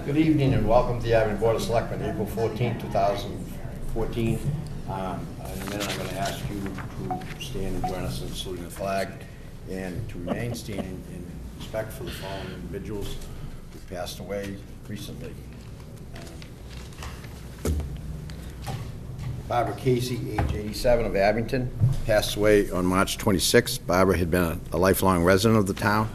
Good evening and welcome to the Abington Board of Selectmen, April 14, 2014. In a minute I'm going to ask you to stand and join us in saluting the flag and to remain standing in respect for the following individuals who passed away recently. Barbara Casey, age 87, of Abington, passed away on March 26th. Barbara had been a lifelong resident of the town,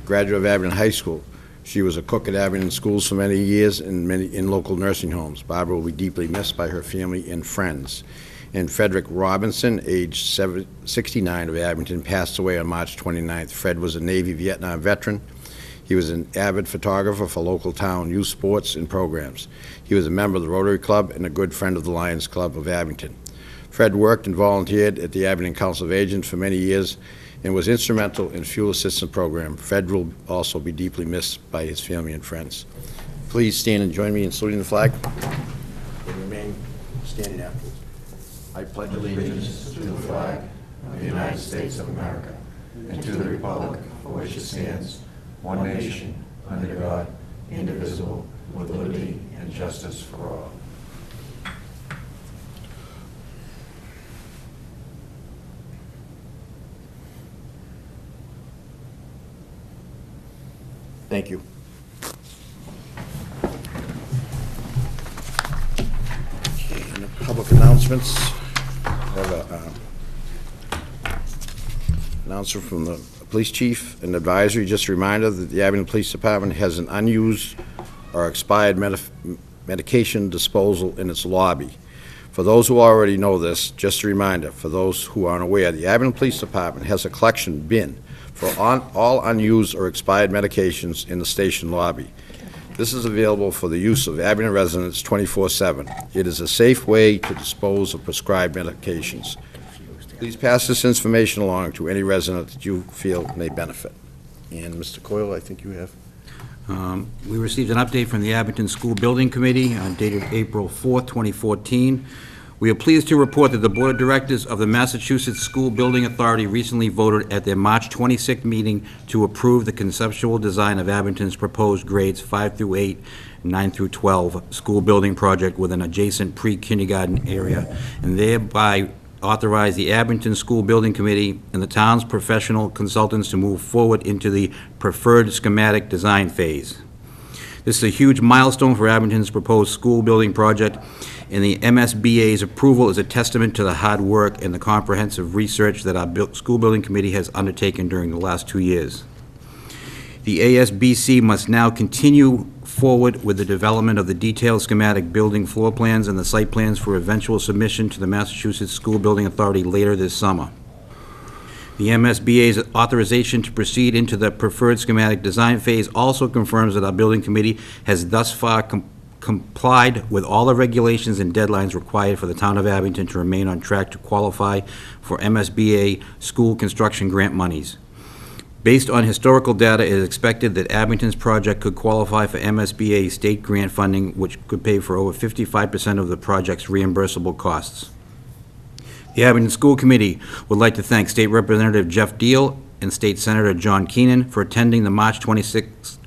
graduate of Abington High School. She was a cook at Abington schools for many years and in local nursing homes. Barbara will be deeply missed by her family and friends. And Frederick Robinson, age 69, of Abington, passed away on March 29th. Fred was a Navy Vietnam veteran. He was an avid photographer for local town youth sports and programs. He was a member of the Rotary Club and a good friend of the Lions Club of Abington. Fred worked and volunteered at the Abington Council of Agents for many years and was instrumental in fuel assistance program. Fred will also be deeply missed by his family and friends. Please stand and join me in saluting the flag and remain standing afterwards. I pledge allegiance to the flag of the United States of America and to the republic for which it stands, one nation, under God, indivisible, with liberty and justice for all. Thank you. And the public announcements. I have an announcement from the police chief and advisory. Just a reminder that the Abington Police Department has an unused or expired medication disposal in its lobby. For those who already know this, just a reminder, for those who aren't aware, the Abington Police Department has a collection bin for all unused or expired medications in the station lobby. This is available for the use of Abington residents 24/7. It is a safe way to dispose of prescribed medications. Please pass this information along to any resident that you feel may benefit. And Mr. Coyle, I think you have. We received an update from the Abington School Building Committee dated April 4th, 2014. We are pleased to report that the Board of Directors of the Massachusetts School Building Authority recently voted at their March 26th meeting to approve the conceptual design of Abington's proposed grades 5 through 8, 9 through 12 school building project with an adjacent pre-kindergarten area, and thereby authorize the Abington School Building Committee and the town's professional consultants to move forward into the preferred schematic design phase. This is a huge milestone for Abington's proposed school building project, and the MSBA's approval is a testament to the hard work and the comprehensive research that our school building committee has undertaken during the last 2 years. The ASBC must now continue forward with the development of the detailed schematic building floor plans and the site plans for eventual submission to the Massachusetts School Building Authority later this summer. The MSBA's authorization to proceed into the preferred schematic design phase also confirms that our building committee has thus far complied with all the regulations and deadlines required for the town of Abington to remain on track to qualify for MSBA school construction grant monies. Based on historical data, it is expected that Abington's project could qualify for MSBA state grant funding, which could pay for over 55% of the project's reimbursable costs. The Abington School Committee would like to thank State Representative Jeff Deal and State Senator John Keenan for attending the March 26th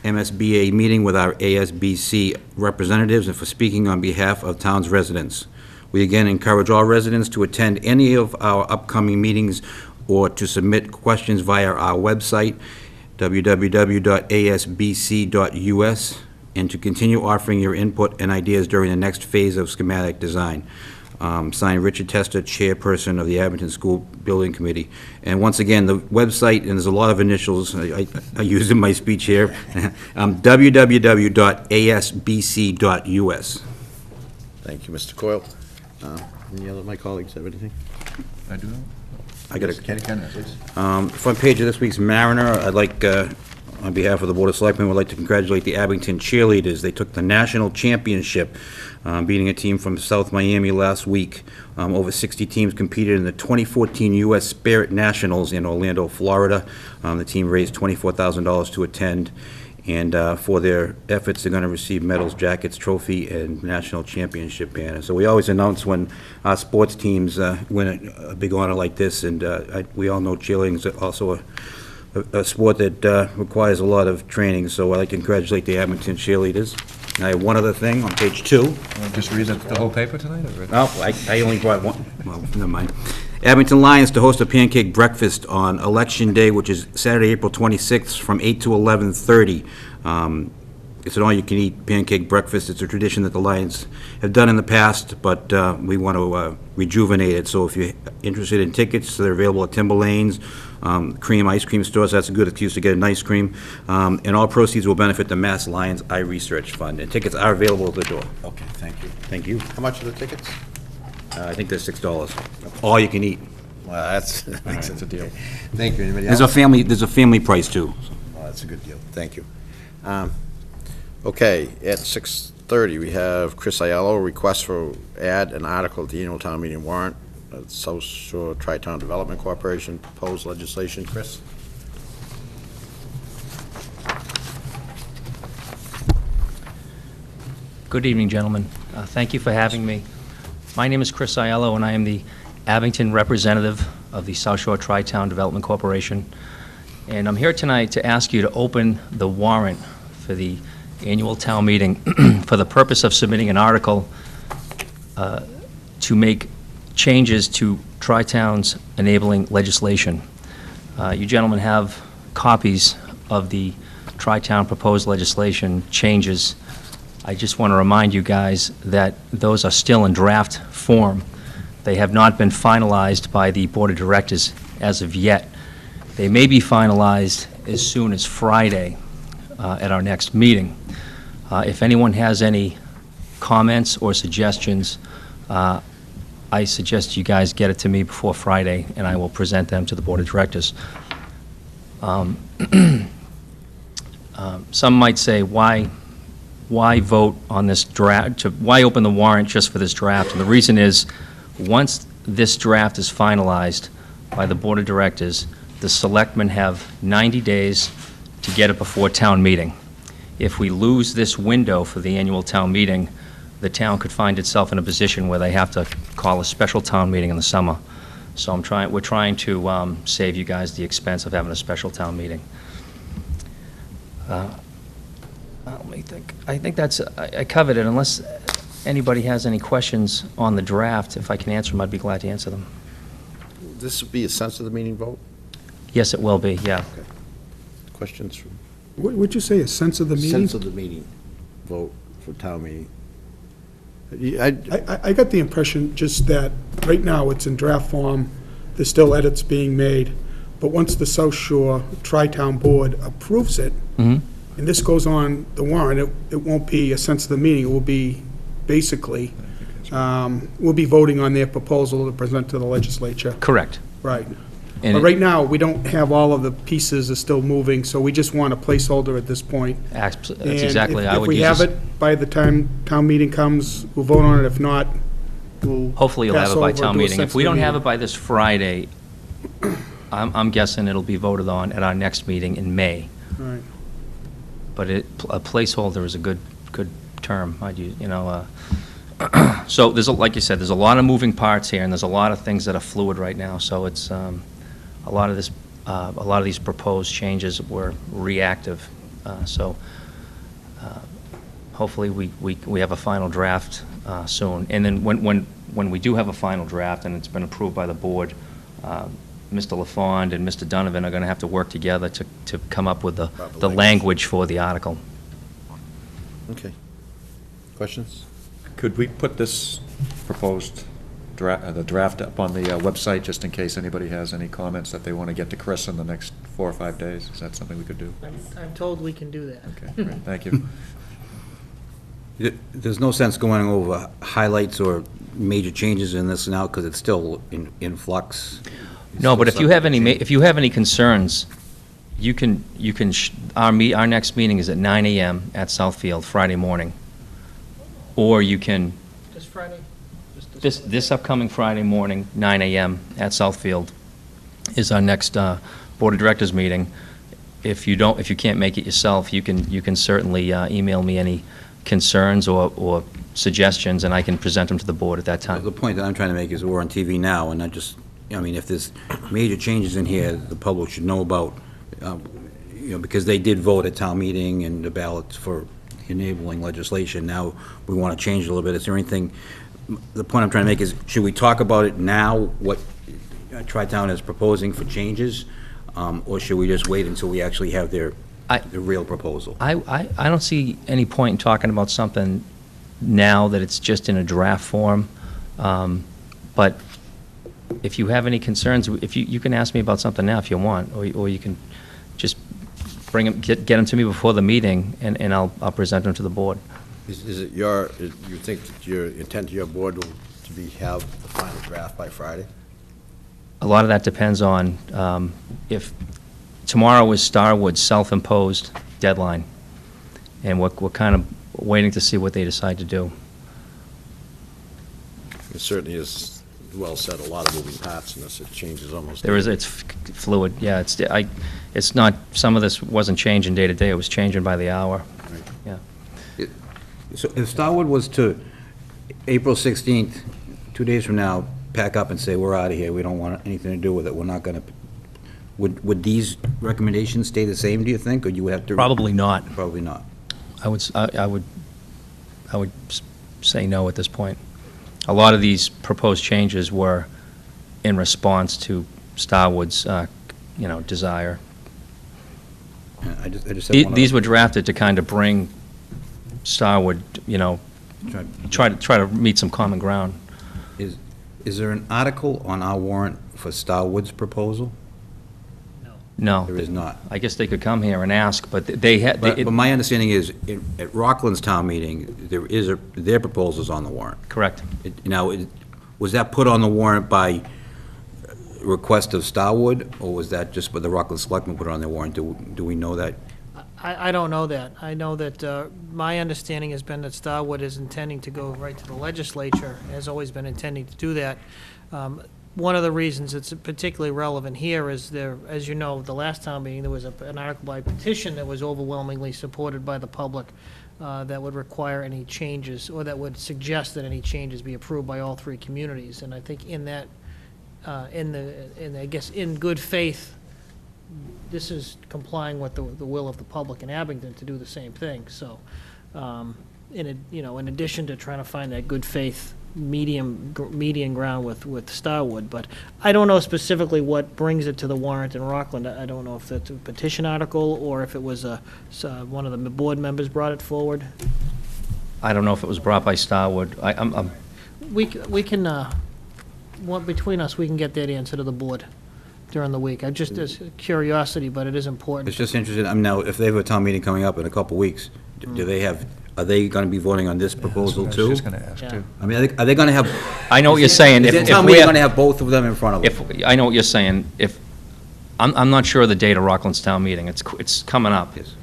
MSBA meeting with our ASBC representatives and for speaking on behalf of town's residents. We again encourage all residents to attend any of our upcoming meetings or to submit questions via our website, www.asbc.us, and to continue offering your input and ideas during the next phase of schematic design. Signed, Richard Tester, Chairperson of the Abington School Building Committee. And once again, the website, and there's a lot of initials, I used in my speech here, www.asbc.us. Thank you, Mr. Coyle. Any other of my colleagues have anything? I do. I got a Kenny, please. Front page of this week's Mariner, I'd like, on behalf of the Board of Selectmen, would like to congratulate the Abington cheerleaders. They took the national championship, beating a team from South Miami last week. Over 60 teams competed in the 2014 U.S. Spirit Nationals in Orlando, Florida. The team raised $24,000 to attend, and for their efforts, they're going to receive medals, jackets, trophy, and national championship banner. So we always announce when our sports teams win a big honor like this, and we all know cheerleading is also a sport that requires a lot of training, so I'd like to congratulate the Abington cheerleaders. And I have one other thing on page 2. Just read the whole paper tonight? Or? Oh, I only brought one. Well, never mind. Abington Lions to host a pancake breakfast on Election Day, which is Saturday, April 26th, from 8 to 11:30. It's an all-you-can-eat pancake breakfast. It's a tradition that the Lions have done in the past, but we want to rejuvenate it. So if you're interested in tickets, they're available at Timber Lanes, Cream Ice Cream Stores. That's a good excuse to get an ice cream. And all proceeds will benefit the Mass Lions Eye Research Fund. And tickets are available at the door. Okay, thank you. Thank you. How much are the tickets? I think they're $6. All you can eat. Well, that's That's a deal. Thank you. Anybody There's else? there's a family price, too. Oh, that's a good deal. Thank you. Okay, at 6:30, we have Chris Aiello, request for add an article at the annual town meeting warrant, South Shore Tri-Town Development Corporation, proposed legislation. Chris? Good evening, gentlemen. Thank you for having me. My name is Chris Aiello, and I am the Abington representative of the South Shore Tri-Town Development Corporation. And I'm here tonight to ask you to open the warrant for the annual town meeting for the purpose of submitting an article to make changes to Tri-Town's enabling legislation. You gentlemen have copies of the Tri-Town proposed legislation changes. I just want to remind you guys that those are still in draft form. They have not been finalized by the Board of Directors as of yet. They may be finalized as soon as Friday at our next meeting. If anyone has any comments or suggestions, I suggest you guys get it to me before Friday, and I will present them to the Board of Directors. Some might say, why vote on this draft? Why open the warrant just for this draft? And the reason is, once this draft is finalized by the Board of Directors, the Selectmen have 90 days to get it before town meeting. If we lose this window for the annual town meeting, the town could find itself in a position where they have to call a special town meeting in the summer. So we're trying to save you guys the expense of having a special town meeting. Let me think. I think I covered it. Unless anybody has any questions on the draft, if I can answer them, I'd be glad to answer them. This would be a sense of the meeting vote? Yes, it will be, yeah. Questions from? Would you say a sense of the meeting? Sense of the meeting vote for town meeting. I got the impression just that right now it's in draft form, there's still edits being made, but once the South Shore Tri-Town Board approves it, and this goes on the warrant, it won't be a sense of the meeting, it will be basically, we'll be voting on their proposal to present to the legislature. Correct. Right. And But right now, we don't have all of the pieces are still moving, so we just want a placeholder at this point. That's And exactly, I would use If we have this. it by the time town meeting comes, we'll vote on it. If not, we'll Hopefully you'll have pass it by over, town do a meeting. If we sensitive don't have meeting. it by this Friday, I'm guessing it'll be voted on at our next meeting in May. All right. But a placeholder is a good term. I'd use, so there's, like you said, there's a lot of moving parts here, and there's a lot of things that are fluid right now, so it's, a lot of these proposed changes were reactive, so hopefully we have a final draft soon. And then when we do have a final draft and it's been approved by the board, Mr. LaFond and Mr. Donovan are going to have to work together to come up with the language for the article. Okay. Questions? Could we put this proposed the draft up on the website, just in case anybody has any comments that they want to get to Chris in the next 4 or 5 days? Is that something we could do? I'm told we can do that. Okay, great, thank you. There's no sense going over highlights or major changes in this now, because it's still in flux. It's No, still but if you have subject to change. if you have any concerns, our next meeting is at 9 a.m. at Southfield Friday morning. Or you can, This Friday? this upcoming Friday morning, 9 a.m. at Southfield is our next Board of Directors meeting. If you can't make it yourself, you can certainly email me any concerns or suggestions, and I can present them to the board at that The time. point that I'm trying to make is we're on TV now, and not just, if there's major changes in here, the public should know about because they did vote at town meeting and the ballots for enabling legislation. Now, we want to change it a little bit. Is there anything, the point I'm trying to make is, should we talk about it now, what Tri-Town is proposing for changes, or should we just wait until we actually have the real proposal? I don't see any point in talking about something now that it's just in a draft form. But if you have any concerns, if you can ask me about something now if you want, or you can just bring them, get them to me before the meeting, and I'll present them to the board. Is it you think that your intent of your board will have the final draft by Friday? A lot of that depends on if tomorrow is Starwood's self-imposed deadline, and we're kind of waiting to see what they decide to do. It certainly is, well said, a lot of moving parts in this. It changes almost. It's fluid, yeah, it's not, some of this wasn't changing day to day, it was changing by the hour. Right. Yeah. So if Starwood was to, April 16th, 2 days from now, pack up and say, we're out of here, we don't want anything to do with it, we're not going to, would these recommendations stay the same, do you think, or you would have to? Probably not. Probably not. I would say no at this point. A lot of these proposed changes were in response to Starwood's, desire. I just have one These other- were drafted to kind of bring Starwood, try to meet some common ground. Is there an article on our warrant for Starwood's proposal? No. There is not. I guess they could come here and ask, but they had. But my understanding is, at Rockland's town meeting, their proposal's on the warrant. Correct. Now, was that put on the warrant by request of Starwood, or was that just by the Rockland Selectmen put it on their warrant? Do we know that? I don't know that. I know that my understanding has been that Starwood is intending to go right to the legislature, has always been intending to do that. One of the reasons it's particularly relevant here is there, as you know, the last town meeting, there was an article by petition that was overwhelmingly supported by the public that would require any changes, or that would suggest that any changes be approved by all three communities. And I think in that, I guess, in good faith, this is complying with the will of the public in Abington to do the same thing. So, in addition to trying to find that good faith median ground with Starwood, but I don't know specifically what brings it to the warrant in Rockland. I don't know if that's a petition article or if it was one of the board members brought it forward. I don't know if it was brought by Starwood. We can, between us, we can get that answer to the board during the week. I just, as curiosity, but it is important. It's just interesting, now, if they have a town meeting coming up in a couple weeks, are they going to be voting on this proposal too? I was just going to ask, Yeah. too. I mean, are they going to have? I know what you're saying. Is the town meeting going to have both of them in front of them? I know what you're saying. I'm not sure of the date of Rockland's town meeting. It's coming up. Yes.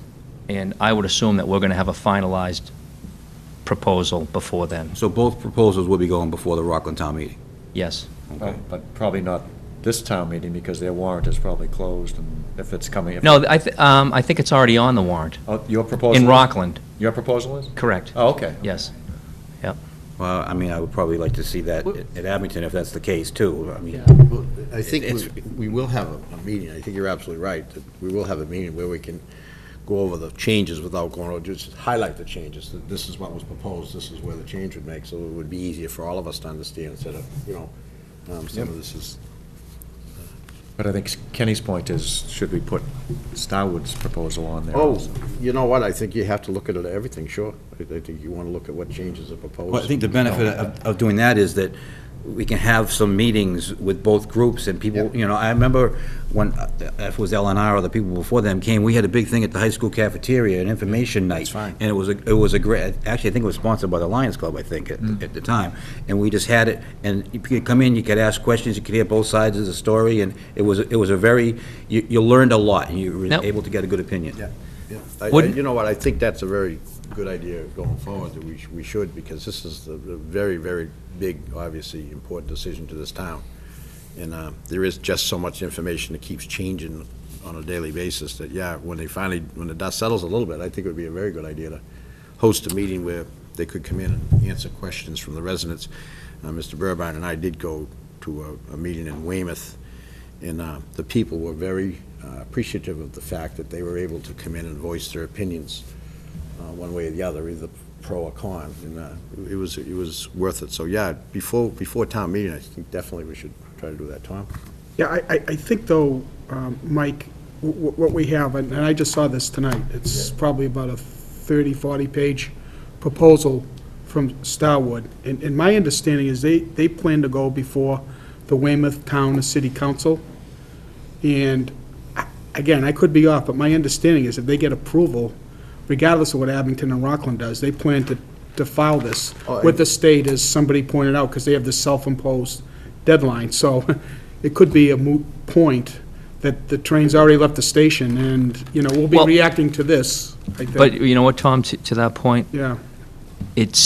And I would assume that we're going to have a finalized proposal before then. So both proposals will be going before the Rockland town meeting? Yes. Okay. But probably not this town meeting, because their warrant is probably closed, and if it's coming. No, I think it's already on the warrant. Oh, your proposal? In is? Rockland. Your proposal is? Correct. Oh, okay. Yes. Yep. Well, I mean, I would probably like to see that at Abington, if that's the case, too. I mean, Well, I think we will have a meeting. I think you're absolutely right, that we will have a meeting where we can go over the changes without going over, just highlight the changes, that this is what was proposed, this is where the change would make, so it would be easier for all of us to understand instead of, some of this is. But I think Kenny's point is, should we put Starwood's proposal on there? Oh, also? you know what, I think you have to look at it, everything, sure. I think you want to look at what changes are proposed. well, I think the benefit of doing that is that we can have some meetings with both groups, and people, I remember when, if it was LNR or the people before them came, we had a big thing at the high school cafeteria, an information night. That's fine. And it was a great, actually, I think it was sponsored by the Lions Club, I think, at the time. And we just had it, and you could come in, you could ask questions, you could hear both sides of the story, and it was a very, you learned a lot, and you were Now- able to get a good opinion. Yeah. Wouldn't- You know what, I think that's a very good idea going forward, that we should, because this is a very, very big, obviously, important decision to this town. And there is just so much information that keeps changing on a daily basis that, when the dust settles a little bit, I think it would be a very good idea to host a meeting where they could come in and answer questions from the residents. Mr. Burbine and I did go to a meeting in Weymouth, And the people were very appreciative of the fact that they were able to come in and voice their opinions one way or the other, either pro or con, and it was worth it. So, yeah, before town meeting, I think definitely we should try to do that. Tom? Yeah, I think though, Mike, what we have, and I just saw this tonight, it's probably about a 30, 40-page proposal from Starwood, and my understanding is they plan to go before the Weymouth Town City Council, and again, I could be off, but my understanding is if they get approval, regardless of what Abington and Rockland does, they plan to file this with the state, as somebody pointed out, because they have this self-imposed deadline. So it could be a moot point that the train's already left the station, and, we'll be Well- reacting to this, I think. But you know what, Tom, to that point, Yeah. it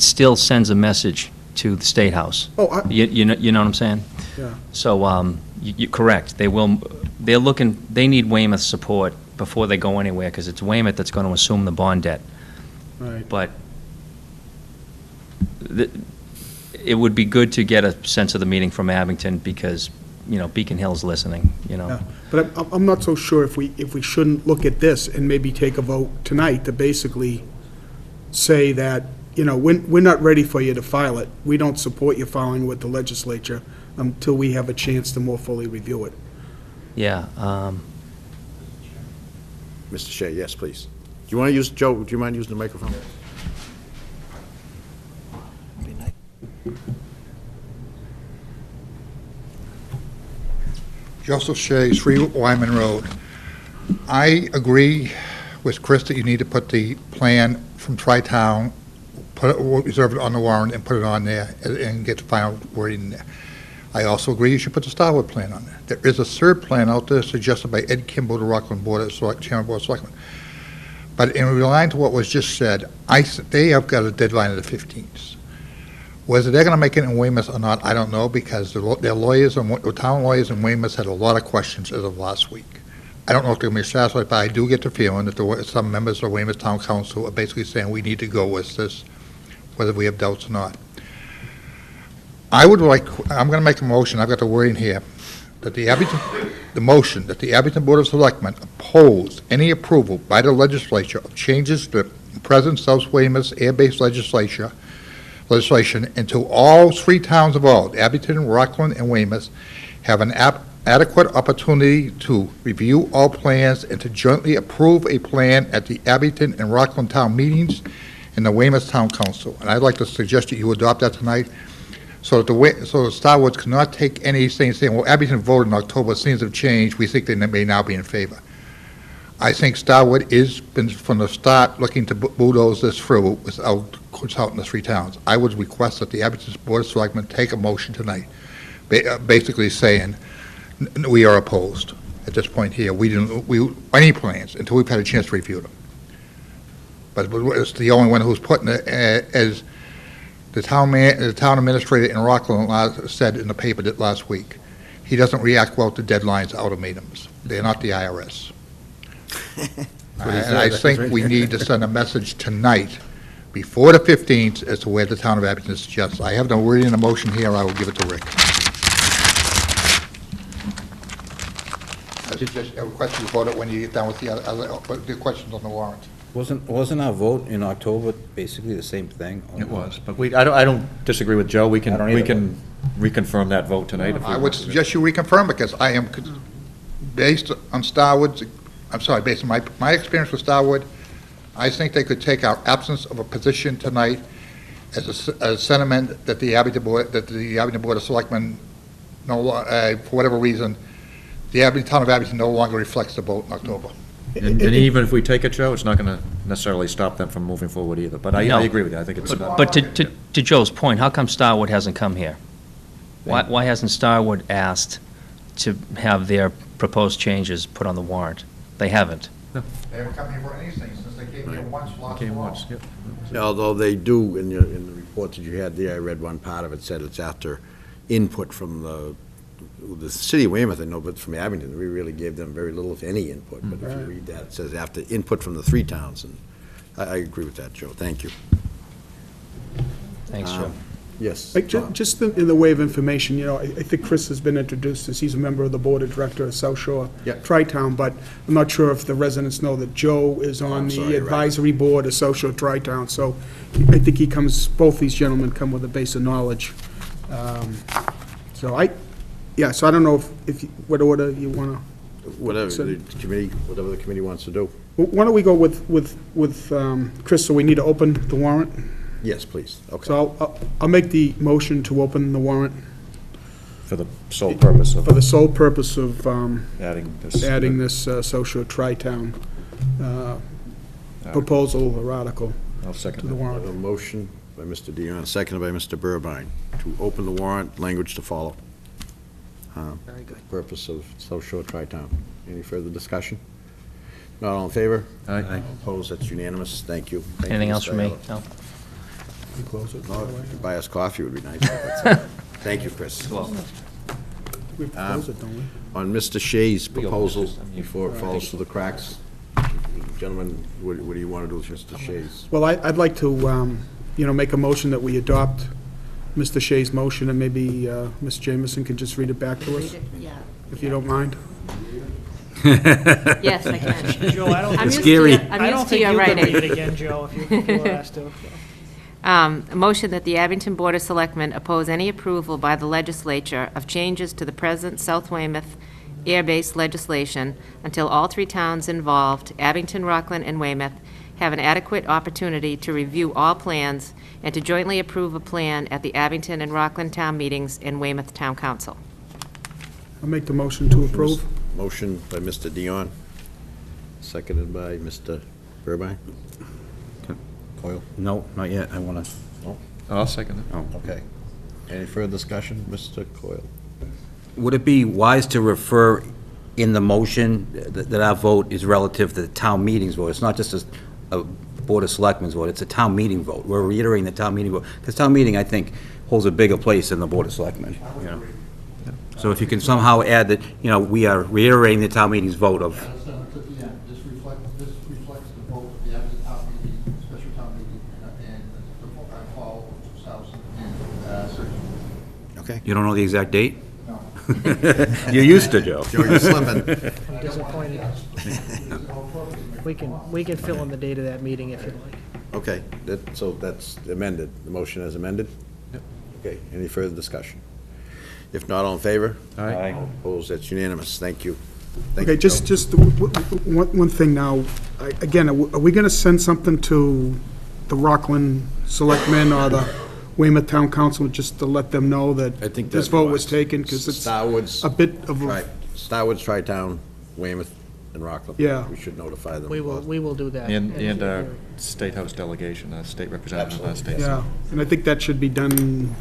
still sends a message to the State House. Oh, You know what I'm saying? yeah. So, you're correct, they need Weymouth's support before they go anywhere, because it's Weymouth that's going to assume the bond debt. Right. But it would be good to get a sense of the meeting from Abington, because, Beacon Hill's listening, Yeah. But I'm not so sure if we shouldn't look at this and maybe take a vote tonight to basically say that, we're not ready for you to file it. We don't support you filing with the legislature until we have a chance to more fully review it. Yeah, Mr. Shea, yes, please. Do you want to use, Joe, do you mind using the microphone? Joseph Shea, 3 Wyman Road. I agree with Chris that you need to put the plan from Tri-Town, reserve it on the warrant and put it on there and get the final wording there. I also agree you should put the Starwood plan on there. There is a third plan out there suggested by Ed Kimball, the Rockland Chairman Board of Selectmen. But in line to what was just said, they have got a deadline of the 15th. Whether they're going to make it in Weymouth or not, I don't know, because their lawyers, the town lawyers in Weymouth had a lot of questions as of last week. I don't know if they're going to be satisfied, but I do get the feeling that some members of Weymouth Town Council are basically saying we need to go with this, whether we have doubts or not. I'm going to make a motion, I've got the wording here, that the motion that the Abington Board of Selectmen oppose any approval by the legislature of changes to the present South Weymouth air-based legislation until all 3 towns involved, Abington, Rockland, and Weymouth, have an adequate opportunity to review all plans and to jointly approve a plan at the Abington and Rockland town meetings and the Weymouth Town Council. And I'd like to suggest that you adopt that tonight, so that the Starwoods cannot take anything saying, well, Abington voted in October, things have changed, we think they may now be in favor. I think Starwood has been, from the start, looking to bulldoze this through without consulting the 3 towns. I would request that the Abington Board of Selectmen take a motion tonight, basically saying we are opposed at this point here. We any plans until we've had a chance to review them. But it's the only one who's putting it as the town administrator in Rockland said in the paper last week. He doesn't react well to deadlines, ultimatums. They're not the IRS. And I think we need to send a message tonight, before the 15th, as to where the town of Abington suggests. I have no wording in the motion here. I will give it to Rick. I suggest a question you vote it when you get done with the questions on the warrant. Wasn't our vote in October basically the same thing? It was, but I don't disagree with Joe. We I don't can either. reconfirm that vote tonight. If we I would want to. suggest you reconfirm, because I am, based on Starwood's, based on my experience with Starwood, I think they could take our absence of a position tonight as a sentiment that the Abington Board of Selectmen, for whatever reason, the town of Abington no longer reflects the vote in October. And even if we take it, Joe, it's not going to necessarily stop them from moving forward either. But I No. agree with you. I think it's. but to Joe's point, how come Starwood hasn't come here? Why hasn't Starwood asked to have their proposed changes put on the warrant? They haven't. They haven't come here for anything since they came here once, lost Came them all. once, yep. Yeah, although they do, in the report that you had there, I read one part of it, said it's after input from the city of Weymouth, I know, but from Abington, we really gave them very little, if any, input. But if you read that, it says after input from the 3 towns, and I agree with that, Joe. Thank you. Thanks, Joe. Yes. Just in the way of information, I think Chris has been introduced as he's a member of the Board of Directors of South Shore Yep. Tri-Town, but I'm not sure if the residents know that Joe is on I'm sorry, the right. advisory board of South Shore Tri-Town, so I think both these gentlemen come with a base of knowledge. So I don't know what order you want to. Whatever So- whatever the committee wants to do. Why don't we go with Chris, so we need to open the warrant? Yes, please. Okay. So I'll make the motion to open the warrant For the sole purpose of for the sole purpose of adding this. adding this social tri-town proposal or article I'll to second the that. I have warrant. a motion by Mr. Dion, seconded by Mr. Burbine, to open the warrant, language to follow. Very good. Purpose of South Shore Tri-Town. Any further discussion? Not all in favor? Aye. Opposed? That's unanimous. Thank you. Thank you, Anything else Mr. from me? Ayala. No? You close it, by No, the way? if you could buy us coffee would be nice. but that's it. Thank you, Chris. We have to close it, don't we? On Mr. Shea's proposal, before it falls through the cracks, gentlemen, what do you want to do with Mr. Shea's? Well, I'd like to, make a motion that we adopt Mr. Shea's motion, and maybe Ms. Jamison can just read it back to us, Yeah. if you don't mind. Yes, I can. Joe, I don't, I'm used to scary. your- I I'm don't used to think your you could read writing. it again, Joe, if you were asked to. A motion that the Abington Board of Selectmen oppose any approval by the legislature of changes to the present South Weymouth air-based legislation until all three towns involved, Abington, Rockland, and Weymouth, have an adequate opportunity to review all plans and to jointly approve a plan at the Abington and Rockland Town meetings and Weymouth Town Council. I'll make the motion to approve. Motion by Mr. Dion, seconded by Mr. Burbine. Coyle? No, not yet. I want to, I'll second it. Okay. Any further discussion, Mr. Coyle? would it be wise to refer in the motion that our vote is relative to the town meeting's vote? It's not just a Board of Selectmen's vote, it's a town meeting vote. We're reiterating the town meeting vote, because town meeting, I think, holds a bigger place than the Board of Selectmen. So if you can somehow add that, we are reiterating the town meeting's vote of, Yeah, this reflects the vote of the Abington town meeting, special town meeting, and the fall of 2006. Okay. you don't know the exact date? No. You're used to, Joe. Joe, you're slipping. I'm disappointed. We can fill in the date of that meeting if you'd like. Okay, so that's amended. The motion is amended? Yep. Okay, any further discussion? If not, all in favor? Aye. Opposed? That's unanimous. Thank you. Thank Okay, you, Joe. just one thing now. Again, are we going to send something to the Rockland Selectmen or the Weymouth Town Council just to let them know I that think this that'd be vote was wise. taken? Because it's Starwoods, a bit of Right, a, Starwoods, Tri-Town, Weymouth, and Rockland. Yeah. We should notify them. We will do that. And our State House delegation, our state representative, our state. yeah, and I think that should be done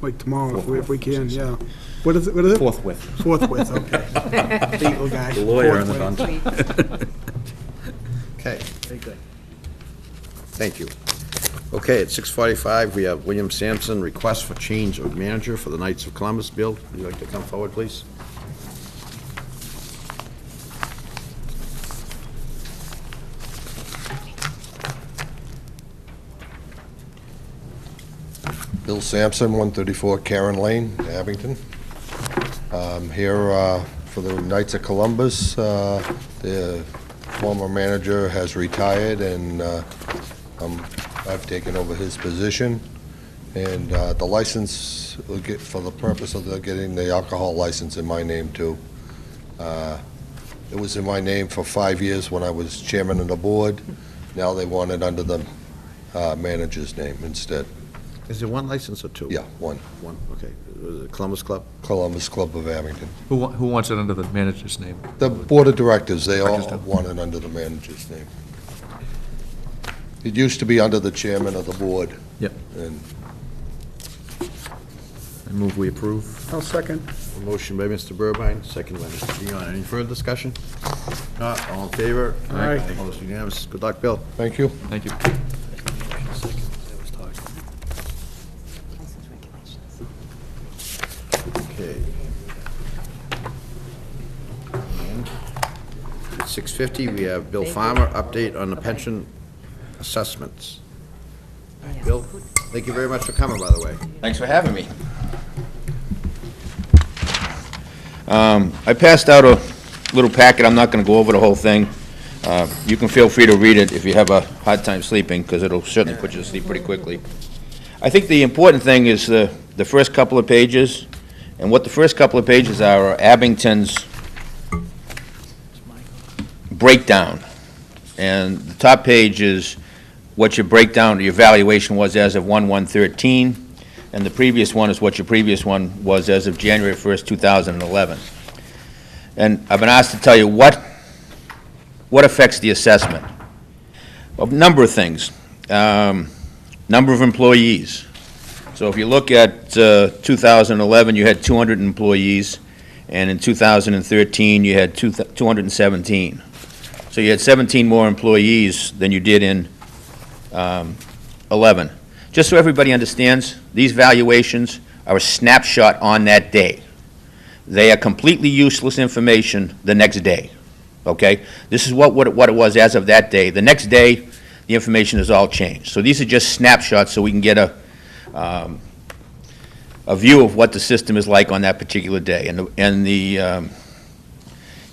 like tomorrow if we can, yeah. What is it? Forthwith. Forthwith, okay. Legal guy. The lawyer in the Forthwith. bunch. Okay, Very good. thank you. Okay, at 6:45, we have William Sampson, request for change of manager for the Knights of Columbus. Bill, would you like to come forward, please? Bill Sampson, 134 Karen Lane, Abington. Here for the Knights of Columbus. The former manager has retired, and I've taken over his position. And the license, will get for the purpose of getting the alcohol license in my name, too. It was in my name for 5 years when I was chairman of the board. Now they want it under the manager's name instead. Is there one license or two? Yeah, one. One, okay. Was it Columbus Club? Columbus Club of Abington. Who wants it under the manager's name? The Board of Directors, they all Directors do. want it under the manager's name. It used to be under the chairman of the board, Yep. and I move we approve. I'll second. A motion by Mr. Burbine, second by Mr. Dion. Any further discussion? Not, all in favor? Aye. Opposed? Unanimous. Good luck, Bill. thank you. Thank you. Okay. And at 6:50, we have Bill Farmer, update on the pension assessments. Bill? Thank you very much for coming, by the way. Thanks for having me. I passed out a little packet. I'm not going to go over the whole thing. You can feel free to read it if you have a hard time sleeping, because it'll certainly put you to sleep pretty quickly. I think the important thing is the first couple of pages, and what the first couple of pages are Abington's breakdown. And the top page is what your breakdown, your valuation was as of 1/1/13, and the previous one is what your previous one was as of January 1st, 2011. And I've been asked to tell you what affects the assessment. A number of things. Number of employees. So if you look at 2011, you had 200 employees, and in 2013, you had 217. So you had 17 more employees than you did in 11. Just so everybody understands, these valuations are a snapshot on that day. They are completely useless information the next day, okay? This is what it was as of that day. The next day, the information has all changed. So these are just snapshots so we can get a view of what the system is like on that particular day. And the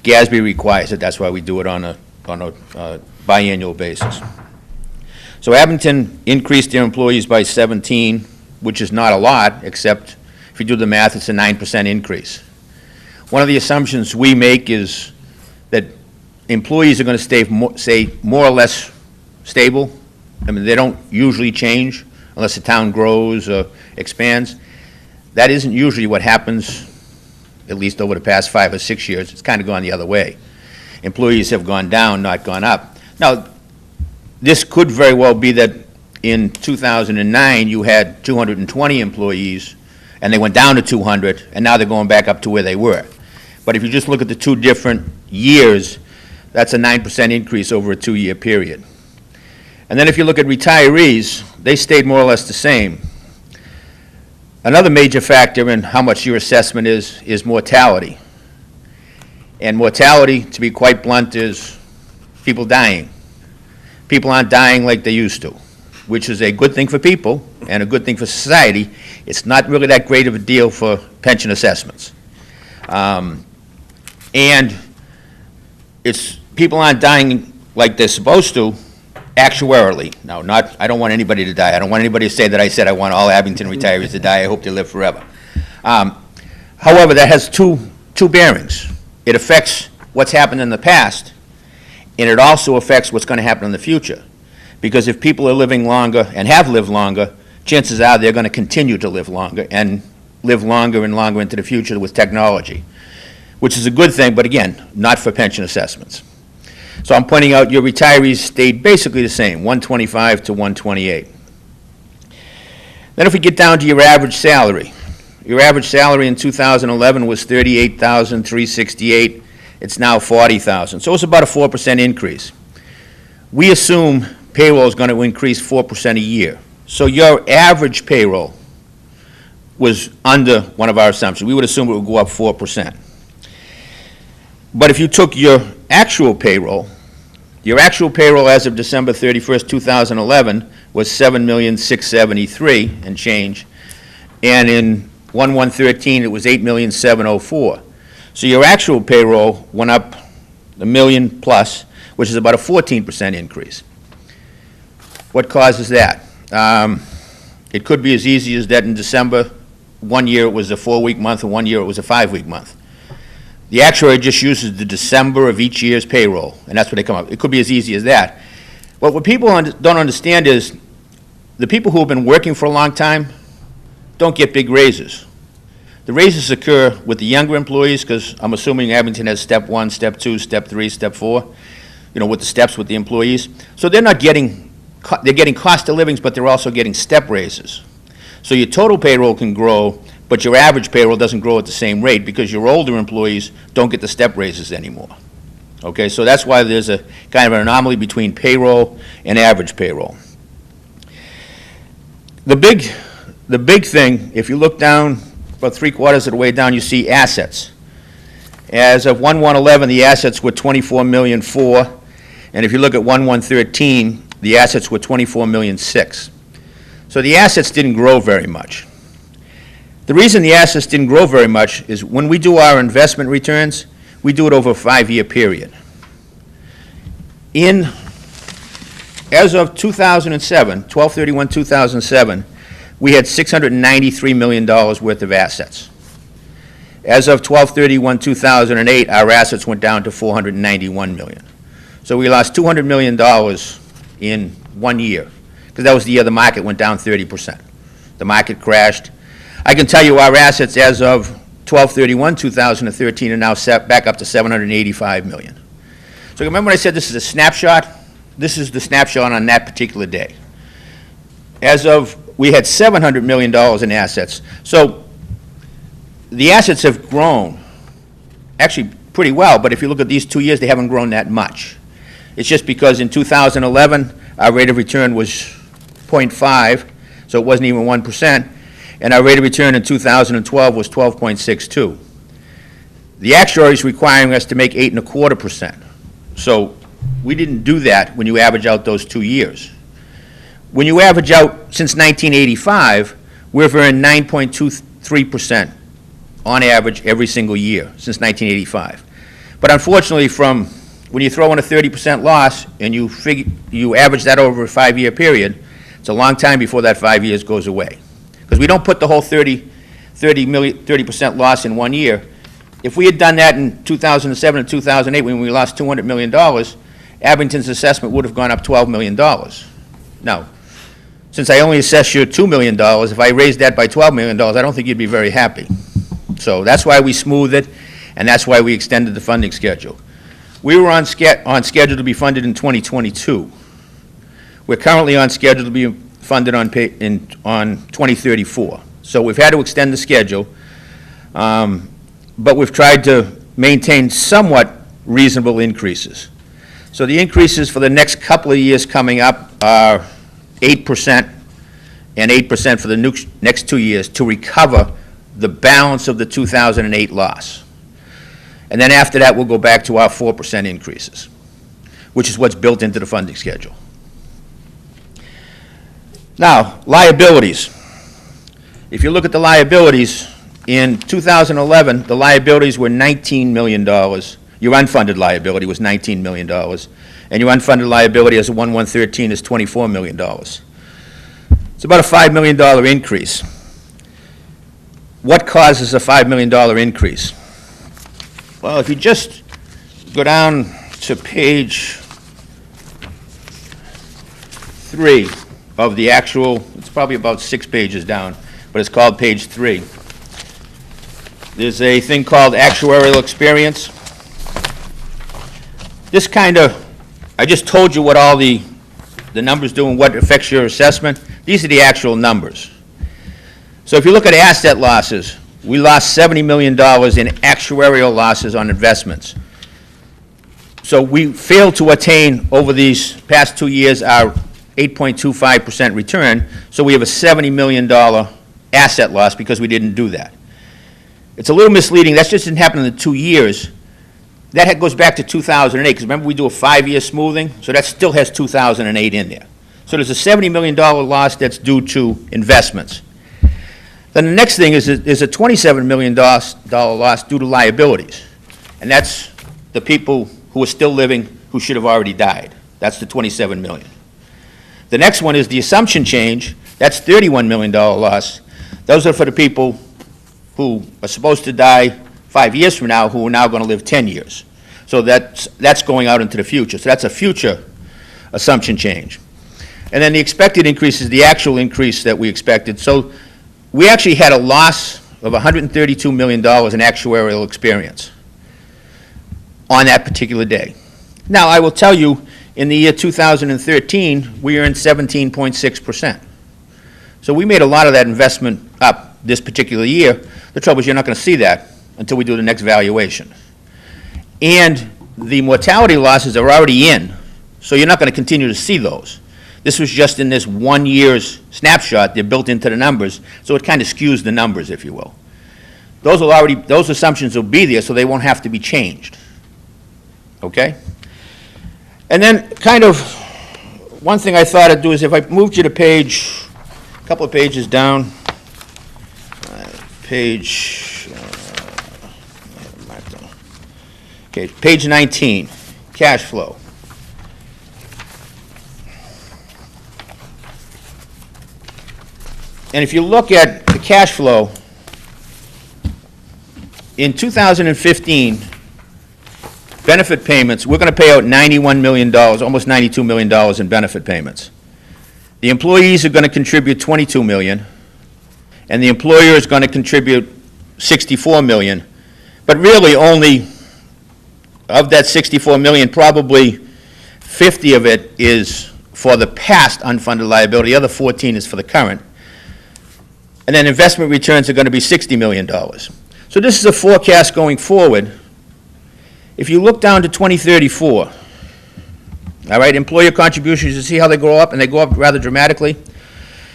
GASB requires it. That's why we do it on a biannual basis. So Abington increased their employees by 17, which is not a lot, except if you do the math, it's a 9% increase. One of the assumptions we make is that employees are going to stay more or less stable. I mean, they don't usually change unless the town grows or expands. That isn't usually what happens, at least over the past 5 or 6 years. It's kind of gone the other way. Employees have gone down, not gone up. Now, this could very well be that in 2009 you had 220 employees and they went down to 200, and now they're going back up to where they were. But if you just look at the two different years, that's a 9% increase over a 2-year period. And then if you look at retirees, they stayed more or less the same. Another major factor in how much your assessment is mortality. And mortality, to be quite blunt, is people dying. People aren't dying like they used to, which is a good thing for people and a good thing for society. It's not really that great of a deal for pension assessments. And people aren't dying like they're supposed to actuarially. Now, I don't want anybody to die. I don't want anybody to say that I said I want all Abington retirees to die. I hope they live forever. However, that has two bearings. It affects what's happened in the past, and it also affects what's going to happen in the future. Because if people are living longer and have lived longer, chances are they're going to continue to live longer and live longer and longer into the future with technology, which is a good thing, but again, not for pension assessments. So I'm pointing out your retirees stayed basically the same, 125 to 128. Then if we get down to your average salary in 2011 was $38,368. It's now $40,000. So it's about a 4% increase. We assume payroll is going to increase 4% a year. So your average payroll was under one of our assumptions. We would assume it would go up 4%. But if you took your actual payroll as of December 31st, 2011 was $7,673,000 and change, and in 1/1/13 it was $8,704,000. So your actual payroll went up $1 million plus, which is about a 14% increase. What causes that? It could be as easy as that in December, 1 year it was a 4-week month, and 1 year it was a 5-week month. The actuary just uses the December of each year's payroll, and that's what they come up. It could be as easy as that. But what people don't understand is the people who have been working for a long time don't get big raises. The raises occur with the younger employees, because I'm assuming Abington has step 1, step 2, step 3, step 4, with the steps with the employees. So they're getting cost of livings, but they're also getting step raises. So your total payroll can grow, but your average payroll doesn't grow at the same rate because your older employees don't get the step raises anymore. Okay, so that's why there's a kind of an anomaly between payroll and average payroll. The big thing, if you look down about 3/4 of the way down, you see assets. As of 1/1/11, the assets were $24,000,004, and if you look at 1/1/13, the assets were $24,006,000. So the assets didn't grow very much. The reason the assets didn't grow very much is when we do our investment returns, we do it over a 5-year period. As of 2007, 12/31/2007, we had $693 million worth of assets. As of 12/31/2008, our assets went down to $491 million. So we lost $200 million in 1 year, because that was the year the market went down 30%. The market crashed. I can tell you our assets as of 12/31/2013 are now set back up to $785 million. So remember when I said this is a snapshot? This is the snapshot on that particular day. We had $700 million in assets. So the assets have grown actually pretty well, but if you look at these 2 years, they haven't grown that much. It's just because in 2011, our rate of return was 0.5, so it wasn't even 1%, and our rate of return in 2012 was 12.62. The actuary is requiring us to make 8.25%. So we didn't do that when you average out those 2 years. When you average out since 1985, we've earned 9.23% on average every single year since 1985. But unfortunately, from when you throw in a 30% loss and you average that over a 5-year period, it's a long time before that 5 years goes away. Because we don't put the whole 30% loss in 1 year. If we had done that in 2007 and 2008 when we lost $200 million, Abington's assessment would have gone up $12 million. Now, since I only assess you $2 million, if I raised that by $12 million, I don't think you'd be very happy. So that's why we smoothed it, and that's why we extended the funding schedule. We were on schedule to be funded in 2022. We're currently on schedule to be funded on 2034. So we've had to extend the schedule, but we've tried to maintain somewhat reasonable increases. So the increases for the next couple of years coming up are 8% and 8% for the next 2 years to recover the balance of the 2008 loss. And then after that, we'll go back to our 4% increases, which is what's built into the funding schedule. Now, liabilities. If you look at the liabilities, in 2011, the liabilities were $19 million. Your unfunded liability was $19 million. And your unfunded liability as of 1/1/13 is $24 million. It's about a $5 million increase. What causes a $5 million increase? Well, if you just go down to page 3 of the actual, it's probably about 6 pages down, but it's called page 3. There's a thing called actuarial experience. This I just told you what all the numbers do and what affects your assessment. These are the actual numbers. So if you look at asset losses, we lost $70 million in actuarial losses on investments. So we failed to attain, over these past 2 years, our 8.25% return, so we have a $70 million asset loss because we didn't do that. It's a little misleading. That just didn't happen in the 2 years. That goes back to 2008, because remember we do a 5-year smoothing, so that still has 2008 in there. So there's a $70 million loss that's due to investments. Then the next thing is a $27 million loss due to liabilities. And that's the people who are still living who should have already died. That's the $27 million. The next one is the assumption change. That's $31 million loss. Those are for the people who are supposed to die 5 years from now who are now going to live 10 years. So that's going out into the future. So that's a future assumption change. And then the expected increase is the actual increase that we expected. So we actually had a loss of $132 million in actuarial experience on that particular day. Now, I will tell you, in the year 2013, we earned 17.6%. So we made a lot of that investment up this particular year. The trouble is you're not going to see that until we do the next valuation. And the mortality losses are already in, so you're not going to continue to see those. This was just in this 1 year's snapshot. They're built into the numbers, so it kind of skews the numbers, if you will. Those assumptions will be there, so they won't have to be changed. Okay? And then one thing I thought I'd do is if I moved you to couple of pages down, page 19, cash flow. And if you look at the cash flow, in 2015, benefit payments, we're going to pay out $91 million, almost $92 million in benefit payments. The employees are going to contribute $22 million, and the employer is going to contribute $64 million. But really, only of that $64 million, probably 50 of it is for the past unfunded liability. The other 14 is for the current. And then investment returns are going to be $60 million. So this is a forecast going forward. If you look down to 2034, all right, employer contributions, you see how they go up, and they go up rather dramatically?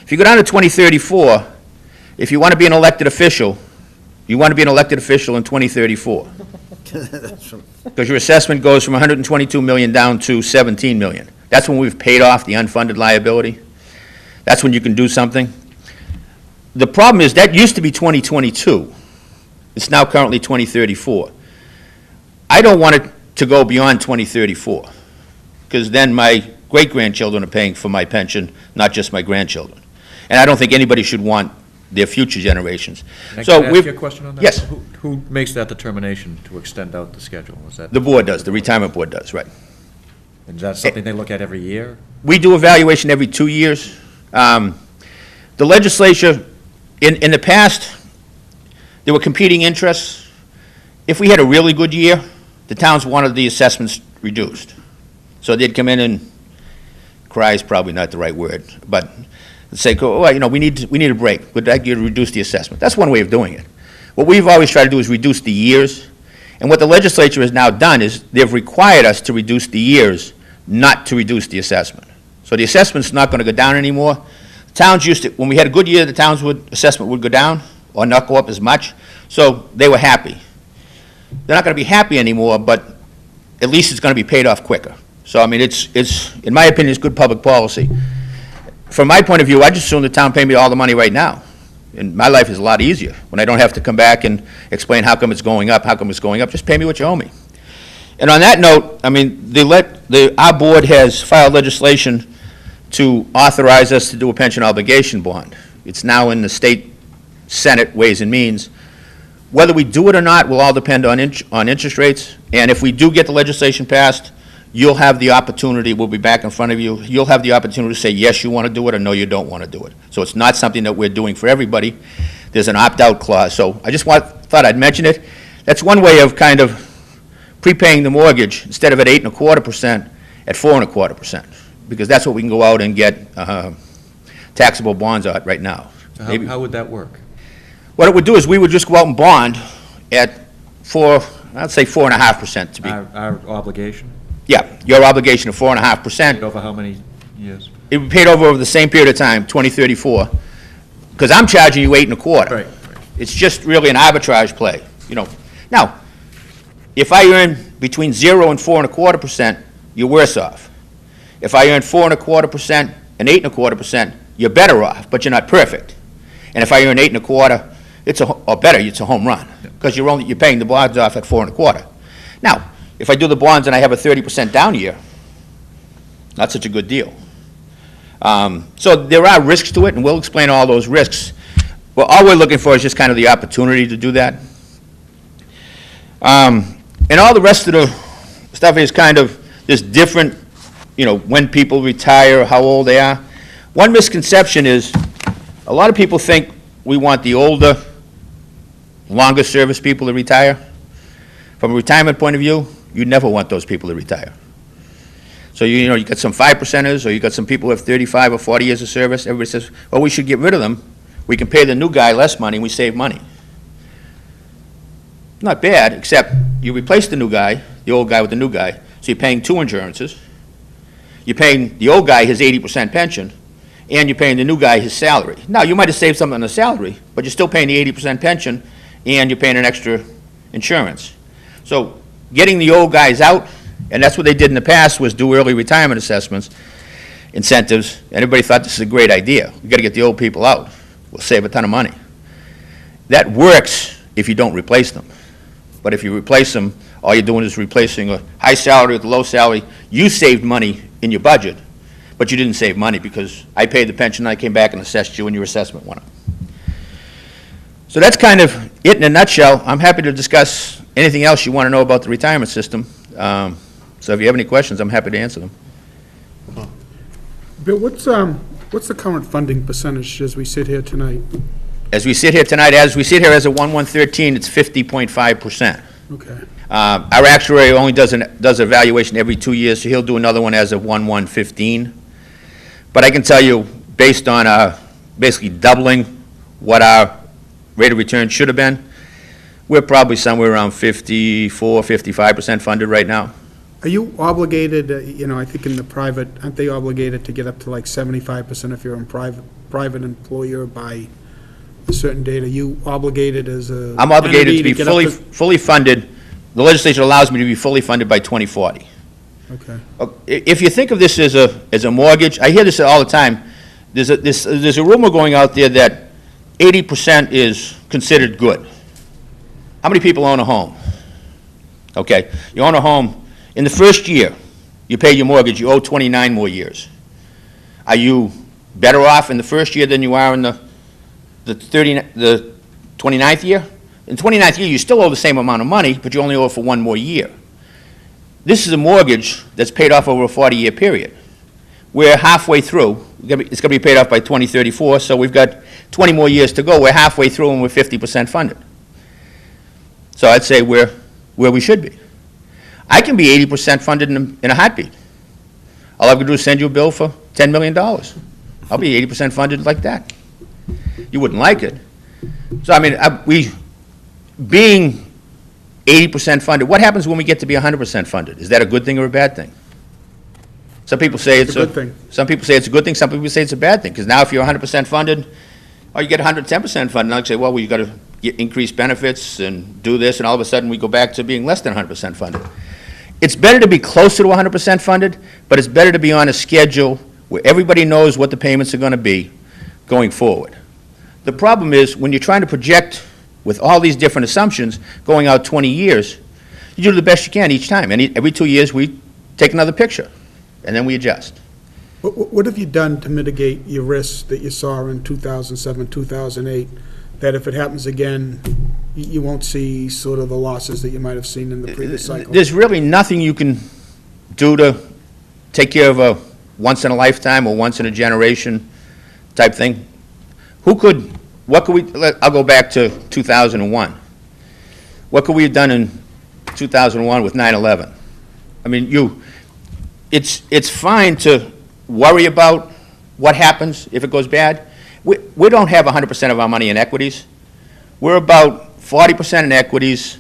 If you go down to 2034, if you want to be an elected official, you want to be an elected official in 2034. Because your assessment goes from 122 million down to 17 million. That's when we've paid off the unfunded liability. That's when you can do something. The problem is that used to be 2022. It's now currently 2034. I don't want it to go beyond 2034, because then my great-grandchildren are paying for my pension, not just my grandchildren. And I don't think anybody should want their future generations. Can So I we've... ask you a question on that? Yes. Who makes that determination to extend out the schedule? Is that? The board does, the retirement board does, right. Is that something they look at every year? We do evaluation every 2 years. The legislature, in the past, there were competing interests. If we had a really good year, the towns wanted the assessments reduced. So they'd come in and, cry is probably not the right word, but say, oh, well, you know, we need a break. We'd like you to reduce the assessment. That's one way of doing it. What we've always tried to do is reduce the years. And what the legislature has now done is they've required us to reduce the years, not to reduce the assessment. So the assessment's not going to go down anymore. Towns used to, when we had a good year, the towns assessment would go down or not go up as much. So they were happy. They're not going to be happy anymore, but at least it's going to be paid off quicker. So, I mean, it's in my opinion, it's good public policy. From my point of view, I just assume the town pay me all the money right now. And my life is a lot easier when I don't have to come back and explain how come it's going up, how come it's going up. Just pay me what you owe me. And on that note, I mean, our board has filed legislation to authorize us to do a pension obligation bond. It's now in the state Senate Ways and Means. Whether we do it or not will all depend on interest rates. And if we do get the legislation passed, you'll have the opportunity, we'll be back in front of you, you'll have the opportunity to say, yes, you want to do it, or no, you don't want to do it. So it's not something that we're doing for everybody. There's an opt-out clause. So I just thought I'd mention it. That's one way of kind of prepaying the mortgage, instead of at 8.25%, at 4.25%, because that's what we can go out and get taxable bonds at right now. So how would that work? What it would do is we would just go out and bond at I'd say 4.5% to be. Our obligation? Yeah, your obligation of 4.5%. Over how many years? It would be paid over the same period of time, 2034, because I'm charging you 8.25. Right. It's just really an arbitrage play, you know. Now, if I earn between 0 and 4.25%, you're worse off. If I earn 4.25% and 8.25%, you're better off, but you're not perfect. And if I earn 8.25, or better, it's a home run, because you're paying the bonds off at 4.25. Now, if I do the bonds and I have a 30% down year, not such a good deal. So there are risks to it, and we'll explain all those risks. Well, all we're looking for is just kind of the opportunity to do that. And all the rest of the stuff is kind of this different, you know, when people retire, how old they are. One misconception is a lot of people think we want the older, longer service people to retire. From a retirement point of view, you never want those people to retire. So, you know, you got some 5%ers, or you got some people who have 35 or 40 years of service. Everybody says, well, we should get rid of them. We can pay the new guy less money, and we save money. Not bad, except you replace the new guy, the old guy with the new guy, so you're paying two insurances. You're paying the old guy his 80% pension, and you're paying the new guy his salary. Now, you might have saved something on the salary, but you're still paying the 80% pension, and you're paying an extra insurance. So getting the old guys out, and that's what they did in the past, was do early retirement assessments. incentives, and everybody thought this is a great idea. We've got to get the old people out. We'll save a ton of money. That works if you don't replace them. But if you replace them, all you're doing is replacing a high salary with a low salary. You saved money in your budget, but you didn't save money because I paid the pension, I came back and assessed you, and your assessment went up. So that's kind of it in a nutshell. I'm happy to discuss anything else you want to know about the retirement system. So if you have any questions, I'm happy to answer them. Bill, what's the current funding percentage as we sit here tonight? As we sit here tonight, as we sit here as of 1/1/13, it's 50.5%. Okay. Our actuary only does an evaluation every 2 years, so he'll do another one as of 1/1/15. But I can tell you, based on basically doubling what our rate of return should have been, we're probably somewhere around 54, 55% funded right now. Are you obligated, I think in the private, aren't they obligated to get up to like 75% if you're a private employer by a certain date? Are you obligated as a? I'm obligated entity to be get up fully funded. The legislature allows me to be fully funded by 2040. Okay. If you think of this as a mortgage, I hear this all the time. There's a rumor going out there that 80% is considered good. How many people own a home? Okay, you own a home. In the first year, you pay your mortgage, you owe 29 more years. Are you better off in the first year than you are in the 29th year? In the 29th year, you still owe the same amount of money, but you only owe it for one more year. This is a mortgage that's paid off over a 40-year period. We're halfway through. It's going to be paid off by 2034, so we've got 20 more years to go. We're halfway through, and we're 50% funded. So I'd say we're where we should be. I can be 80% funded in a heartbeat. All I've got to do is send you a bill for $10 million. I'll be 80% funded like that. You wouldn't like it. So, I mean, being 80% funded, what happens when we get to be 100% funded? Is that a good thing or a bad thing? Some people say it's a good thing. Some people say it's a good thing, some people say it's a bad thing, because now if you're 100% funded, or you get 110% funded, now you say, well, you've got to increase benefits and do this, and all of a sudden we go back to being less than 100% funded. It's better to be closer to 100% funded, but it's better to be on a schedule where everybody knows what the payments are going to be going forward. The problem is, when you're trying to project with all these different assumptions going out 20 years, you do the best you can each time. And every 2 years, we take another picture, and then we adjust. What have you done to mitigate your risks that you saw in 2007, 2008, that if it happens again, you won't see sort of the losses that you might have seen in the previous cycle? There's really nothing you can do to take care of a once-in-a-lifetime or once-in-a-generation type thing. I'll go back to 2001. What could we have done in 2001 with 9/11? I mean, it's fine to worry about what happens if it goes bad. We don't have 100% of our money in equities. We're about 40% in equities,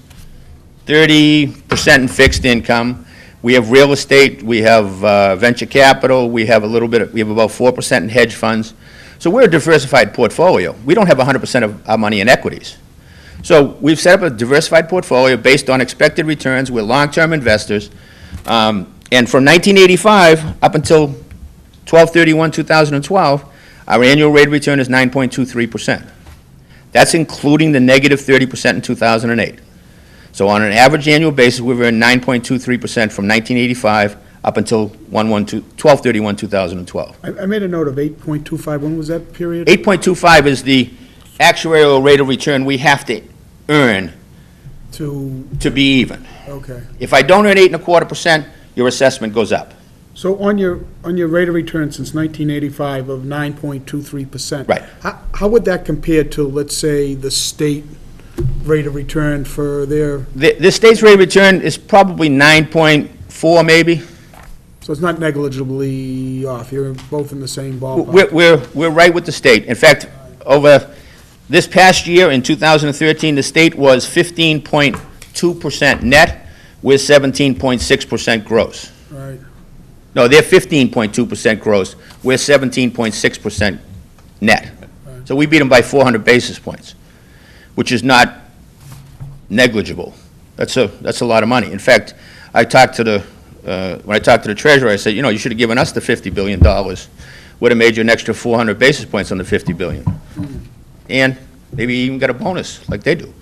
30% in fixed income. We have real estate, we have venture capital, we have about 4% in hedge funds. So we're a diversified portfolio. We don't have 100% of our money in equities. So we've set up a diversified portfolio based on expected returns. We're long-term investors. And from 1985 up until 12/31/2012, our annual rate of return is 9.23%. That's including the negative 30% in 2008. So on an average annual basis, we've earned 9.23% from 1985 up until 12/31/2012. I made a note of 8.25. When was that period? 8.25 is the actuarial rate of return we have to earn to be even. Okay. If I don't earn 8.25%, your assessment goes up. So on your rate of return since 1985 of 9.23%. Right. How would that compare to, let's say, the state rate of return for their? The state's rate of return is probably 9.4 maybe. So it's not negligibly off. You're both in the same ballpark. We're right with the state. In fact, over this past year, in 2013, the state was 15.2% net with 17.6% gross. Right. No, they're 15.2% gross. We're 17.6% net. So we beat them by 400 basis points, which is not negligible. That's a lot of money. In fact, I talked to when I talked to the treasurer, I said, you know, you should have given us the $50 billion. Would have made you an extra 400 basis points on the $50 billion. And maybe even got a bonus, like they do.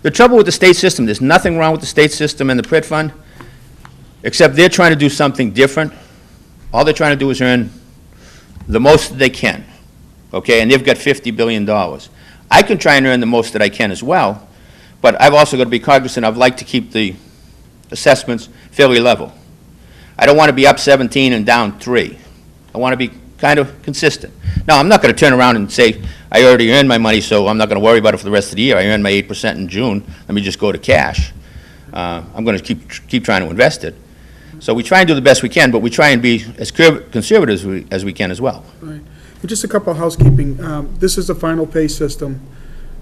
The trouble with the state system, there's nothing wrong with the state system and the PRIT fund, except they're trying to do something different. All they're trying to do is earn the most that they can, okay? And they've got $50 billion. I can try and earn the most that I can as well, but I've also got to be cognizant I'd like to keep the assessments fairly level. I don't want to be up 17 and down 3. I want to be kind of consistent. Now, I'm not going to turn around and say, I already earned my money, so I'm not going to worry about it for the rest of the year. I earned my 8% in June. Let me just go to cash. I'm going to keep trying to invest it. So we try and do the best we can, but we try and be as conservative as we can as well. Right. And just a couple of housekeeping. This is the final pay system.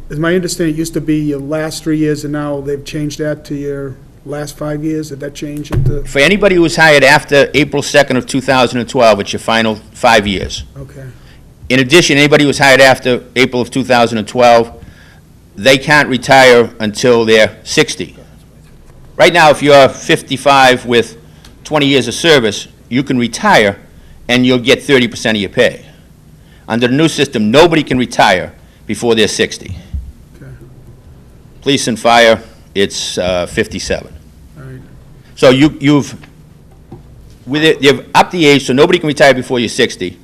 As my understanding, it used to be your last 3 years, and now they've changed that to your last 5 years. Did that change it to? For anybody who was hired after April 2nd of 2012, it's your final 5 years. Okay. In addition, anybody who was hired after April of 2012, they can't retire until they're 60. Right now, if you're 55 with 20 years of service, you can retire and you'll get 30% of your pay. Under the new system, nobody can retire before they're 60. Okay. Police and fire, it's 57. All right. So you've upped the age, so nobody can retire before you're 60.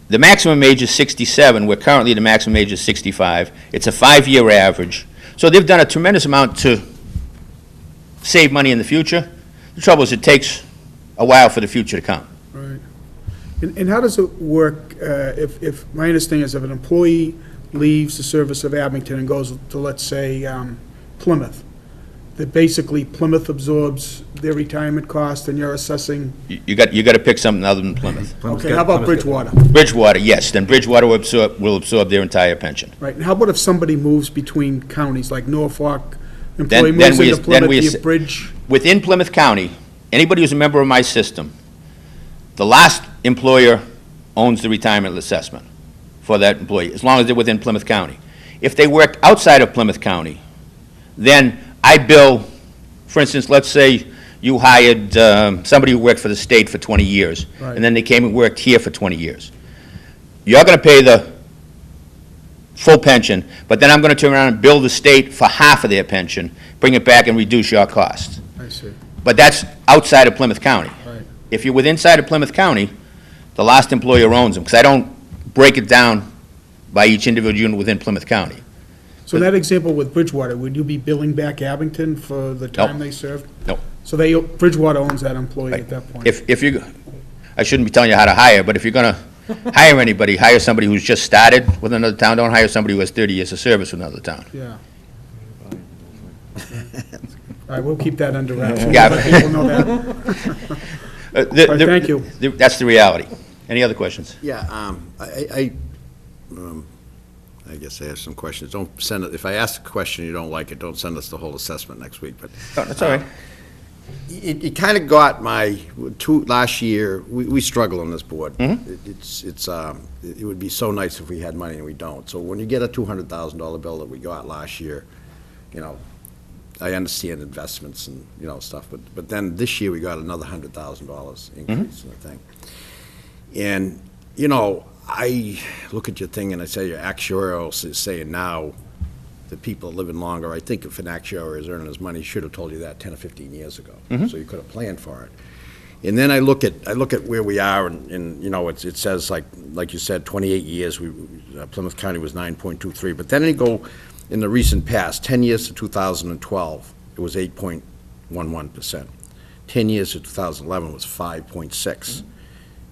The maximum age is 67, where currently the maximum age is 65. It's a 5-year average. So they've done a tremendous amount to save money in the future. The trouble is it takes a while for the future to come. Right. And how does it work if my understanding is if an employee leaves the service of Abington and goes to, let's say, Plymouth, that basically Plymouth absorbs their retirement cost and you're assessing? You got to pick something other than Plymouth. Okay, how about Bridgewater? Bridgewater, yes. Then Bridgewater will absorb their entire pension. Right, and how about if somebody moves between counties, like Norfolk, employee Then moves we- into then Plymouth, we do ass- you bridge? Within Plymouth County, anybody who's a member of my system, the last employer owns the retirement assessment for that employee, as long as they're within Plymouth County. If they worked outside of Plymouth County, then I bill, for instance, let's say you hired somebody who worked for the state for 20 years, Right. and then they came and worked here for 20 years. You're going to pay the full pension, but then I'm going to turn around and bill the state for half of their pension, bring it back and reduce your costs. I see, But that's outside of Plymouth County. right. If you're within inside of Plymouth County, the last employer owns them, because I don't break it down by each individual unit within Plymouth County. So in that example with Bridgewater, would you be billing back Abington for the time they served? No. So Bridgewater owns that employee at that point? If you, I shouldn't be telling you how to hire, but if you're going to hire anybody, hire somebody who's just started with another town. Don't hire somebody who has 30 years of service with another town. Yeah. All right, we'll keep that under wraps. We'll Yeah. let people know that. All right, thank you. That's the reality. Any other questions? Yeah, I guess I have some questions. Don't send it, if I ask a question you don't like it, don't send us the whole assessment next week, but. No, that's all right. It kind of got last year, we struggle on this board. It would be so nice if we had money and we don't. So when you get a $200,000 bill that we got last year, you know, I understand investments and, you know, stuff, but then this year we got another $100,000 increase in the thing. And, you know, I look at your thing and I say your actuarial is saying now that people are living longer. I think if an actuary is earning his money, he should have told you that 10 or 15 years ago. So you could have planned for it. And then I look at where we are and you know, it says like you said, 28 years, Plymouth County was 9.23. But then you go in the recent past, 10 years to 2012, it was 8.11%. 10 years to 2011 was 5.6.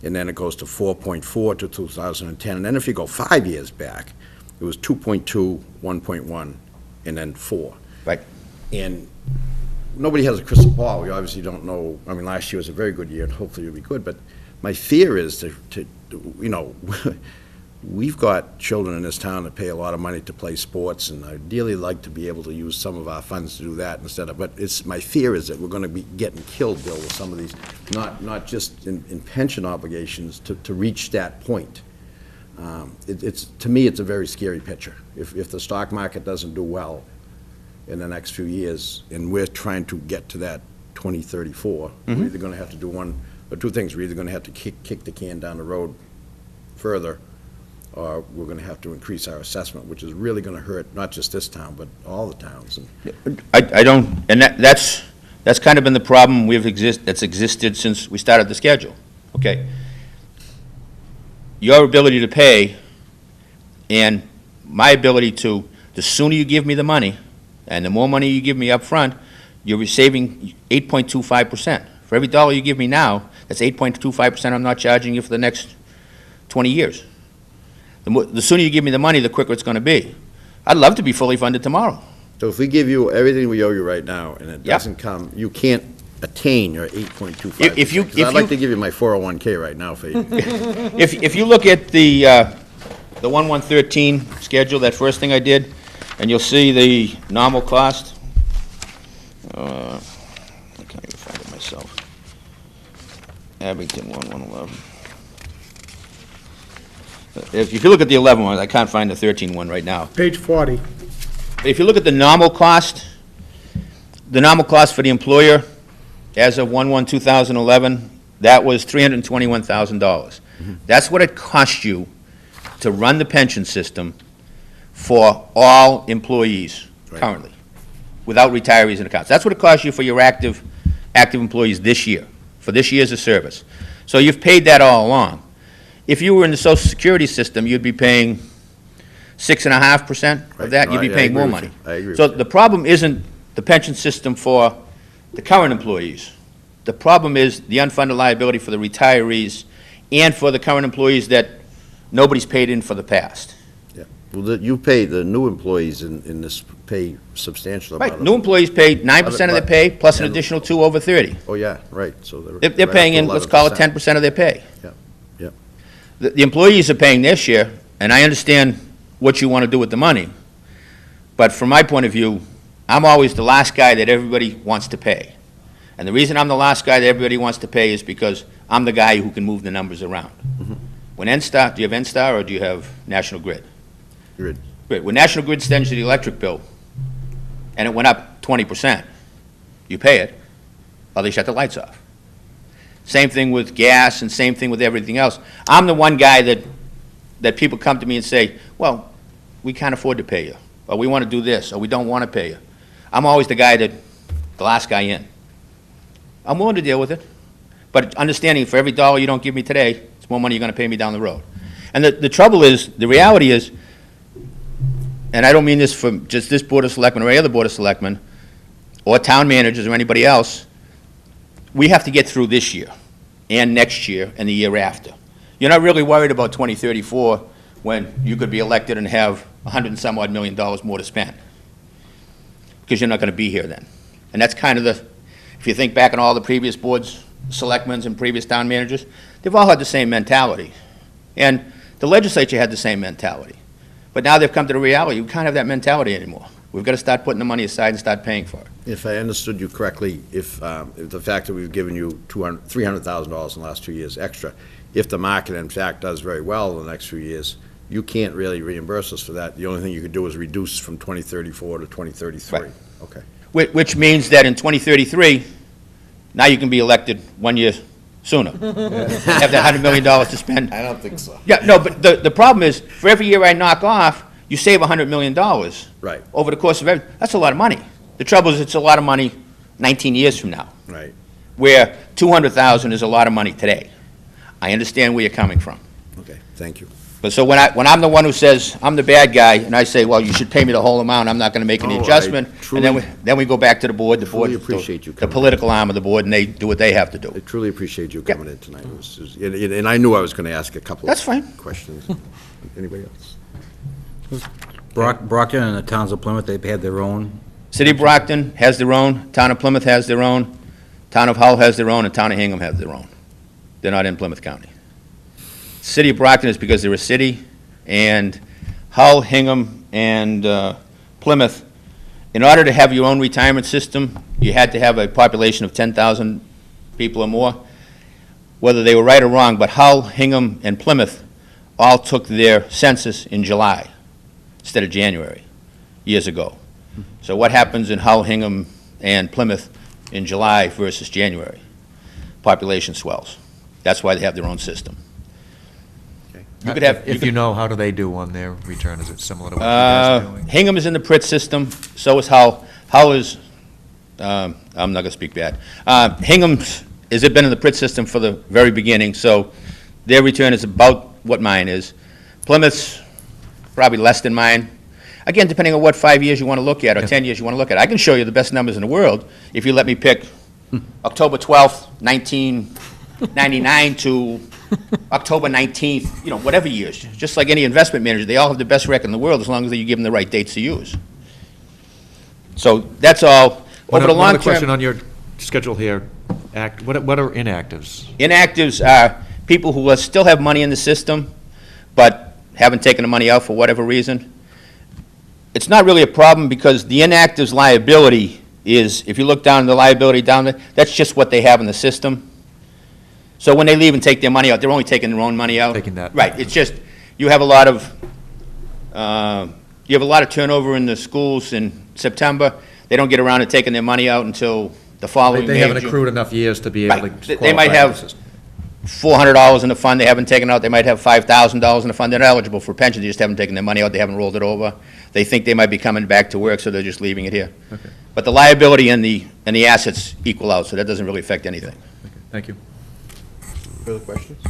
And then it goes to 4.4 to 2010. And then if you go 5 years back, it was 2.2, 1.1, and then 4. Right. And nobody has a crystal ball. We obviously don't know. I mean, last year was a very good year, and hopefully it'll be good. But my fear is to you know, we've got children in this town that pay a lot of money to play sports, and I'd ideally like to be able to use some of our funds to do that instead of, but my fear is that we're going to be getting killed, Bill, with some of these, not just in pension obligations, to reach that point. To me, it's a very scary picture. If the stock market doesn't do well in the next few years, and we're trying to get to that 2034, we're either gonna have to do one, or two things. We're either gonna have to kick the can down the road further, or we're gonna have to increase our assessment, which is really gonna hurt not just this town, but all the towns. And I don't, and that's kind of been the problem that's existed since we started the schedule, okay? Your ability to pay and my ability to, the sooner you give me the money, and the more money you give me up front, you're saving 8.25%. For every dollar you give me now, that's 8.25% I'm not charging you for the next 20 years. The sooner you give me the money, the quicker it's going to be. I'd love to be fully funded tomorrow. so if we give you everything we owe you right now, and it Yeah. doesn't come, you can't attain your 8.25%. If you- 'Cause I'd like to give you my 401K right now for you. If you look at the 1/113 schedule, that first thing I did, and you'll see the nominal cost. I can't even find it myself. Abington 1/111. If you look at the 11 one, I can't find the 13 one right now. Page 40. If you look at the nominal cost for the employer, as of 1/1/2011, that was $321,000. That's what it cost you to run the pension system for all employees Right. currently, without retirees and accounts. That's what it cost you for your active employees this year, for this year's of service. So you've paid that all along. If you were in the Social Security system, you'd be paying 6.5% Right. of that, No, you'd be I paying agree more with money. you. I agree So with you. the problem isn't the pension system for the current employees. The problem is the unfunded liability for the retirees and for the current employees that nobody's paid in for the past. Well, you pay, the new employees in this pay substantial amount Right, of. new employees pay 9% of their pay, plus an additional 2 over 30. Oh, yeah, right, so They're paying in, let's call it 10% of their pay. Yep, yep. The employees are paying their share, and I understand what you want to do with the money, but from my point of view, I'm always the last guy that everybody wants to pay. And the reason I'm the last guy that everybody wants to pay is because I'm the guy who can move the numbers around. When NSTAR, do you have NSTAR or do you have National Grid? Grid. Grid. When National Grid sends you the electric bill, and it went up 20%, you pay it, or they shut the lights off. Same thing with gas and same thing with everything else. I'm the one guy that people come to me and say, well, we can't afford to pay you, or we want to do this, or we don't want to pay you. I'm always the guy the last guy in. I'm willing to deal with it, but understanding for every dollar you don't give me today, it's more money you're going to pay me down the road. And the trouble is, the reality is, and I don't mean this for just this Board of Selectmen or any other Board of Selectmen, or town managers or anybody else, we have to get through this year, and next year, and the year after. You're not really worried about 2034 when you could be elected and have $100 and some odd million more to spend, because you're not going to be here then. And that's kind of if you think back on all the previous boards, selectmen and previous town managers, they've all had the same mentality. And the legislature had the same mentality. But now they've come to the reality, we can't have that mentality anymore. We've got to start putting the money aside and start paying for it. If I understood you correctly, if the fact that we've given you $300,000 in the last 2 years extra, if the market in fact does very well in the next few years, you can't really reimburse us for that. The only thing you could do is reduce from 2034 to 2033. Right. Okay. Which means that in 2033, now you can be elected 1 year sooner. Have that $100 million to spend. I don't think so. Yeah, no, but the problem is, for every year I knock off, you save $100 million. Right. Over the course of that's a lot of money. The trouble is, it's a lot of money 19 years from now, Right. where 200,000 is a lot of money today. I understand where you're coming from. Okay, thank you. But so when I'm the one who says, I'm the bad guy, and I say, well, you should pay me the whole amount, I'm not gonna make any Oh, I adjustment, and truly- then we go back to the board, Truly appreciate you the coming. political arm of the board, and they do what they have to I do. truly appreciate you coming in tonight. And I knew I was going to ask a couple That's of fine. questions. Anybody else? Brockton and the towns of Plymouth, they've had their own. City of Brockton has their own, Town of Plymouth has their own, Town of Hull has their own, and Town of Hingham has their own. They're not in Plymouth County. City of Brockton is because they're a city, and Hull, Hingham, and Plymouth, in order to have your own retirement system, you had to have a population of 10,000 people or more. Whether they were right or wrong, but Hull, Hingham, and Plymouth all took their census in July instead of January, years ago. So what happens in Hull, Hingham, and Plymouth in July versus January. Population swells. That's why they have their own system. You could have, If you know, how do they do on their return? Is it similar to what you guys are doing? Hingham is in the Pritt system, so is Hull. Hull is, I'm not going to speak bad. Hingham has been in the Pritt system for the very beginning, so their return is about what mine is. Plymouth's probably less than mine. Again, depending on what 5 years you want to look at, or 10 years you want to look at. I can show you the best numbers in the world if you let me pick October 12th, 1999 to October 19th, whatever years. Just like any investment manager, they all have the best record in the world as long as you give them the right dates to use. So that's all. Over the long One other question term, on your schedule here. What are inactives? inactives are people who still have money in the system, but haven't taken the money out for whatever reason. It's not really a problem because the inactives liability is, if you look down the liability down there, that's just what they have in the system. So when they leave and take their money out, they're only taking their own money out. Taking that. Right, it's just, you have a lot of turnover in the schools in September. They don't get around to taking their money out until the following May. They haven't June. accrued enough years to be able Right. to They might qualify for the have system. $400 in the fund they haven't taken out. They might have $5,000 in the fund. They're eligible for pension. They just haven't taken their money out. They haven't rolled it over. They think they might be coming back to work, so they're just leaving it here. Okay. But the liability and the assets equal out, so that doesn't really affect anything. Thank you. Further questions?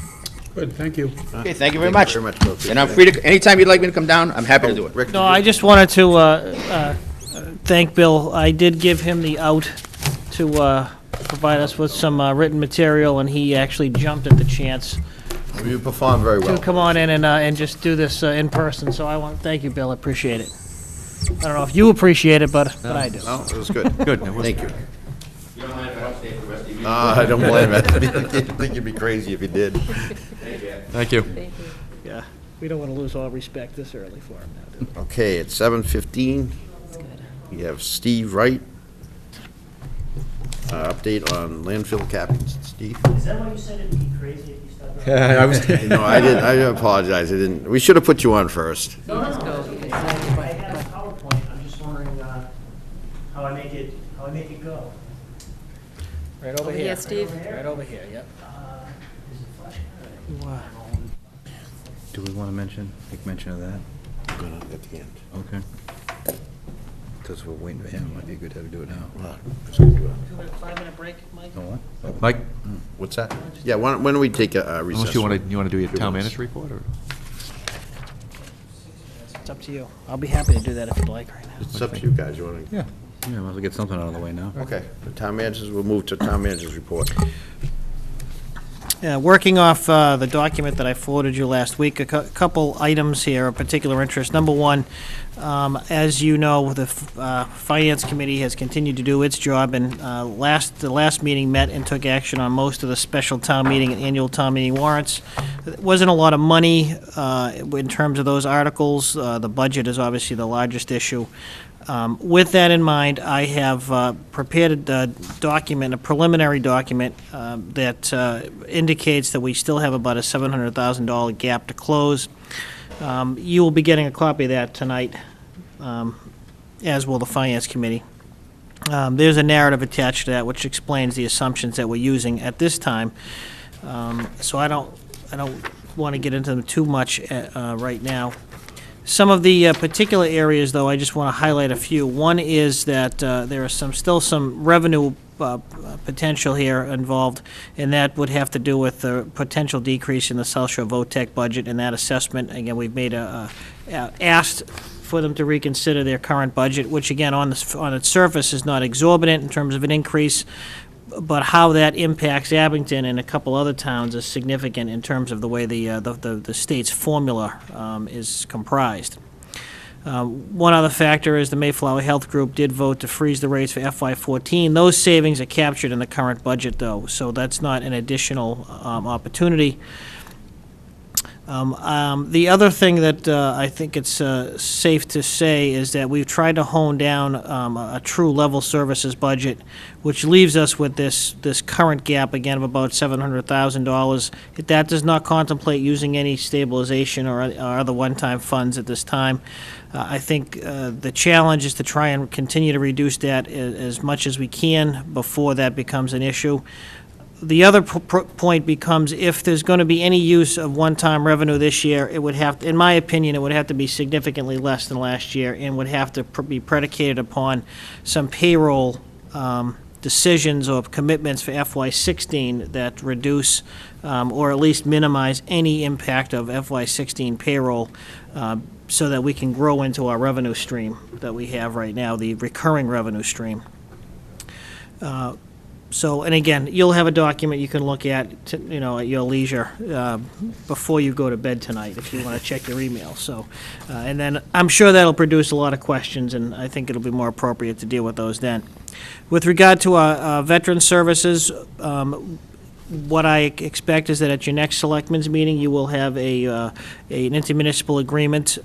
Good, thank you. Okay, thank you very much. Very much, Bill. And I'm free to, anytime you'd like me to come down, I'm happy to do it. Rick, No, I just wanted to thank Bill. I did give him the out to provide us with some written material, and he actually jumped at the chance you performed very to well. come on in and just do this in person. So I want to thank you, Bill. I appreciate it. I don't know if you appreciate it, but I do. No, it was good. Good. Thank you. You don't mind if I don't stay for the rest of the meeting? I don't blame it. I think you'd be crazy if you did. Thank you. Yeah, we don't want to lose all respect this early for him now, do we? Okay, it's 7:15. We have Steve Wright. Update on landfill cappings. Steve? Is that why you said it'd be crazy if you stopped? I was. No, I didn't. I apologize. I didn't. We should have put you on first. No, I have a PowerPoint, I'm just wondering how I make it go. Right over Over here. here, Steve. Right over here, yep. Is it flashing? Do we want to make mention of that? At the end. Okay. Because we're waiting for him, it might be good to have to do it now. 5-minute break, Mike? Know what? Mike, What's that? Yeah, when do we take a recess? unless you want to do your town manager report, or? It's up to you. I'll be happy to do that if you'd like right now. It's up to you guys. You want to? Yeah. Yeah, might as well get something out of the way now. Okay. The town managers, we'll move to town managers report. Working off the document that I forwarded you last week, a couple items here of particular interest. Number one, as you know, the Finance Committee has continued to do its job, and the last meeting met and took action on most of the special town meeting and annual town meeting warrants. There wasn't a lot of money in terms of those articles. The budget is obviously the largest issue. With that in mind, I have prepared a document, a preliminary document, that indicates that we still have about a $700,000 gap to close. You will be getting a copy of that tonight, as will the Finance Committee. There's a narrative attached to that which explains the assumptions that we're using at this time. So I don't want to get into them too much right now. Some of the particular areas, though, I just want to highlight a few. One is that there is still some revenue potential here involved, and that would have to do with the potential decrease in the South Shore VOTEC budget and that assessment. Again, we've made asked for them to reconsider their current budget, which again, on its surface, is not exorbitant in terms of an increase, but how that impacts Abington and a couple other towns is significant in terms of the way the state's formula is comprised. One other factor is the Mayflower Health Group did vote to freeze the rates for FY14. Those savings are captured in the current budget, though, so that's not an additional opportunity. The other thing that I think it's safe to say is that we've tried to hone down a true level services budget, which leaves us with this current gap, again, of about $700,000. That does not contemplate using any stabilization or other one-time funds at this time. I think the challenge is to try and continue to reduce that as much as we can before that becomes an issue. The other point becomes, if there's going to be any use of one-time revenue this year, it would have, in my opinion, it would have to be significantly less than last year and would have to be predicated upon some payroll decisions or commitments for FY16 that reduce or at least minimize any impact of FY16 payroll so that we can grow into our revenue stream that we have right now, the recurring revenue stream. So, and again, you'll have a document you can look at, at your leisure before you go to bed tonight, if you want to check your email. So, and then I'm sure that'll produce a lot of questions, and I think it'll be more appropriate to deal with those then. With regard to our veteran services, what I expect is that at your next selectmen's meeting, you will have an intermunicipal agreement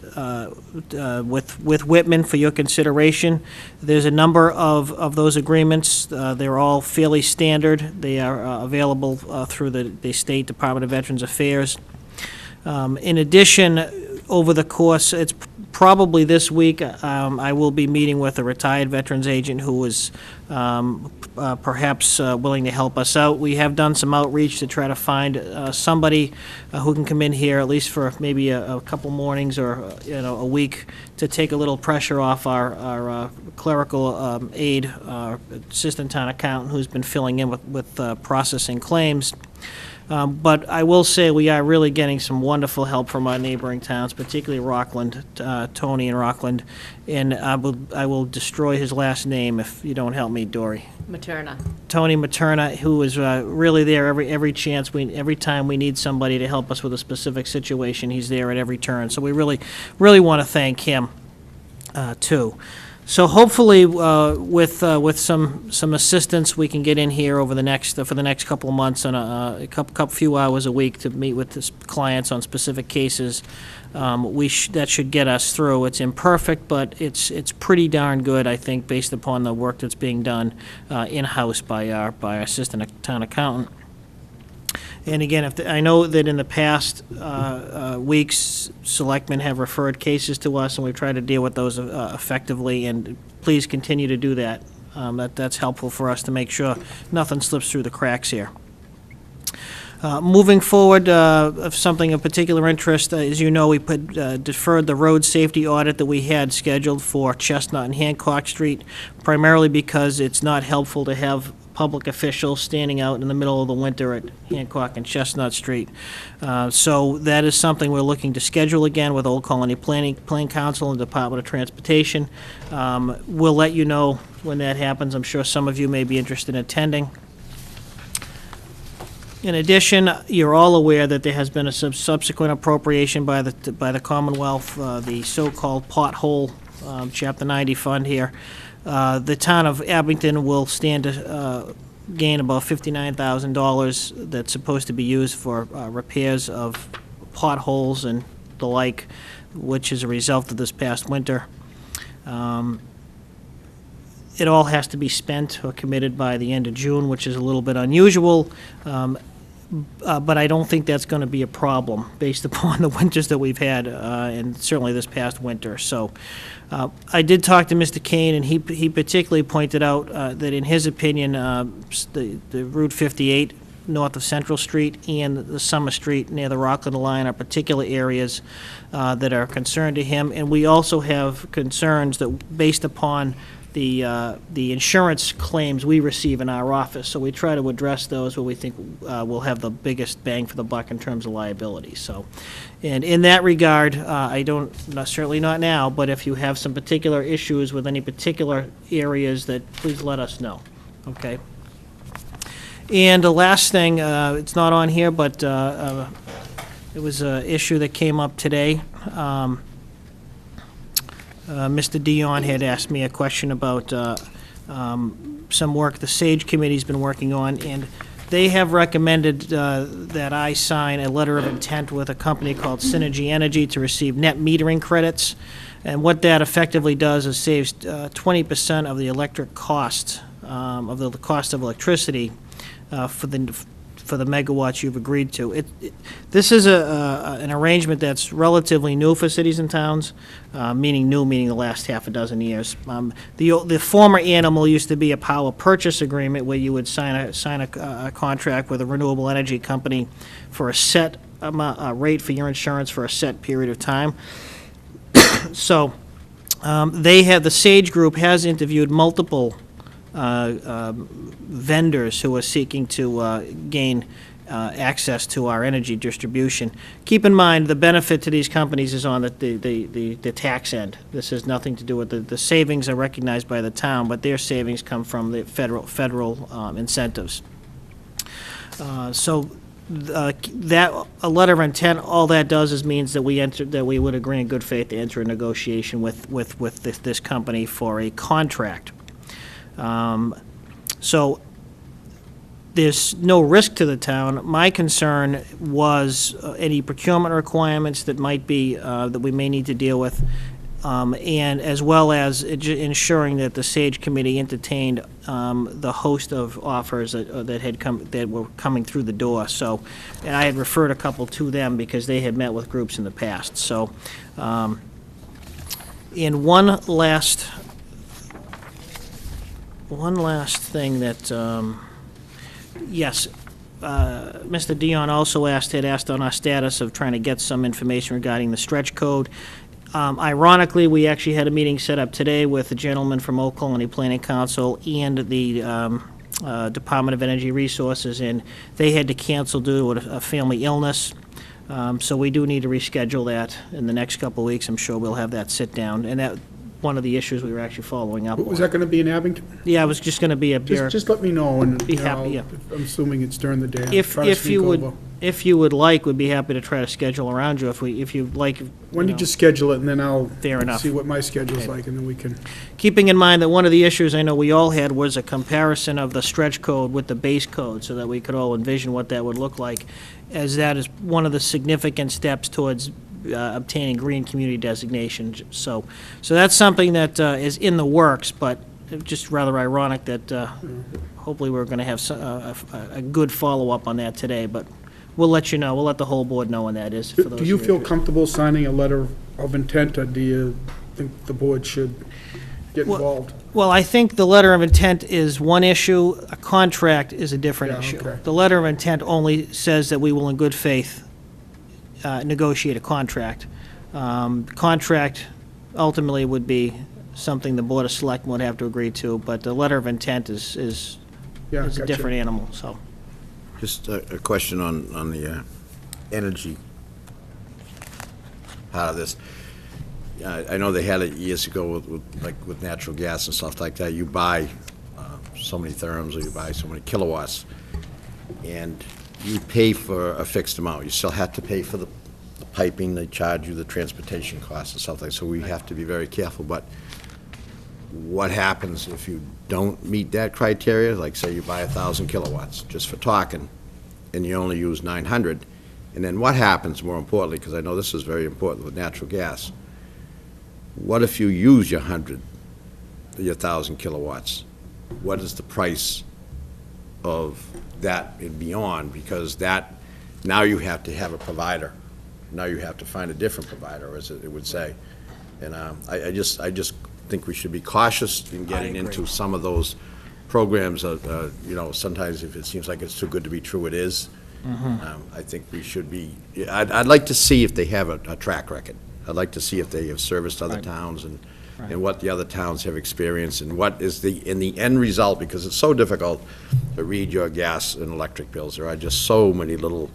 with Whitman for your consideration. There's a number of those agreements. They're all fairly standard. They are available through the State Department of Veterans Affairs. In addition, over the course, it's probably this week, I will be meeting with a retired veterans agent who is perhaps willing to help us out. We have done some outreach to try to find somebody who can come in here at least for maybe a couple mornings or a week to take a little pressure off our clerical aide, assistant town accountant, who's been filling in with processing claims. But I will say we are really getting some wonderful help from our neighboring towns, particularly Rockland, Tony in Rockland, and I will destroy his last name if you don't help me, Dory. Materna. Tony Materna, who is really there every chance, every time we need somebody to help us with a specific situation, he's there at every turn. So we really want to thank him too. So hopefully, with some assistance, we can get in here over for the next couple of months on a few hours a week to meet with the clients on specific cases. That should get us through. It's imperfect, but it's pretty darn good, I think, based upon the work that's being done in-house by our assistant town accountant. And again, I know that in the past weeks, selectmen have referred cases to us, and we've tried to deal with those effectively, and please continue to do that. That's helpful for us to make sure nothing slips through the cracks here. Moving forward, of something of particular interest, as you know, we deferred the road safety audit that we had scheduled for Chestnut and Hancock Street, primarily because it's not helpful to have public officials standing out in the middle of the winter at Hancock and Chestnut Street. So that is something we're looking to schedule again with Old Colony Planning Council and Department of Transportation. We'll let you know when that happens. I'm sure some of you may be interested in attending. In addition, you're all aware that there has been a subsequent appropriation by the Commonwealth, the so-called pothole Chapter 90 fund here. The town of Abington will stand to gain about $59,000 that's supposed to be used for repairs of potholes and the like, which is a result of this past winter. It all has to be spent or committed by the end of June, which is a little bit unusual, but I don't think that's going to be a problem based upon the winters that we've had, and certainly this past winter. So I did talk to Mr. Kane, and he particularly pointed out that in his opinion, the Route 58 north of Central Street and the Summer Street near the Rockland line are particular areas that are concerned to him. And we also have concerns that based upon the insurance claims we receive in our office. So we try to address those where we think we'll have the biggest bang for the buck in terms of liability. So, and in that regard, I don't, certainly not now, but if you have some particular issues with any particular areas, that please let us know, okay? And the last thing, it's not on here, but it was an issue that came up today. Mr. Dion had asked me a question about some work the SAGE Committee's been working on, and They have recommended that I sign a letter of intent with a company called Synergy Energy to receive net metering credits. And what that effectively does is saves 20% of the electric cost, of the cost of electricity for the megawatts you've agreed to. This is an arrangement that's relatively new for cities and towns, meaning the last half a dozen years. The former animal used to be a power purchase agreement where you would sign a contract with a renewable energy company for a set rate for your insurance for a set period of time. So the Sage Group has interviewed multiple vendors who are seeking to gain access to our energy distribution. Keep in mind, the benefit to these companies is on the tax end. This has nothing to do with the savings are recognized by the town, but their savings come from the federal incentives. So that a letter of intent, all that does is means that we would agree in good faith to enter a negotiation with this company for a contract. So there's no risk to the town. My concern was any procurement requirements that might be that we may need to deal with, and as well as ensuring that the Sage Committee entertained the host of offers that were coming through the door. So, and I had referred a couple to them because they had met with groups in the past. So, and one last thing that, yes, Mr. Dion also had asked on our status of trying to get some information regarding the stretch code. Ironically, we actually had a meeting set up today with the gentleman from Old Colony Planning Council and the Department of Energy Resources, and they had to cancel due to a family illness. So we do need to reschedule that in the next couple of weeks. I'm sure we'll have that sit down, and that one of the issues we were actually following up on. Was that going to be in Abington? Yeah, it was just going to be a beer. Just let me know, and Be happy, yeah. I'm assuming it's during the day. I'll If try to sneak over. if you would like, we'd be happy to try to schedule around you if you'd like. When you just schedule it, and then I'll Fair enough. see what my schedule's like, and then we can. Keeping in mind that one of the issues I know we all had was a comparison of the stretch code with the base code, so that we could all envision what that would look like, as that is one of the significant steps towards obtaining green community designation. So that's something that is in the works, but just rather ironic that hopefully we're going to have a good follow-up on that today, but we'll let you know. We'll let the whole board know when that is. For those Do you who are feel interested. comfortable signing a letter of intent, or do you think the board should get involved? Well, I think the letter of intent is one issue. A contract is a different Yeah, issue. okay. The letter of intent only says that we will in good faith negotiate a contract. Contract ultimately would be something the Board of Selectmen would have to agree to, but the letter of intent is Yeah, a gotcha. different animal, so. Just a question on the energy part of this. I know they had it years ago with natural gas and stuff like that. You buy so many therms, or you buy so many kilowatts, and you pay for a fixed amount. You still have to pay for the piping. They charge you the transportation costs and stuff like that, so we have to be very careful. But what happens if you don't meet that criteria? Like, say you buy 1,000 kilowatts, just for talking, and you only use 900, and then what happens, more importantly, because I know this is very important with natural gas, what if you use your 1,000 kilowatts? What is the price of that and beyond? Because that, now you have to have a provider. Now you have to find a different provider, as it would say. And I just think we should be cautious in getting into some of those programs. Sometimes if it seems like it's too good to be true, it is. I think we should be, I'd like to see if they have a track record. I'd like to see if they have serviced other towns and what the other towns have experienced, and what is in the end result, because it's so difficult to read your gas and electric bills. There are just so many little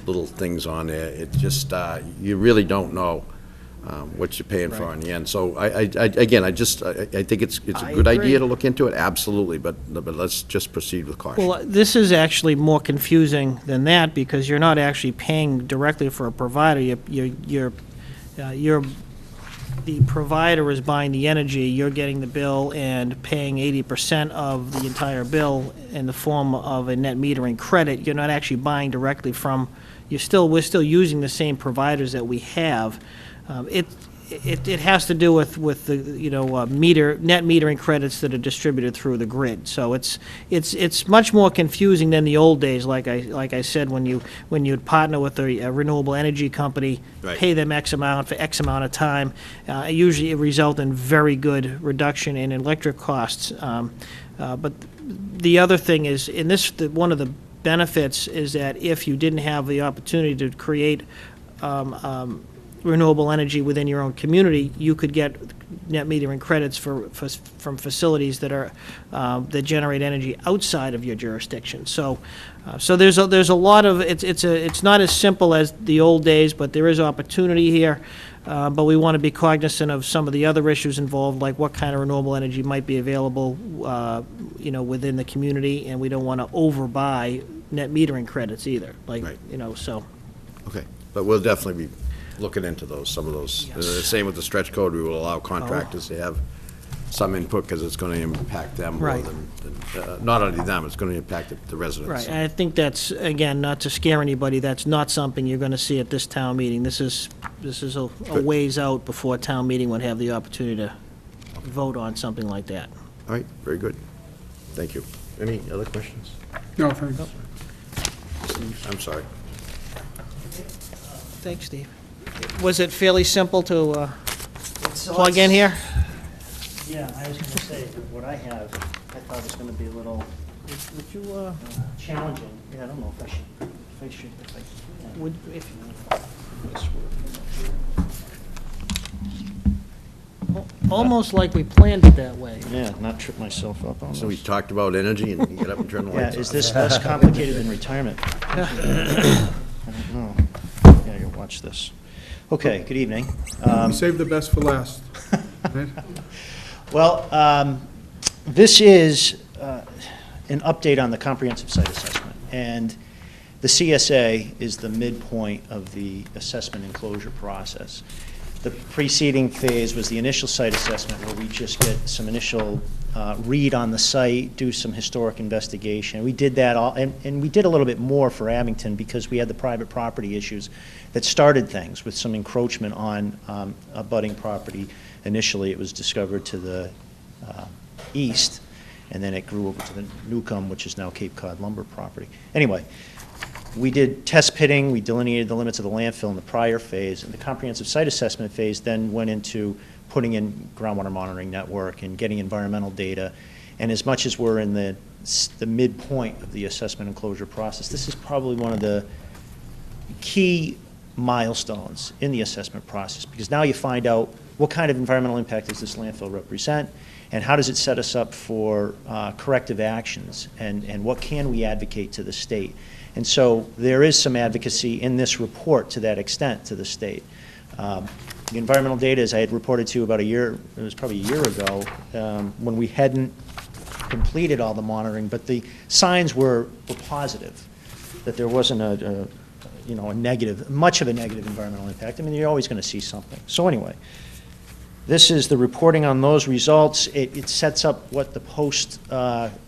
things on there. It just, you really don't know what you're paying for in the end. So I think it's a good idea to look into it, absolutely, but let's just proceed with caution. Well, this is actually more confusing than that, because you're not actually paying directly for a provider. You're the provider is buying the energy, you're getting the bill and paying 80% of the entire bill in the form of a net metering credit. You're not actually buying directly from, we're still using the same providers that we have. It has to do with the, net metering credits that are distributed through the grid. So it's much more confusing than the old days, like I said, when you'd partner with a renewable energy company, Right. pay them X amount for X amount of time. Usually it result in very good reduction in electric costs. But the other thing is, one of the benefits is that if you didn't have the opportunity to create renewable energy within your own community, you could get net metering credits from facilities that generate energy outside of your jurisdiction. So there's a lot of, it's not as simple as the old days, but there is opportunity here. But we want to be cognizant of some of the other issues involved, like what kind of renewable energy might be available, within the community, and we don't want to overbuy net metering credits either. Right. So. Okay, but we'll definitely be looking into some of those. Yes. Same with the stretch code, we will allow contractors to have some input, because it's going to impact them more Right. than, not only them, it's going to impact the residents. Right, and I think that's, again, not to scare anybody, that's not something you're going to see at this town meeting. This is a Good. ways out before town meeting would have the opportunity to vote on something like that. All right, very good. Thank you. Any other questions? No, thanks. I'm sorry. Thanks, Steve. Was it fairly simple to plug in here? Yeah, I was going to say, that what I have, I thought was going to be a little Would you, challenging. Yeah, I don't know if I should, yeah. would, if, almost like we planned it that way. Yeah, not trip myself up on So we this. talked about energy, and you get up and turn the Yeah, lights on. is this less complicated than retirement? I don't know. Yeah, you watch this. Okay, good evening. We saved the best for last. Right? Well, this is an update on the comprehensive site assessment. And the CSA is the midpoint of the assessment and closure process. The preceding phase was the initial site assessment, where we just get some initial read on the site, do some historic investigation. We did that all, and we did a little bit more for Abington because we had the private property issues that started things with some encroachment on abutting property. Initially, it was discovered to the east, and then it grew over to the Newcomb, which is now Cape Cod lumber property. Anyway, we did test pitting, we delineated the limits of the landfill in the prior phase, and the comprehensive site assessment phase then went into putting in groundwater monitoring network and getting environmental data. And as much as we're in the midpoint of the assessment and closure process, this is probably one of the key milestones in the assessment process, because now you find out what kind of environmental impact does this landfill represent, and how does it set us up for corrective actions, and what can we advocate to the state. And so there is some advocacy in this report to that extent to the state. The environmental data, as I had reported to you about it was probably a year ago, when we hadn't completed all the monitoring, but the signs were positive, that there wasn't a negative, much of a negative environmental impact. I mean, you're always going to see something. So anyway, this is the reporting on those results. It sets up what the post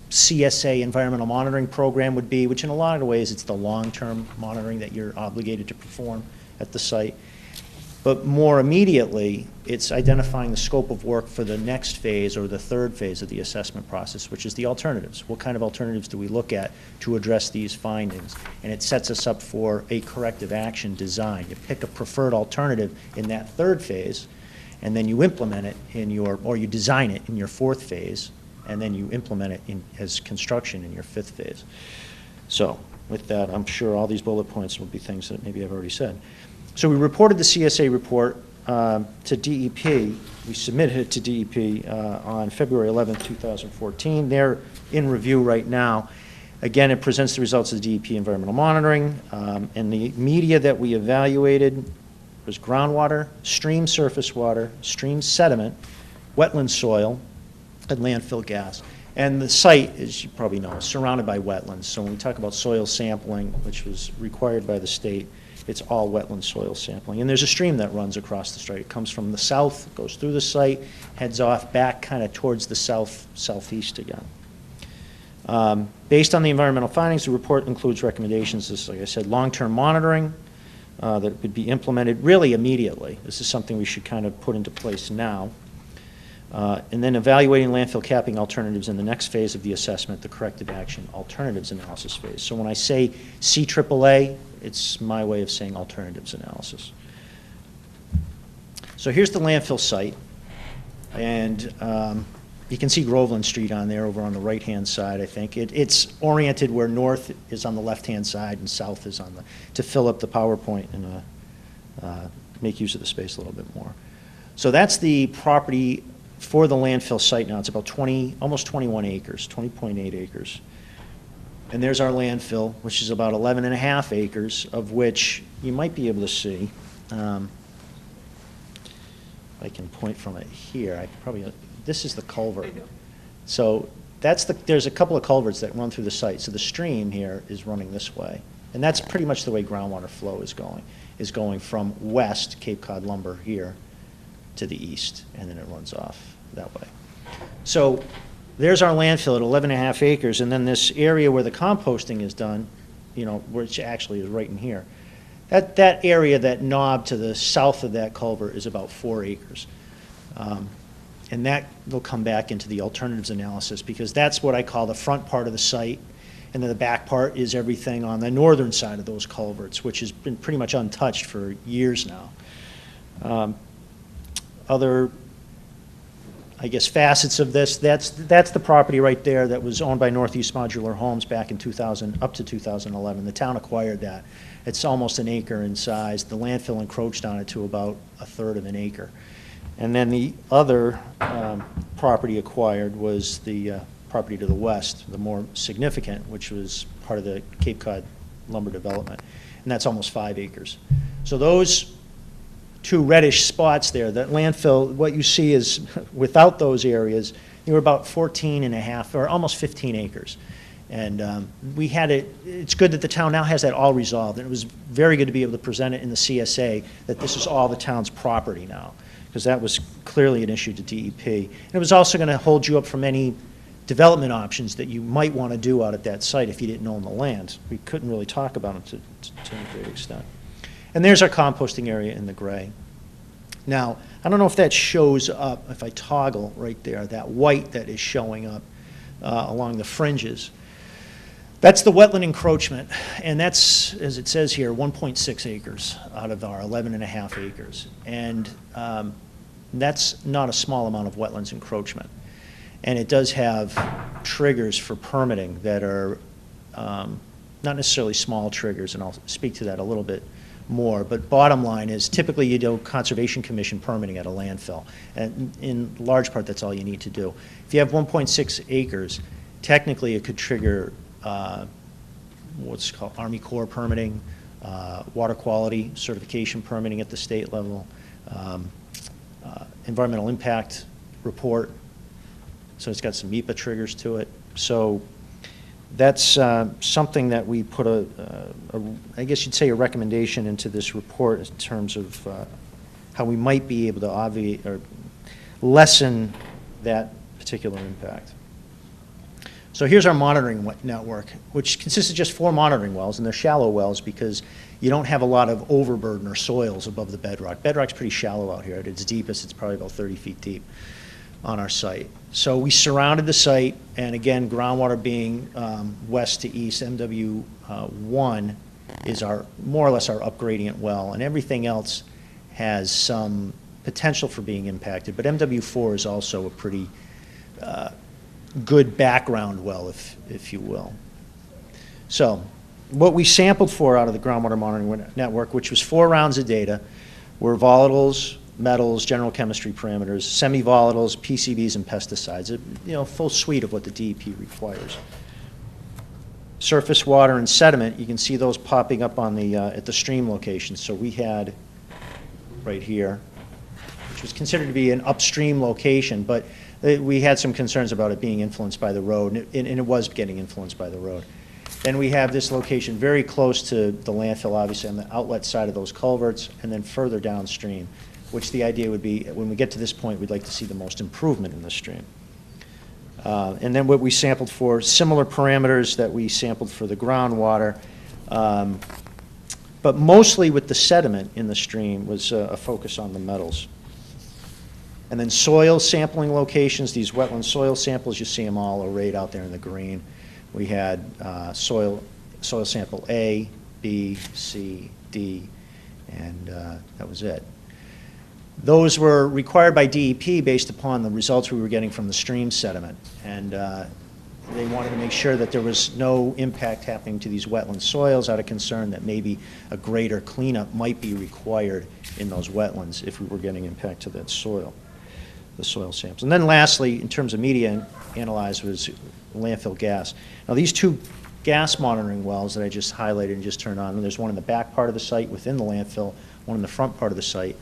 CSA environmental monitoring program would be, which in a lot of ways it's the long-term monitoring that you're obligated to perform at the site. But more immediately, it's identifying the scope of work for the next phase, or the third phase of the assessment process, which is the alternatives. What kind of alternatives do we look at to address these findings? And it sets us up for a corrective action design. You pick a preferred alternative in that third phase, and then you implement it or you design it in your fourth phase, and then you implement it as construction in your fifth phase. So with that, I'm sure all these bullet points will be things that maybe I've already said. So we reported the CSA report to DEP. We submitted it to DEP on February 11th, 2014. They're in review right now. Again, it presents the results of the DEP environmental monitoring, and the media that we evaluated was groundwater, stream surface water, stream sediment, wetland soil, and landfill gas. And the site, as you probably know, is surrounded by wetlands. So when we talk about soil sampling, which was required by the state, it's all wetland soil sampling. And there's a stream that runs across the site. It comes from the south, goes through the site, heads off back kind of towards the southeast again. Based on the environmental findings, the report includes recommendations, as like I said, long-term monitoring that would be implemented really immediately. This is something we should kind of put into place now. And then evaluating landfill capping alternatives in the next phase of the assessment, the corrective action alternatives analysis phase. So when I say CAAA, it's my way of saying alternatives analysis. So here's the landfill site, and you can see Groveland Street on there over on the right-hand side, I think. It's oriented where north is on the left-hand side and south is on the, to fill up the PowerPoint and make use of the space a little bit more. So that's the property for the landfill site now. It's about almost 21 acres, 20.8 acres. And there's our landfill, which is about 11 and a half acres, of which you might be able to see. I can point from it here. I could probably, this is the culvert. So there's a couple of culverts that run through the site. So the stream here is running this way. And that's pretty much the way groundwater flow is going from west, Cape Cod lumber here, to the east, and then it runs off that way. So there's our landfill at 11 and a half acres, and then this area where the composting is done, which actually is right in here, that area, that knob to the south of that culvert is about 4 acres. And that will come back into the alternatives analysis, because that's what I call the front part of the site, and then the back part is everything on the northern side of those culverts, which has been pretty much untouched for years now. Other, I guess, facets of this, that's the property right there that was owned by Northeast Modular Homes back in 2000, up to 2011. The town acquired that. It's almost an acre in size. The landfill encroached on it to about a third of an acre. And then the other property acquired was the property to the west, the more significant, which was part of the Cape Cod lumber development. And that's almost 5 acres. So those two reddish spots there, that landfill, what you see is, without those areas, you were about 14 and a half, or almost 15 acres. And we had it, it's good that the town now has that all resolved, and it was very good to be able to present it in the CSA, that this is all the town's property now, because that was clearly an issue to DEP. And it was also going to hold you up from any development options that you might want to do out at that site if you didn't own the land. We couldn't really talk about it to a great extent. And there's our composting area in the gray. Now, I don't know if that shows up, if I toggle right there, that white that is showing up along the fringes. That's the wetland encroachment, and that's, as it says here, 1.6 acres out of our 11 and a half acres. And that's not a small amount of wetlands encroachment. And it does have triggers for permitting that are not necessarily small triggers, and I'll speak to that a little bit more, but bottom line is typically you do Conservation Commission permitting at a landfill, and in large part that's all you need to do. If you have 1.6 acres, technically it could trigger what's called Army Corps permitting, water quality certification permitting at the state level, environmental impact report, so it's got some MEPA triggers to it. So that's something that we put I guess you'd say a recommendation into this report in terms of how we might be able to obviate or lessen that particular impact. So here's our monitoring network, which consists of just 4 monitoring wells, and they're shallow wells because you don't have a lot of overburden or soils above the bedrock. Bedrock's pretty shallow out here. At its deepest, it's probably about 30 feet deep on our site. So we surrounded the site, and again, groundwater being west to east, MW1 is more or less our upgradient well, and everything else has some potential for being impacted, but MW4 is also a pretty good background well, if you will. So what we sampled for out of the groundwater monitoring network, which was 4 rounds of data, were volatiles, metals, general chemistry parameters, semi-volatiles, PCBs, and pesticides. Full suite of what the DEP requires. Surface water and sediment, you can see those popping up on the at the stream location. So we had right here, which was considered to be an upstream location, but we had some concerns about it being influenced by the road, and it was getting influenced by the road. Then we have this location very close to the landfill, obviously, on the outlet side of those culverts, and then further downstream, which the idea would be, when we get to this point, we'd like to see the most improvement in the stream. And then what we sampled for, similar parameters that we sampled for the groundwater, but mostly with the sediment in the stream was a focus on the metals. And then soil sampling locations, these wetland soil samples, you see them all arrayed out there in the green. We had soil sample A, B, C, D, and that was it. Those were required by DEP based upon the results we were getting from the stream sediment. And they wanted to make sure that there was no impact happening to these wetland soils out of concern that maybe a greater cleanup might be required in those wetlands if we were getting impact to that soil, the soil samples. And then lastly, in terms of media analyzed, was landfill gas. Now these two gas monitoring wells that I just highlighted and just turned on, and there's one in the back part of the site within the landfill, one in the front part of the site,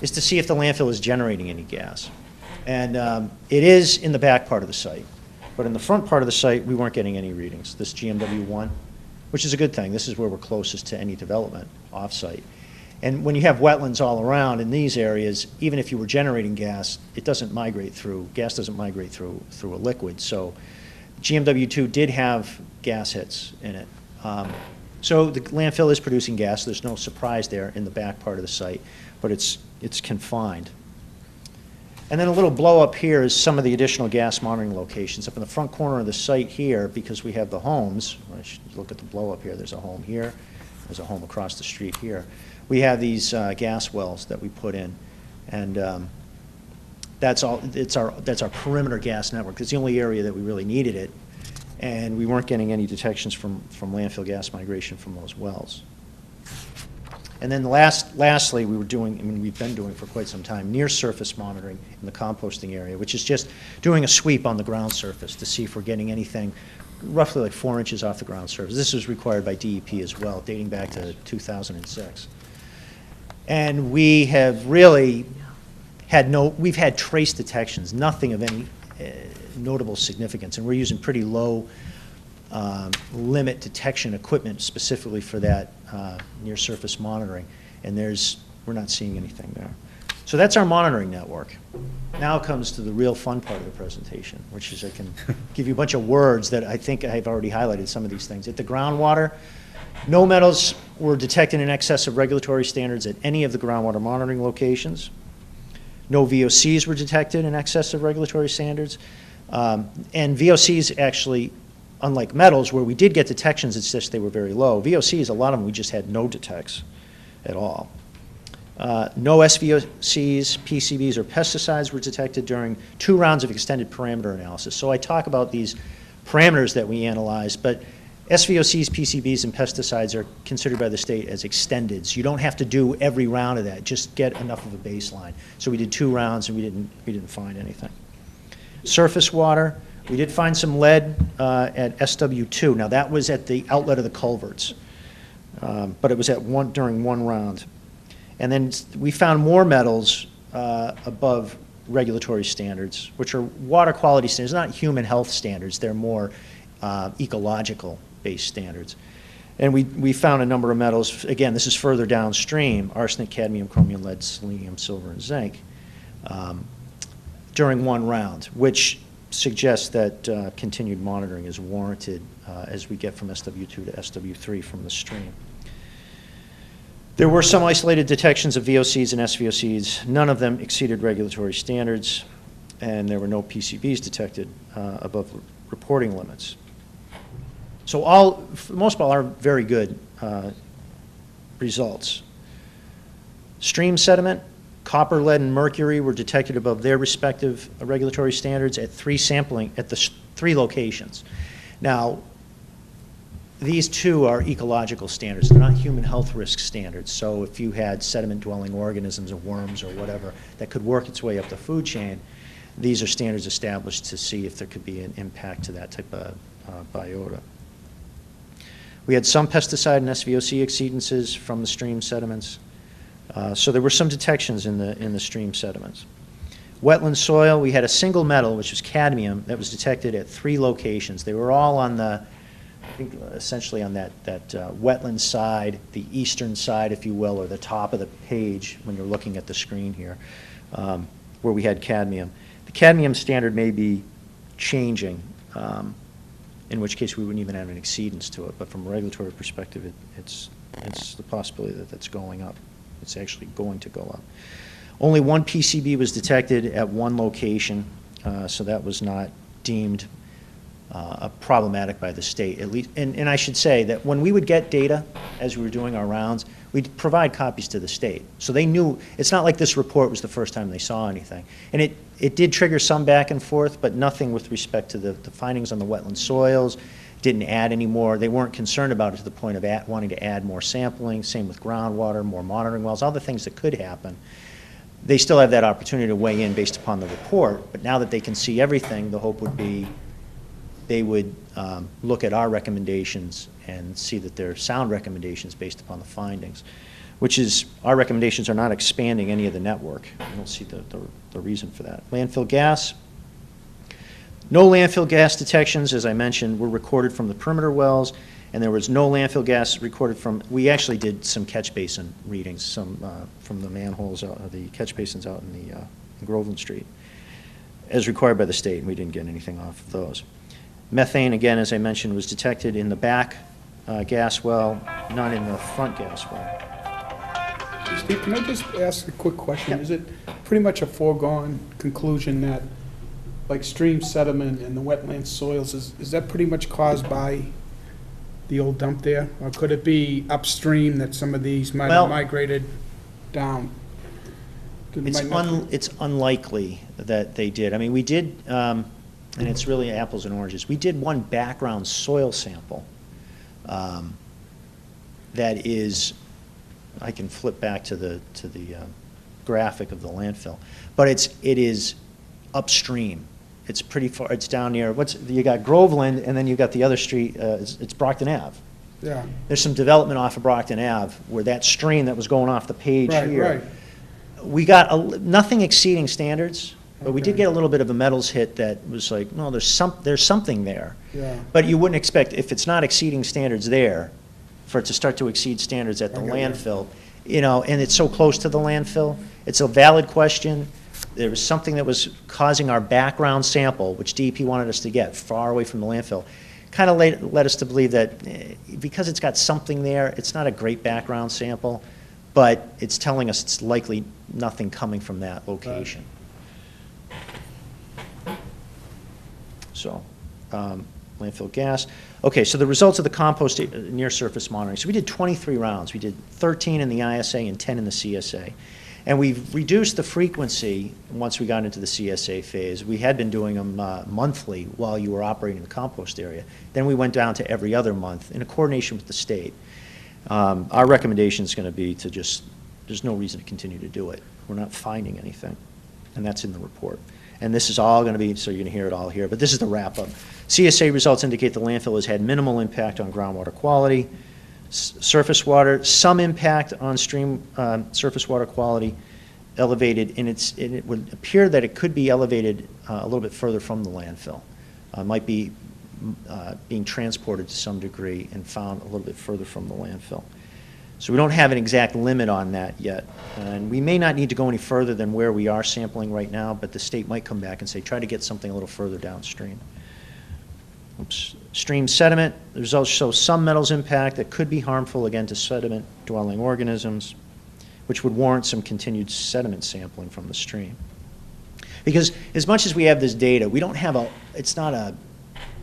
is to see if the landfill is generating any gas. And it is in the back part of the site. But in the front part of the site, we weren't getting any readings, this GMW1, which is a good thing. This is where we're closest to any development off-site. And when you have wetlands all around in these areas, even if you were generating gas, it doesn't migrate through, gas doesn't migrate through a liquid. So GMW2 did have gas hits in it. So the landfill is producing gas. There's no surprise there in the back part of the site, but it's confined. And then a little blow up here is some of the additional gas monitoring locations. Up in the front corner of the site here, because we have the homes, I should look at the blow up here, there's a home here, there's a home across the street here. We have these gas wells that we put in, and that's our perimeter gas network. It's the only area that we really needed it, and we weren't getting any detections from landfill gas migration from those wells. And then lastly, we've been doing for quite some time, near-surface monitoring in the composting area, which is just doing a sweep on the ground surface to see if we're getting anything roughly like 4 inches off the ground surface. This was required by DEP as well, dating back to 2006. And we have really we've had trace detections, nothing of any notable significance, and we're using pretty low limit detection equipment specifically for that near-surface monitoring, and we're not seeing anything there. So that's our monitoring network. Now comes to the real fun part of the presentation, which is I can give you a bunch of words that I think I've already highlighted some of these things. At the groundwater, no metals were detected in excess of regulatory standards at any of the groundwater monitoring locations. No VOCs were detected in excess of regulatory standards. And VOCs actually, unlike metals, where we did get detections, it's just they were very low. VOCs, a lot of them, we just had no detects at all. No SVOCs, PCBs, or pesticides were detected during 2 rounds of extended parameter analysis. So I talk about these parameters that we analyzed, but SVOCs, PCBs, and pesticides are considered by the state as extended. So you don't have to do every round of that, just get enough of a baseline. So we did 2 rounds and we didn't find anything. Surface water, we did find some lead at SW2. Now that was at the outlet of the culverts, but it was during 1 round. And then we found more metals above regulatory standards, which are water quality standards, not human health standards. They're more ecological-based standards. And we found a number of metals. Again, this is further downstream: arsenic, cadmium, chromium, lead, selenium, silver, and zinc during 1 round, which suggests that continued monitoring is warranted as we get from SW2 to SW3 from the stream. There were some isolated detections of VOCs and SVOCs. None of them exceeded regulatory standards, and there were no PCBs detected above reporting limits. So for the most part, are very good results. Stream sediment, copper, lead, and mercury were detected above their respective regulatory standards at 3 locations. Now, these 2 are ecological standards. They're not human health risk standards. So if you had sediment-dwelling organisms or worms or whatever that could work its way up the food chain, these are standards established to see if there could be an impact to that type of biota. We had some pesticide and SVOC exceedances from the stream sediments. So there were some detections in the stream sediments. Wetland soil, we had a single metal, which was cadmium, that was detected at 3 locations. They were all on the think essentially on that wetland side, the eastern side, if you will, or the top of the page when you're looking at the screen here, where we had cadmium. The cadmium standard may be changing, in which case we wouldn't even have an exceedance to it. But from a regulatory perspective, it's the possibility that that's going up. It's actually going to go up. Only one PCB was detected at one location, so that was not deemed problematic by the state, at least. And I should say that when we would get data as we were doing our rounds, we'd provide copies to the state. So they knew, it's not like this report was the first time they saw anything. And it did trigger some back and forth, but nothing with respect to the findings on the wetland soils, didn't add any more. They weren't concerned about it to the point of wanting to add more sampling, same with groundwater, more monitoring wells, all the things that could happen. They still have that opportunity to weigh in based upon the report, but now that they can see everything, the hope would be they would look at our recommendations and see that they're sound recommendations based upon the findings, which is, our recommendations are not expanding any of the network. I don't see the reason for that. Landfill gas. No landfill gas detections, as I mentioned, were recorded from the perimeter wells, and there was no landfill gas recorded from, we actually did some catch basin readings, some from the manholes, the catch basins out in the in Groveland Street, as required by the state, and we didn't get anything off of those. Methane, again, as I mentioned, was detected in the back gas well, not in the front gas well. Steve, can I just ask a quick question? Yeah. Is it pretty much a foregone conclusion that, like, stream sediment and the wetland soils, is that pretty much caused by the old dump there? Or could it be upstream that some of these might have migrated down? It's unlikely that they did. I mean, we did, and it's really apples and oranges. We did one background soil sample that is, I can flip back to the graphic of the landfill, but it is upstream. It's pretty far. It's down near you got Groveland, and then you got the other street. It's Brockton Ave. Yeah. There's some development off of Brockton Ave where that stream that was going off the page here. Right. We got nothing exceeding standards, but we did get a little bit of a metals hit that was like, no, there's something there. Yeah. But you wouldn't expect, if it's not exceeding standards there, for it to start to exceed standards at the landfill. And it's so close to the landfill. It's a valid question. There was something that was causing our background sample, which DEP wanted us to get far away from the landfill. Kind of led us to believe that because it's got something there, it's not a great background sample, but it's telling us it's likely nothing coming from that location. So, landfill gas. Okay, so the results of the compost near-surface monitoring. So we did 23 rounds. We did 13 in the ISA and 10 in the CSA. And we've reduced the frequency once we got into the CSA phase. We had been doing them monthly while you were operating the compost area. Then we went down to every other month in a coordination with the state. Our recommendation is going to be to there's no reason to continue to do it. We're not finding anything, and that's in the report. And this is all going to be, so you're going to hear it all here, but this is the wrap-up. CSA results indicate the landfill has had minimal impact on groundwater quality, surface water, some impact on stream surface water quality, elevated, and it would appear that it could be elevated a little bit further from the landfill. Might be being transported to some degree and found a little bit further from the landfill. So we don't have an exact limit on that yet. And we may not need to go any further than where we are sampling right now, but the state might come back and say, try to get something a little further downstream. Oops. Stream sediment, the results show some metals impact that could be harmful, again, to sediment-dwelling organisms, which would warrant some continued sediment sampling from the stream. Because as much as we have this data, we don't have it's not a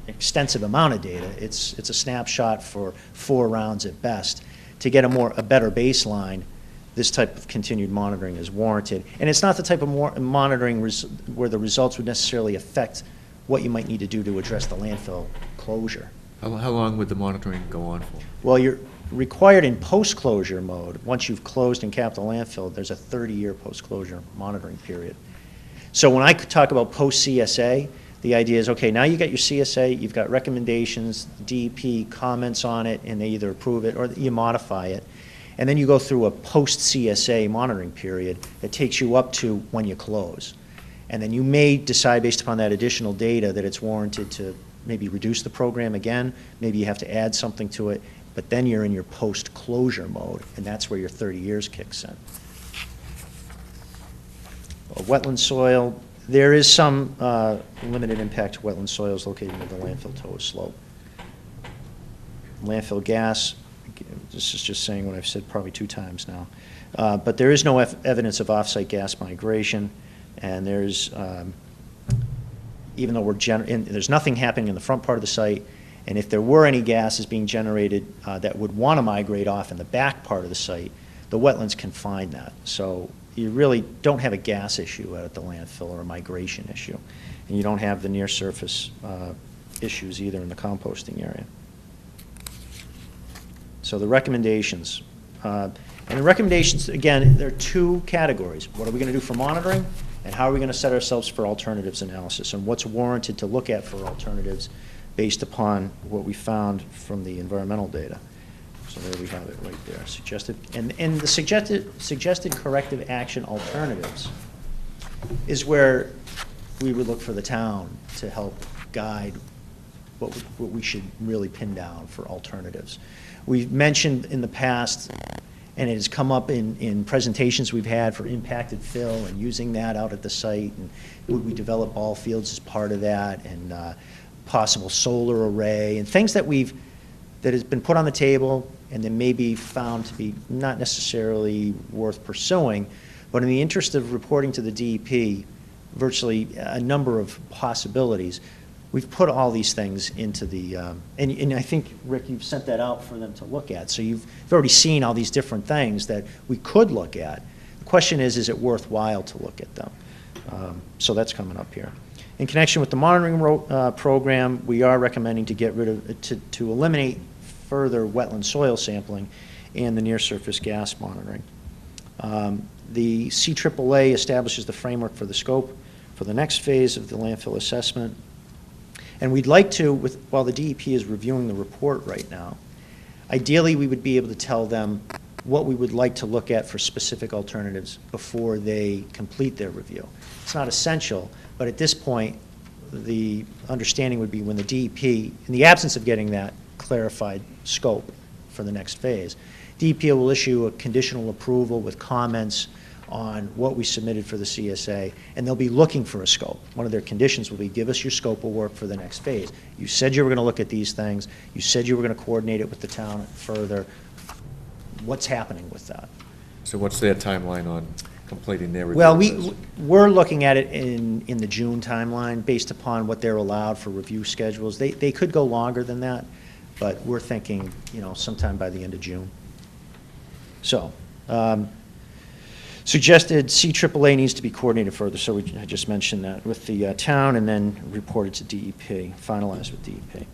extensive amount of data. It's a snapshot for 4 rounds at best. To get a better baseline, this type of continued monitoring is warranted. And it's not the type of monitoring where the results would necessarily affect what you might need to do to address the landfill closure. How long would the monitoring go on for? Well, you're required in post-closure mode. Once you've closed and capped the landfill, there's a 30-year post-closure monitoring period. So when I talk about post-CSA, the idea is, okay, now you got your CSA, you've got recommendations, DEP comments on it, and they either approve it or you modify it. And then you go through a post-CSA monitoring period that takes you up to when you close. And then you may decide, based upon that additional data, that it's warranted to maybe reduce the program again, maybe you have to add something to it, but then you're in your post-closure mode, and that's where your 30 years kicks in. Wetland soil, there is some limited impact to wetland soils located near the landfill toe slope. Landfill gas, this is just saying what I've said probably 2 times now. But there is no evidence of off-site gas migration, and there's, even though there's nothing happening in the front part of the site, and if there were any gases being generated that would want to migrate off in the back part of the site, the wetlands can find that. So you really don't have a gas issue out at the landfill or a migration issue. And you don't have the near-surface issues either in the composting area. So the recommendations. And the recommendations, again, there are 2 categories. What are we going to do for monitoring, and how are we going to set ourselves for alternatives analysis, and what's warranted to look at for alternatives based upon what we found from the environmental data. So there we have it right there. Suggested, and the suggested corrective action alternatives is where we would look for the town to help guide what we should really pin down for alternatives. We've mentioned in the past, and it has come up in presentations we've had for impacted fill and using that out at the site, and would we develop ball fields as part of that, and possible solar array, and things that has been put on the table and then may be found to be not necessarily worth pursuing, but in the interest of reporting to the DEP virtually a number of possibilities, we've put all these things into the, and I think, Rick, you've sent that out for them to look at. So you've already seen all these different things that we could look at. The question is it worthwhile to look at them? So that's coming up here. In connection with the monitoring program, we are recommending to get rid of, to eliminate further wetland soil sampling and the near-surface gas monitoring. The CAAA establishes the framework for the scope for the next phase of the landfill assessment. And we'd like to, while the DEP is reviewing the report right now, ideally we would be able to tell them what we would like to look at for specific alternatives before they complete their review. It's not essential, but at this point, the understanding would be when the DEP, in the absence of getting that clarified scope for the next phase, DEP will issue a conditional approval with comments on what we submitted for the CSA, and they'll be looking for a scope. One of their conditions will be, give us your scope of work for the next phase. You said you were going to look at these things. You said you were going to coordinate it with the town further. What's happening with that? So what's their timeline on completing their review? Well, we're looking at it in the June timeline based upon what they're allowed for review schedules. They could go longer than that, but we're thinking, sometime by the end of June. So, suggested CAAA needs to be coordinated further, so I just mentioned that with the town and then reported to DEP, finalized with DEP.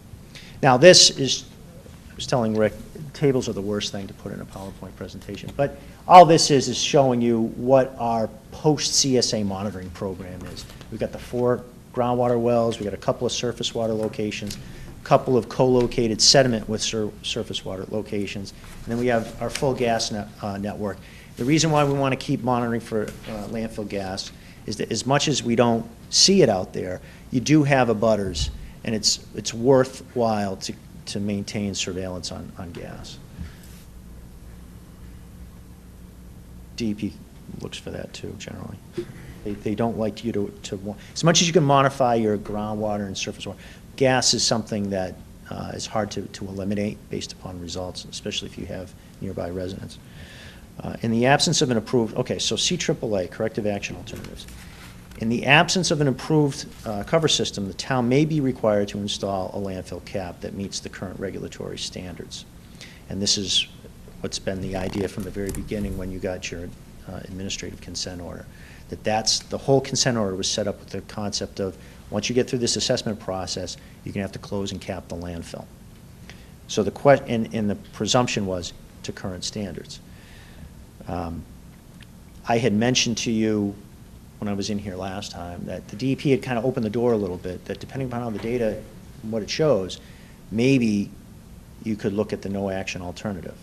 Now this is, I was telling Rick, tables are the worst thing to put in a PowerPoint presentation, but all this is showing you what our post-CSA monitoring program is. We've got the 4 groundwater wells, we've got a couple of surface water locations, a couple of co-located sediment with surface water locations, and then we have our full gas network. The reason why we want to keep monitoring for landfill gas is that as much as we don't see it out there, you do have abutters, and it's worthwhile to maintain surveillance on gas. DEP looks for that too, generally. They don't like you to as much as you can modify your groundwater and surface water, gas is something that is hard to eliminate based upon results, especially if you have nearby residents. In the absence of an approved, okay, so CAAA, corrective action alternatives. In the absence of an approved cover system, the town may be required to install a landfill cap that meets the current regulatory standards. And this is what's been the idea from the very beginning when you got your administrative consent order. That's the whole consent order was set up with the concept of once you get through this assessment process, you're going to have to close and cap the landfill. So the and the presumption was to current standards. I had mentioned to you when I was in here last time that the DEP had kind of opened the door a little bit, that depending upon how the data and what it shows, maybe you could look at the no action alternative.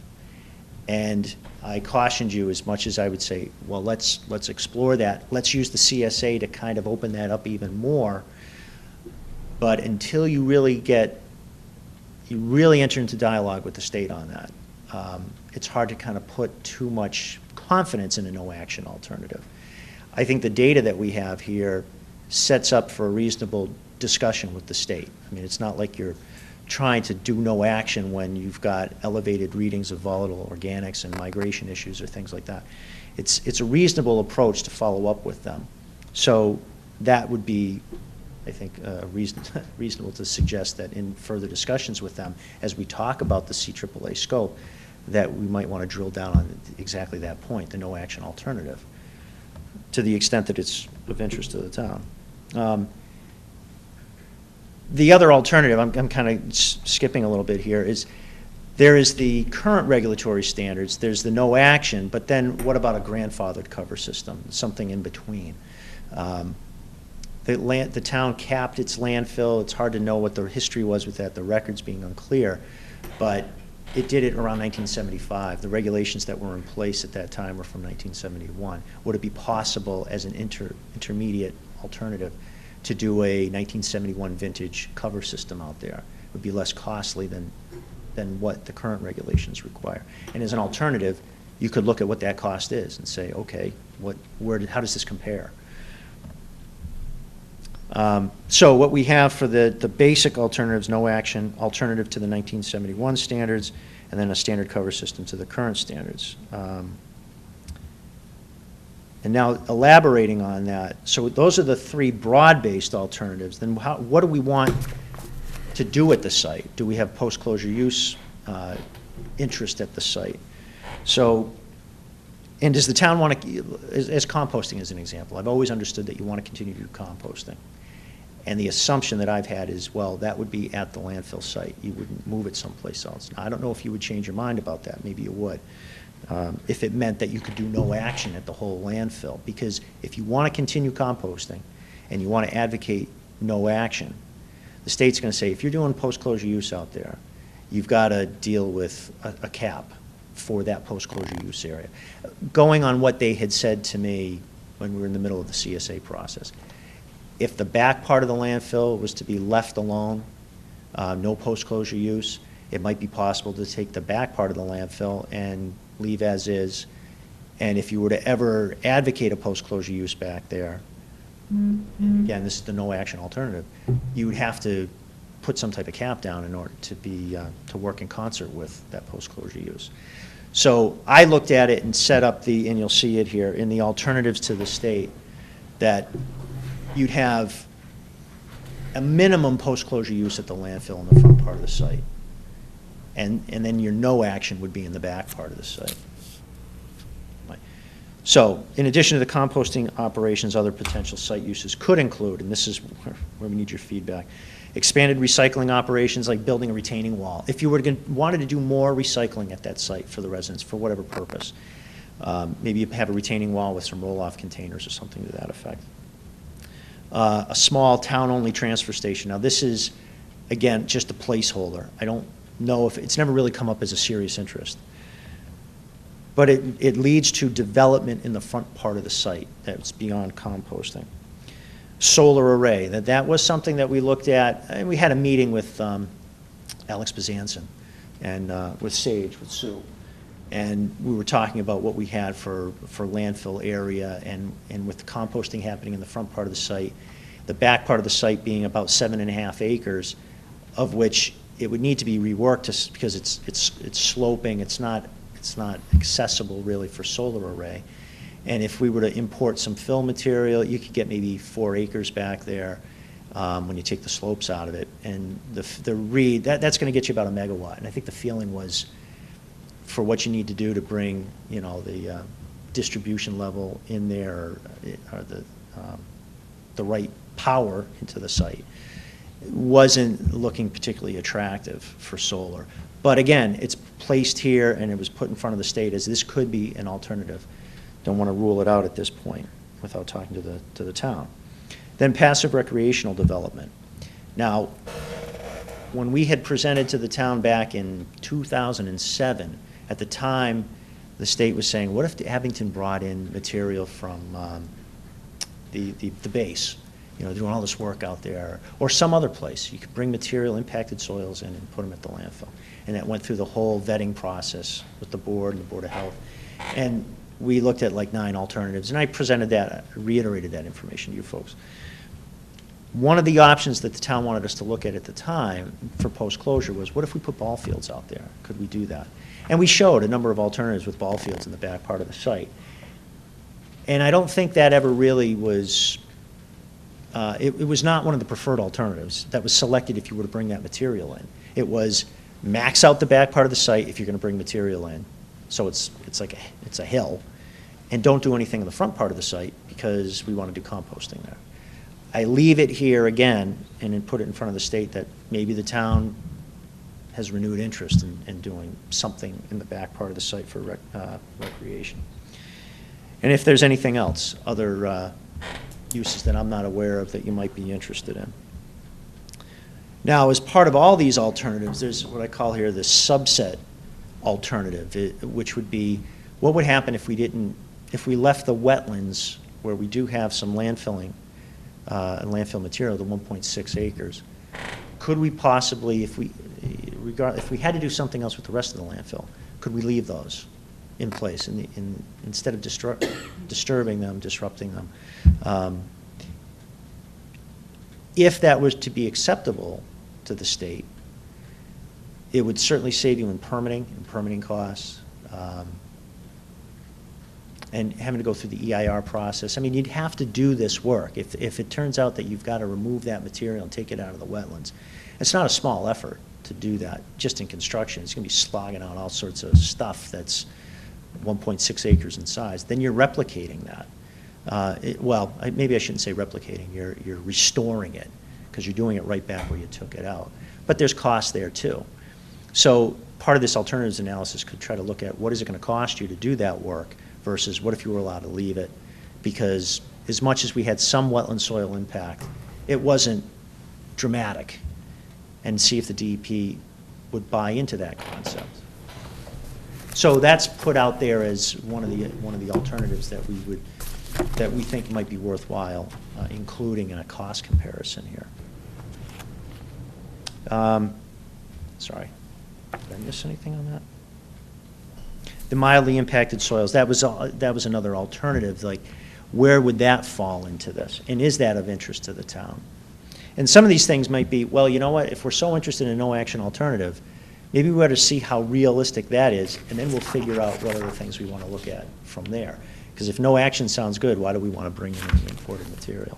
And I cautioned you as much as I would say, well, let's explore that. Let's use the CSA to kind of open that up even more. But until you really enter into dialogue with the state on that, it's hard to kind of put too much confidence in a no-action alternative. I think the data that we have here sets up for a reasonable discussion with the state. I mean, it's not like you're trying to do no action when you've got elevated readings of volatile organics and migration issues or things like that. It's a reasonable approach to follow up with them. So that would be, I think, reasonable to suggest that in further discussions with them, as we talk about the CAAA scope, that we might want to drill down on exactly that point, the no-action alternative, to the extent that it's of interest to the town. The other alternative, I'm kind of skipping a little bit here, is there is the current regulatory standards, there's the no action, but then what about a grandfathered cover system, something in between? The town capped its landfill. It's hard to know what the history was with that, the records being unclear, but it did it around 1975. The regulations that were in place at that time were from 1971. Would it be possible as an intermediate alternative to do a 1971 vintage cover system out there? It would be less costly than what the current regulations require. And as an alternative, you could look at what that cost is and say, okay, how does this compare? So what we have for the basic alternatives, no action, alternative to the 1971 standards, and then a standard cover system to the current standards. And now elaborating on that, so those are the three broad-based alternatives. Then what do we want to do at the site? Do we have post-closure use interest at the site? So, and does the town want to, as composting as an example, I've always understood that you want to continue to do composting. And the assumption that I've had is, well, that would be at the landfill site. You wouldn't move it someplace else. Now, I don't know if you would change your mind about that. Maybe you would. If it meant that you could do no action at the whole landfill. Because if you want to continue composting and you want to advocate no action, the state's going to say, if you're doing post-closure use out there, you've got to deal with a cap for that post-closure use area. Going on what they had said to me when we were in the middle of the CSA process, if the back part of the landfill was to be left alone, no post-closure use, it might be possible to take the back part of the landfill and leave as is. And if you were to ever advocate a post-closure use back there, and again, this is the no-action alternative, you would have to put some type of cap down in order to be to work in concert with that post-closure use. So I looked at it and set up and you'll see it here, in the alternatives to the state, that you'd have a minimum post-closure use at the landfill in the front part of the site. And then your no action would be in the back part of the site. So, in addition to the composting operations, other potential site uses could include, and this is where we need your feedback, expanded recycling operations like building a retaining wall. If you wanted to do more recycling at that site for the residents, for whatever purpose, maybe you have a retaining wall with some roll-off containers or something to that effect. A small town-only transfer station. Now, this is, again, just a placeholder. I don't know if it's never really come up as a serious interest. But it leads to development in the front part of the site that's beyond composting. Solar array, that was something that we looked at, and we had a meeting with Alex Bezanson and with Sage, with Sue. And we were talking about what we had for landfill area, and with the composting happening in the front part of the site, the back part of the site being about 7.5 acres, of which it would need to be reworked because it's sloping, it's not accessible really for solar array. And if we were to import some fill material, you could get maybe 4 acres back there when you take the slopes out of it. And the read, that's going to get you about 1 megawatt. And I think the feeling was, for what you need to do to bring, the distribution level in there, or the right power into the site, wasn't looking particularly attractive for solar. But again, it's placed here and it was put in front of the state as this could be an alternative. Don't want to rule it out at this point without talking to the town. Then passive recreational development. Now, when we had presented to the town back in 2007, at the time, the state was saying, what if Abington brought in material from the base doing all this work out there, or some other place. You could bring material, impacted soils in and put them at the landfill. And that went through the whole vetting process with the board and the Board of Health. And we looked at like 9 alternatives, and I presented that, reiterated that information to you folks. One of the options that the town wanted us to look at the time for post-closure was, what if we put ball fields out there? Could we do that? And we showed a number of alternatives with ball fields in the back part of the site. And I don't think that ever really was, it was not one of the preferred alternatives that was selected if you were to bring that material in. It was max out the back part of the site if you're going to bring material in, so it's a hill, and don't do anything in the front part of the site because we want to do composting there. I leave it here again and then put it in front of the state that maybe the town has renewed interest in doing something in the back part of the site for recreation. And if there's anything else, other uses that I'm not aware of that you might be interested in. Now, as part of all these alternatives, there's what I call here the subset alternative, which would be, what would happen if we left the wetlands where we do have some landfilling, landfill material, the 1.6 acres. Could we possibly, if we had to do something else with the rest of the landfill, could we leave those in place instead of disturbing them, disrupting them? If that was to be acceptable to the state, it would certainly save you in permitting costs, and having to go through the EIR process. I mean, you'd have to do this work. If it turns out that you've got to remove that material and take it out of the wetlands, it's not a small effort to do that just in construction. It's going to be slogging out all sorts of stuff that's 1.6 acres in size. Then you're replicating that. Maybe I shouldn't say replicating. You're restoring it because you're doing it right back where you took it out. But there's cost there too. So part of this alternatives analysis could try to look at what is it going to cost you to do that work versus what if you were allowed to leave it, because as much as we had some wetland soil impact, it wasn't dramatic, and see if the DEP would buy into that concept. So that's put out there as one of the alternatives that we think might be worthwhile including in a cost comparison here. Sorry, did I miss anything on that? The mildly impacted soils, that was another alternative. Like, where would that fall into this? And is that of interest to the town? And some of these things might be, well, you know what, if we're so interested in a no-action alternative, maybe we ought to see how realistic that is, and then we'll figure out what other things we want to look at from there. Because if no action sounds good, why do we want to bring in imported material?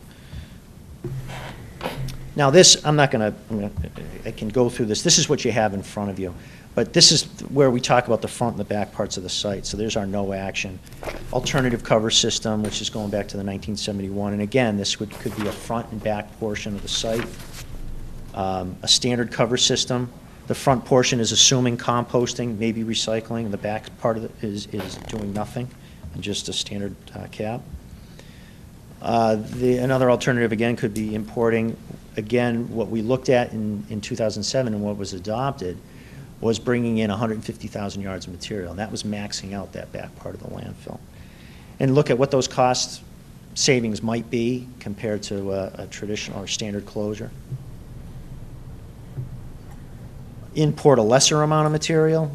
Now this, I can go through this. This is what you have in front of you. But this is where we talk about the front and the back parts of the site. So there's our no action. Alternative cover system, which is going back to the 1971. And again, this could be a front and back portion of the site. A standard cover system. The front portion is assuming composting, maybe recycling, and the back part of it is doing nothing, and just a standard cap. Another alternative, again, could be importing. Again, what we looked at in 2007 and what was adopted was bringing in 150,000 yards of material, and that was maxing out that back part of the landfill. And look at what those cost savings might be compared to a traditional or standard closure. Import a lesser amount of material,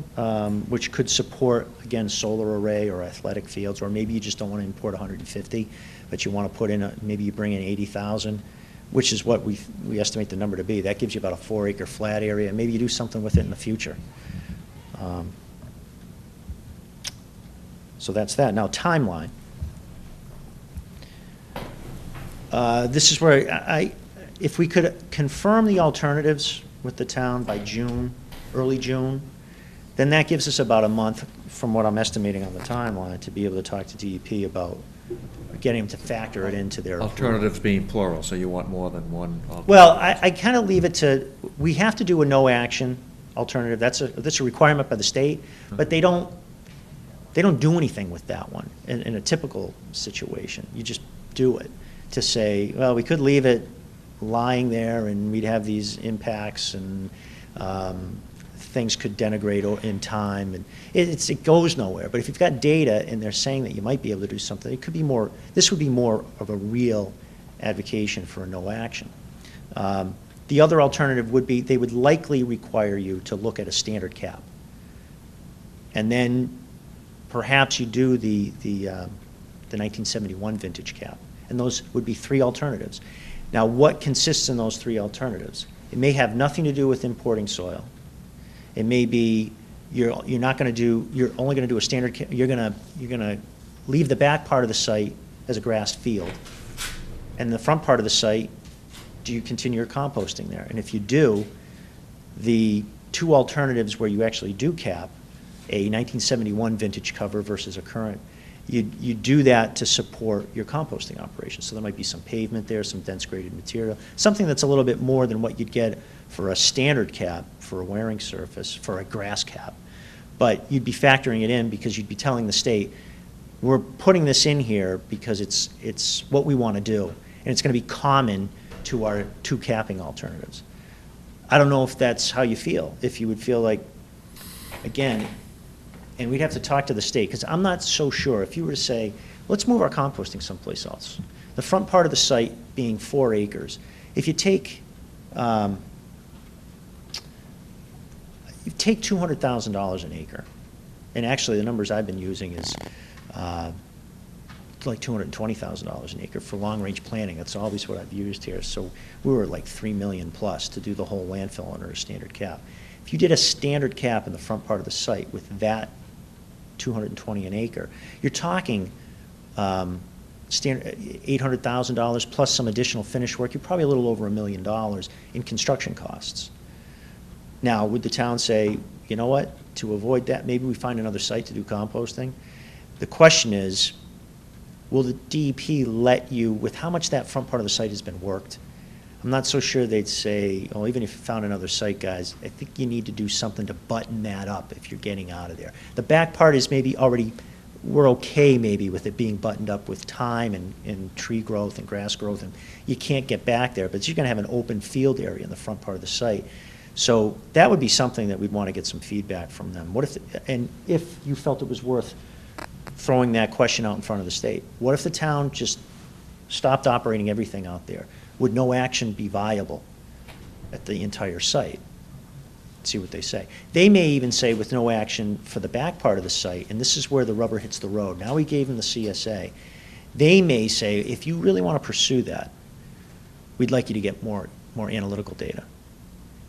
which could support, again, solar array or athletic fields, or maybe you just don't want to import 150, but you want to put in, maybe you bring in 80,000, which is what we estimate the number to be. That gives you about a 4-acre flat area. Maybe you do something with it in the future. So that's that. Now, timeline. This is where if we could confirm the alternatives with the town by June, early June, then that gives us about a month from what I'm estimating on the timeline to be able to talk to DEP about getting them to factor it into their Alternatives being plural, so you want more than one alternative. Well, I kind of leave it to, we have to do a no-action alternative. That's a requirement by the state, but they don't do anything with that one in a typical situation. You just do it to say, well, we could leave it lying there and we'd have these impacts and things could denigrate in time, and it goes nowhere. But if you've got data and they're saying that you might be able to do something, it could be more, this would be more of a real advocation for a no action. The other alternative would be, they would likely require you to look at a standard cap. And then perhaps you do the 1971 vintage cap. And those would be three alternatives. Now, what consists in those three alternatives? It may have nothing to do with importing soil. It may be you're only going to do a standard cap. You're going to leave the back part of the site as a grass field, and the front part of the site, do you continue your composting there? And if you do, the two alternatives where you actually do cap, a 1971 vintage cover versus a current, you do that to support your composting operation. So there might be some pavement there, some dense graded material, something that's a little bit more than what you'd get for a standard cap, for a wearing surface, for a grass cap. But you'd be factoring it in because you'd be telling the state, we're putting this in here because it's what we want to do, and it's going to be common to our two capping alternatives. I don't know if that's how you feel, if you would feel like, again, and we'd have to talk to the state, because I'm not so sure. If you were to say, let's move our composting someplace else, the front part of the site being 4 acres, if you take $200,000 an acre, and actually the numbers I've been using is like $220,000 an acre for long-range planning. That's always what I've used here. So we were like $3 million plus to do the whole landfill under a standard cap. If you did a standard cap in the front part of the site with that $220 an acre, you're talking $800,000 plus some additional finish work. You're probably a little over $1 million in construction costs. Now, would the town say, you know what, to avoid that, maybe we find another site to do composting? The question is, will the DEP let you, with how much that front part of the site has been worked? I'm not so sure they'd say, oh, even if you found another site, guys, I think you need to do something to button that up if you're getting out of there. The back part is maybe already, we're okay maybe with it being buttoned up with time and tree growth and grass growth, and you can't get back there, but you're going to have an open field area in the front part of the site. So that would be something that we'd want to get some feedback from them. What if, and if you felt it was worth throwing that question out in front of the state, what if the town just stopped operating everything out there? Would no action be viable at the entire site? See what they say. They may even say with no action for the back part of the site, and this is where the rubber hits the road. Now we gave them the CSA. They may say, if you really want to pursue that, we'd like you to get more analytical data.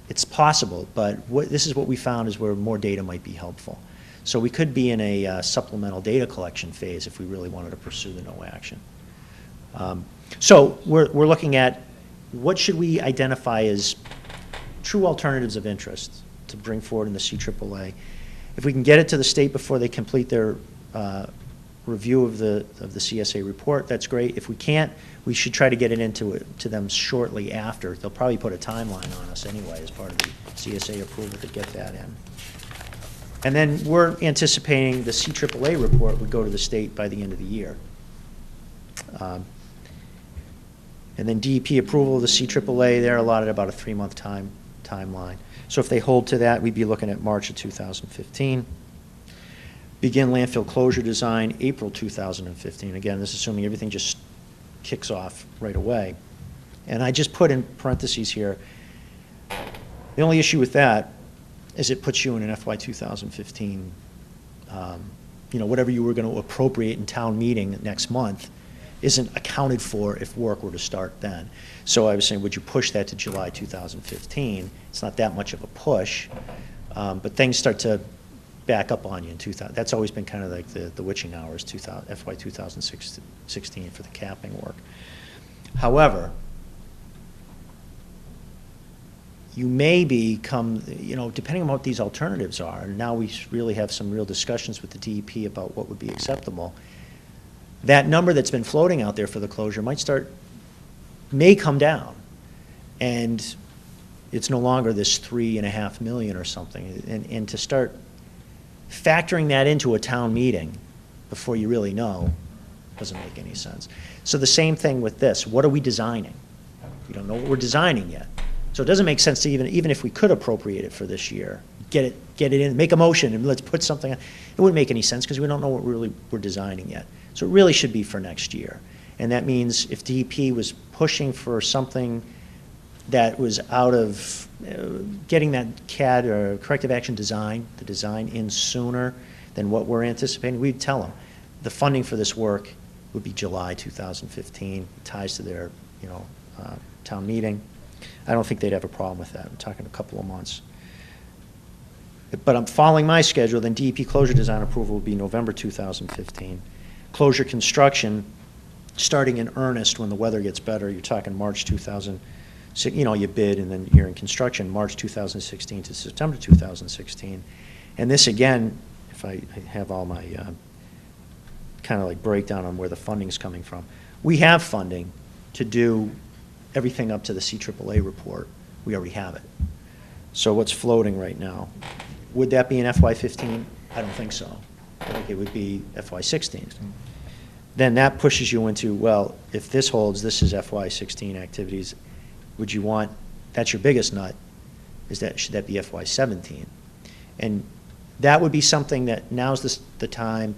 It's possible, but this is what we found is where more data might be helpful. So we could be in a supplemental data collection phase if we really wanted to pursue the no action. So we're looking at what should we identify as true alternatives of interest to bring forward in the CAAA. If we can get it to the state before they complete their review of the CSA report, that's great. If we can't, we should try to get it to them shortly after. They'll probably put a timeline on us anyway as part of the CSA approval to get that in. And then we're anticipating the CAAA report would go to the state by the end of the year. And then DEP approval of the CAAA, they're allotted about a 3-month timeline. So if they hold to that, we'd be looking at March of 2015. Begin landfill closure design, April 2015. Again, this is assuming everything just kicks off right away. And I just put in parentheses here, the only issue with that is it puts you in an FY 2015, whatever you were going to appropriate in town meeting next month isn't accounted for if work were to start then. So I was saying, would you push that to July 2015? It's not that much of a push, but things start to back up on you in 2000. That's always been kind of like the witching hours, FY 2016 for the capping work. However, you may become, depending on what these alternatives are, and now we really have some real discussions with the DEP about what would be acceptable, that number that's been floating out there for the closure may come down. And it's no longer this $3.5 million or something. And to start factoring that into a town meeting before you really know doesn't make any sense. So the same thing with this. What are we designing? We don't know what we're designing yet. So it doesn't make sense to even if we could appropriate it for this year, get it in, make a motion and let's put something on. It wouldn't make any sense because we don't know what we're designing yet. So it really should be for next year. And that means if DEP was pushing for something that was out of getting that CAD or corrective action design, the design in sooner than what we're anticipating, we'd tell them, the funding for this work would be July 2015, ties to their, town meeting. I don't think they'd have a problem with that. I'm talking a couple of months. But I'm following my schedule, then DEP closure design approval will be November 2015. Closure construction, starting in earnest when the weather gets better, you're talking March 2006, you bid and then you're in construction, March 2016 to September 2016. And this again, if I have all my kind of like breakdown on where the funding's coming from. We have funding to do everything up to the CAAA report. We already have it. So what's floating right now? Would that be in FY15? I don't think so. I think it would be FY16. Then that pushes you into, well, if this holds, this is FY16 activities, would you want, that's your biggest nut, should that be FY17? And that would be something that now's the time,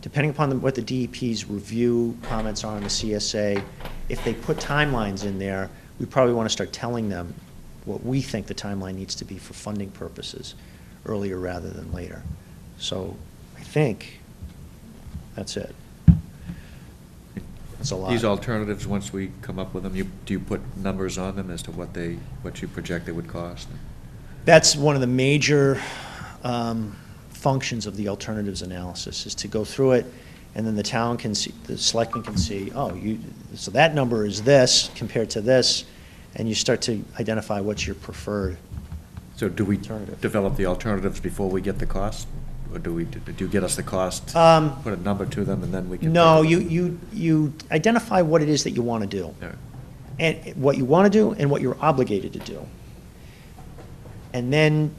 depending upon what the DEP's review comments are on the CSA, if they put timelines in there, we probably want to start telling them what we think the timeline needs to be for funding purposes, earlier rather than later. So I think that's it. That's a lot. These alternatives, once we come up with them, do you put numbers on them as to what you project they would cost? That's one of the major functions of the alternatives analysis, is to go through it, and then the town can see, the selectmen can see, so that number is this compared to this, and you start to identify what's your preferred. So do we develop the alternatives before we get the cost? Or do you get us the cost, put a number to them, and then we can? No, you identify what it is that you want to do. All right. And what you want to do and what you're obligated to do. And then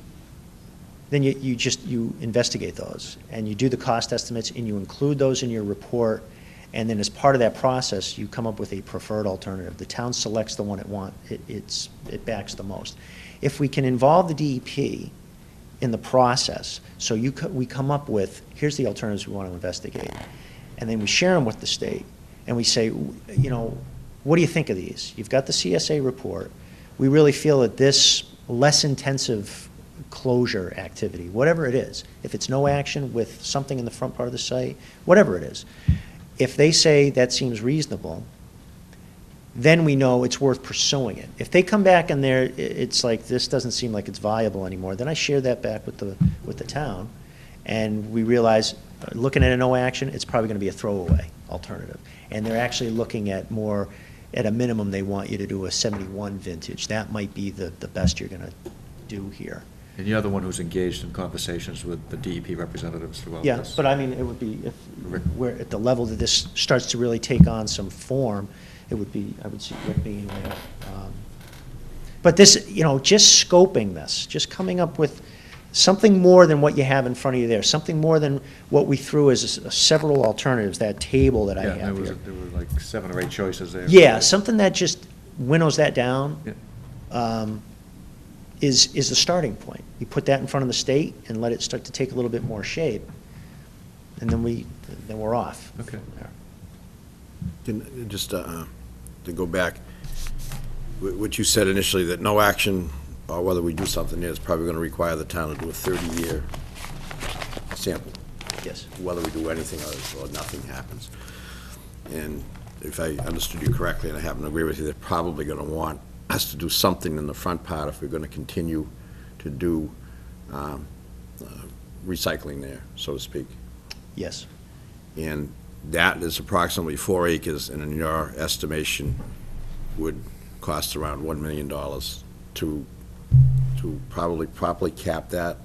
you investigate those, and you do the cost estimates, and you include those in your report, and then as part of that process, you come up with a preferred alternative. The town selects the one it backs the most. If we can involve the DEP in the process, so we come up with, here's the alternatives we want to investigate, and then we share them with the state, and we say, what do you think of these? You've got the CSA report. We really feel that this less intensive closure activity, whatever it is, if it's no action with something in the front part of the site, whatever it is, if they say that seems reasonable, then we know it's worth pursuing it. If they come back and it's like, this doesn't seem like it's viable anymore, then I share that back with the town, and we realize, looking at a no action, it's probably going to be a throwaway alternative. And they're actually looking at more, at a minimum, they want you to do a 71 vintage. That might be the best you're going to do here. And you're the one who's engaged in conversations with the DEP representatives throughout this? Yeah, but I mean, it would be, if we're at the level that this starts to really take on some form, it would be, I would see Rick being there. But this, just scoping this, just coming up with something more than what you have in front of you there, something more than what we threw as several alternatives, that table that I have here. There were like 7 or 8 choices there. Yeah, something that just winnows that down. Yeah. Is the starting point. You put that in front of the state and let it start to take a little bit more shape, and then we're off. Okay. Just to go back, what you said initially, that no action, or whether we do something there, is probably going to require the town to do a 30-year sample. Yes. Whether we do anything or nothing happens. And if I understood you correctly, and I happen to agree with you, they're probably going to want us to do something in the front part if we're going to continue to do recycling there, so to speak. Yes. And that is approximately 4 acres, and in your estimation, would cost around $1 million to probably properly cap that,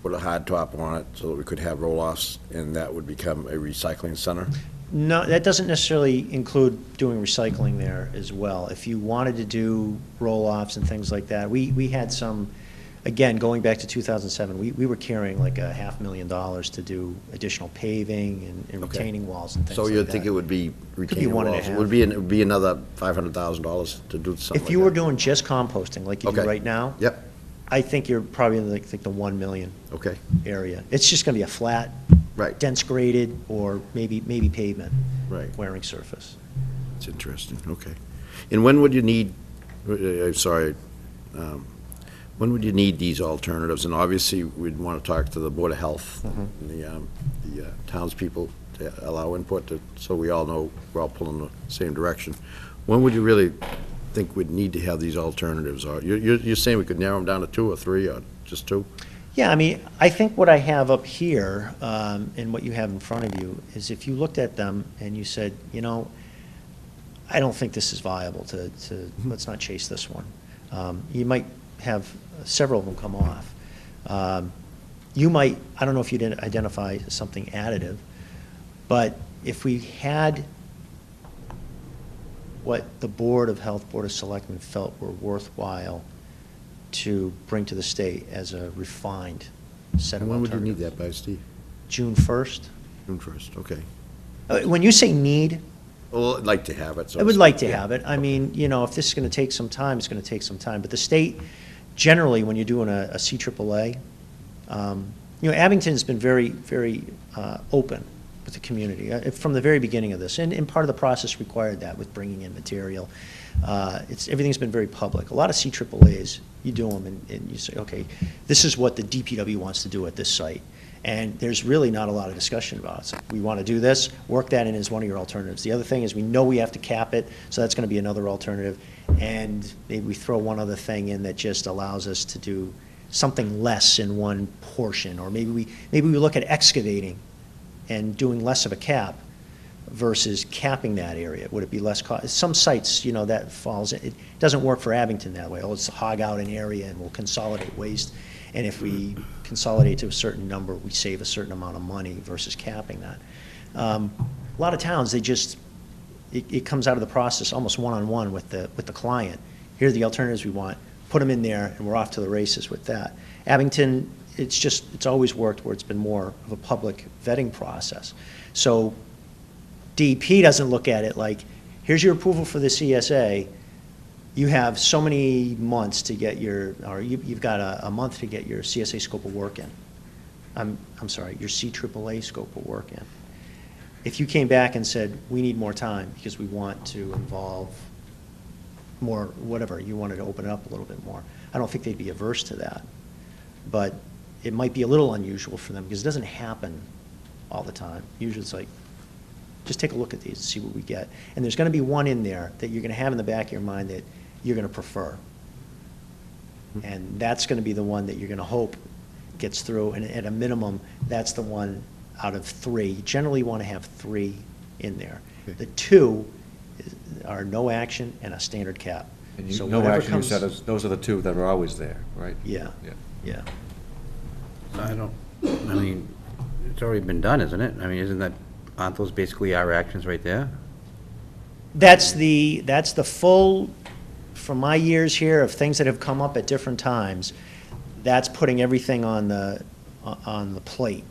put a hard top on it so that we could have roll-offs, and that would become a recycling center? No, that doesn't necessarily include doing recycling there as well. If you wanted to do roll-offs and things like that, we had some, again, going back to 2007, we were carrying like $500,000 to do additional paving and retaining walls and things like that. So you'd think it would be retaining walls? It would be another $500,000 to do something like that? If you were doing just composting like you do right now, yep, I think you're probably in the $1 million okay, area. It's just going to be a flat Right. dense graded or maybe pavement. Right. Wearing surface. It's interesting, okay. And when would you need, I'm sorry, when would you need these alternatives? And obviously, we'd want to talk to the Board of Health, and the townspeople to allow input, so we all know we're all pulling the same direction. When would you really think we'd need to have these alternatives? Or you're saying we could narrow them down to 2 or 3, or just 2? Yeah, I mean, I think what I have up here, and what you have in front of you, is if you looked at them and you said, you know, I don't think this is viable let's not chase this one. You might have several of them come off. You might, I don't know if you'd identify something additive, but if we had what the Board of Health, Board of Selectmen felt were worthwhile to bring to the state as a refined set of When would alternatives. you need that by, Steve? June 1st? June 1st, okay. When you say need, Well, I'd like to have it, so. I would like to yeah. have it. I mean, you know, if this is going to take some time, it's going to take some time. But the state, generally, when you're doing a CAAA, you know, Abington's been very, very open with the community from the very beginning of this. And part of the process required that with bringing in material. Everything's been very public. A lot of CAAAs, you do them and you say, okay, this is what the DPW wants to do at this site. And there's really not a lot of discussion about it. So we want to do this, work that in as one of your alternatives. The other thing is we know we have to cap it, so that's going to be another alternative. And maybe we throw one other thing in that just allows us to do something less in one portion. Or maybe we look at excavating and doing less of a cap versus capping that area. Would it be less cost? Some sites, you know, that falls, it doesn't work for Abington that way. Oh, let's hog out an area and we'll consolidate waste. And if we consolidate to a certain number, we save a certain amount of money versus capping that. A lot of towns, they just, it comes out of the process almost one-on-one with the client. Here are the alternatives we want, put them in there, and we're off to the races with that. Abington, it's always worked where it's been more of a public vetting process. So DEP doesn't look at it like, here's your approval for the CSA, you have so many months to get you've got a month to get your CSA scope of work in. I'm sorry, your CAAA scope of work in. If you came back and said, we need more time because we want to involve more, whatever, you wanted to open it up a little bit more, I don't think they'd be averse to that. But it might be a little unusual for them because it doesn't happen all the time. Usually it's like, just take a look at these and see what we get. And there's going to be one in there that you're going to have in the back of your mind that you're going to prefer. And that's going to be the one that you're going to hope gets through. And at a minimum, that's the one out of 3. You generally want to have 3 in there. Okay. The 2 are no action and a standard cap. And So no whatever action, you comes- said, those are the 2 that are always there, right? Yeah, yeah. I mean, it's already been done, isn't it? I mean, aren't those basically our actions right there? That's the full, from my years here, of things that have come up at different times, that's putting everything on the plate.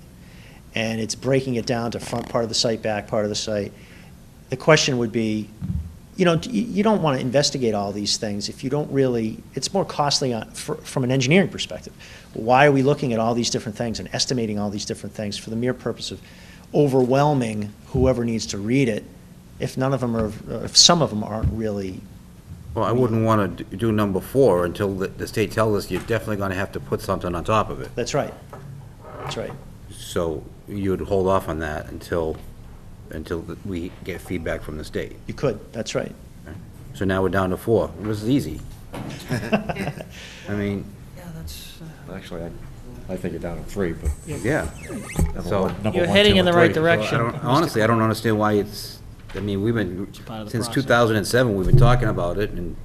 And it's breaking it down to front part of the site, back part of the site. The question would be, you know, you don't want to investigate all these things if you don't really, it's more costly from an engineering perspective. Why are we looking at all these different things and estimating all these different things for the mere purpose of overwhelming whoever needs to read it if none of them are, if some of them aren't really. Well, I wouldn't want to do number 4 until the state tells us you're definitely going to have to put something on top of it. That's right. That's right. So you would hold off on that until we get feedback from the state. You could, that's right. So now we're down to 4. It was easy. I mean, Yeah, that's, Actually, I think you're down to 3, but yeah. number So- one- number You're 1, heading 2, in the and right 3. direction. Honestly, I don't understand why it's, I mean, we've been, part of the since process. 2007, we've been talking about it, and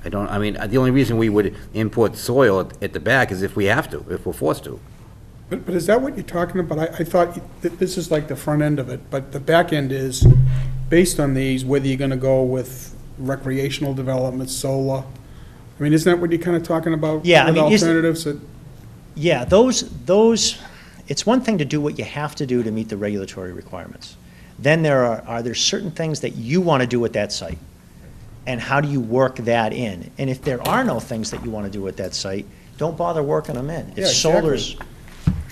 the only reason we would import soil at the back is if we have to, if we're forced to. But is that what you're talking about? I thought that this is like the front end of it, but the back end is, based on these, whether you're gonna go with recreational development, solar. I mean, isn't that what you're kind of talking about? Yeah, I with mean, alternatives that? Yeah, those, it's one thing to do what you have to do to meet the regulatory requirements. Then are there certain things that you want to do at that site? And how do you work that in? And if there are no things that you want to do at that site, don't bother working them in. Yeah, If solar's,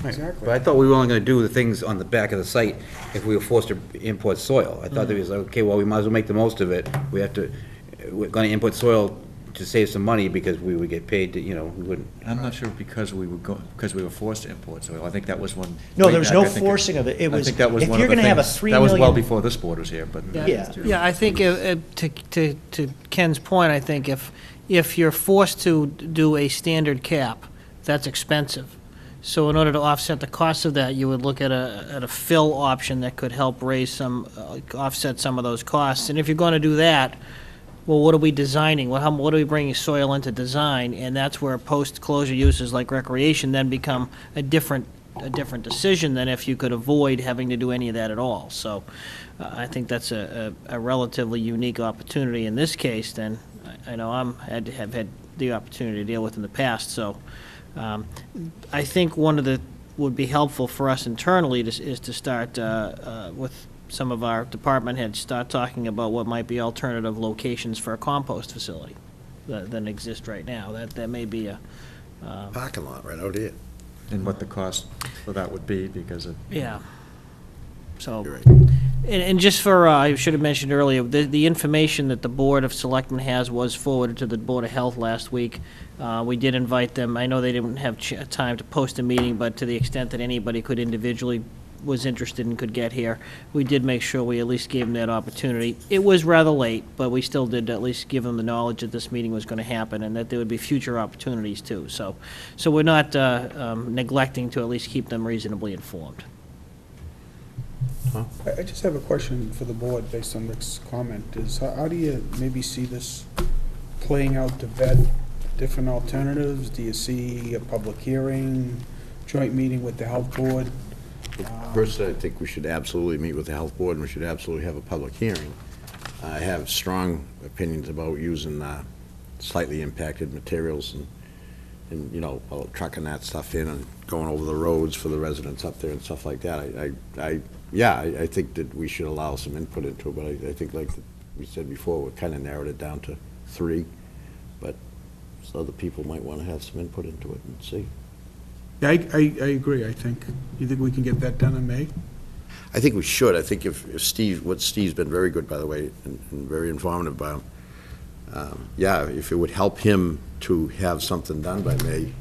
Exactly. But I thought we were only gonna do the things on the back of the site if we were forced to import soil. I thought that was like, okay, well, we might as well make the most of it. We're gonna import soil to save some money because we would get paid to, we wouldn't. I'm not sure because we were forced to import soil. I think that was one. No, way there was back, no I think forcing of it. It I was, think that was if one you're of the gonna have a things- 3 That was well million. before this board was here, but. Yeah. Yeah, I think, to Ken's point, I think if you're forced to do a standard cap, that's expensive. So in order to offset the cost of that, you would look at a fill option that could help offset some of those costs. And if you're going to do that, well, what are we designing? What are we bringing soil into design? And that's where post-closure uses like recreation then become a different decision than if you could avoid having to do any of that at all. So I think that's a relatively unique opportunity in this case than I know have had the opportunity to deal with in the past. So I think would be helpful for us internally is to start with some of our department heads, start talking about what might be alternative locations for a compost facility that exist right now. That may be a Parking lot right out here. And what the cost for that would be, because of. yeah. So, You're right. and just for, I should have mentioned earlier, the information that the Board of Selectmen has was forwarded to the Board of Health last week. We did invite them. I know they didn't have time to post a meeting, but to the extent that anybody could individually was interested and could get here, we did make sure we at least gave them that opportunity. It was rather late, but we still did at least give them the knowledge that this meeting was going to happen and that there would be future opportunities too. So we're not neglecting to at least keep them reasonably informed. I just have a question for the board based on Rick's comment, is how do you maybe see this playing out to vet different alternatives? Do you see a public hearing, joint meeting with the health board? First, I think we should absolutely meet with the health board, and we should absolutely have a public hearing. I have strong opinions about using slightly impacted materials and trucking that stuff in and going over the roads for the residents up there and stuff like that. I think that we should allow some input into it, but I think, like we said before, we kind of narrowed it down to 3, but so other people might want to have some input into it and see. Yeah, I agree, I think. You think we can get that done in May? I think we should. I think if Steve's been very good, by the way, and very informative about him. If it would help him to have something done by May,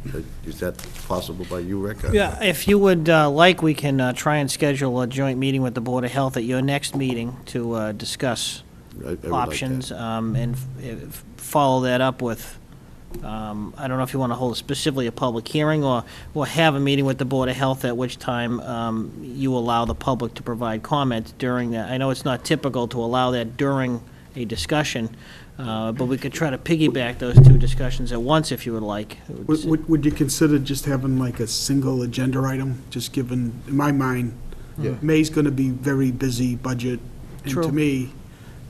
is that possible by you, Rick? Yeah, if you would like, we can try and schedule a joint meeting with the Board of Health at your next meeting to discuss I would like options, that. and follow that up with, I don't know if you want to hold specifically a public hearing or have a meeting with the Board of Health, at which time you allow the public to provide comment during that. I know it's not typical to allow that during a discussion, but we could try to piggyback those two discussions at once if you would like. Would you consider just having like a single agenda item, just given, in my mind, Yeah. May's going to be very busy budget, and True. to me,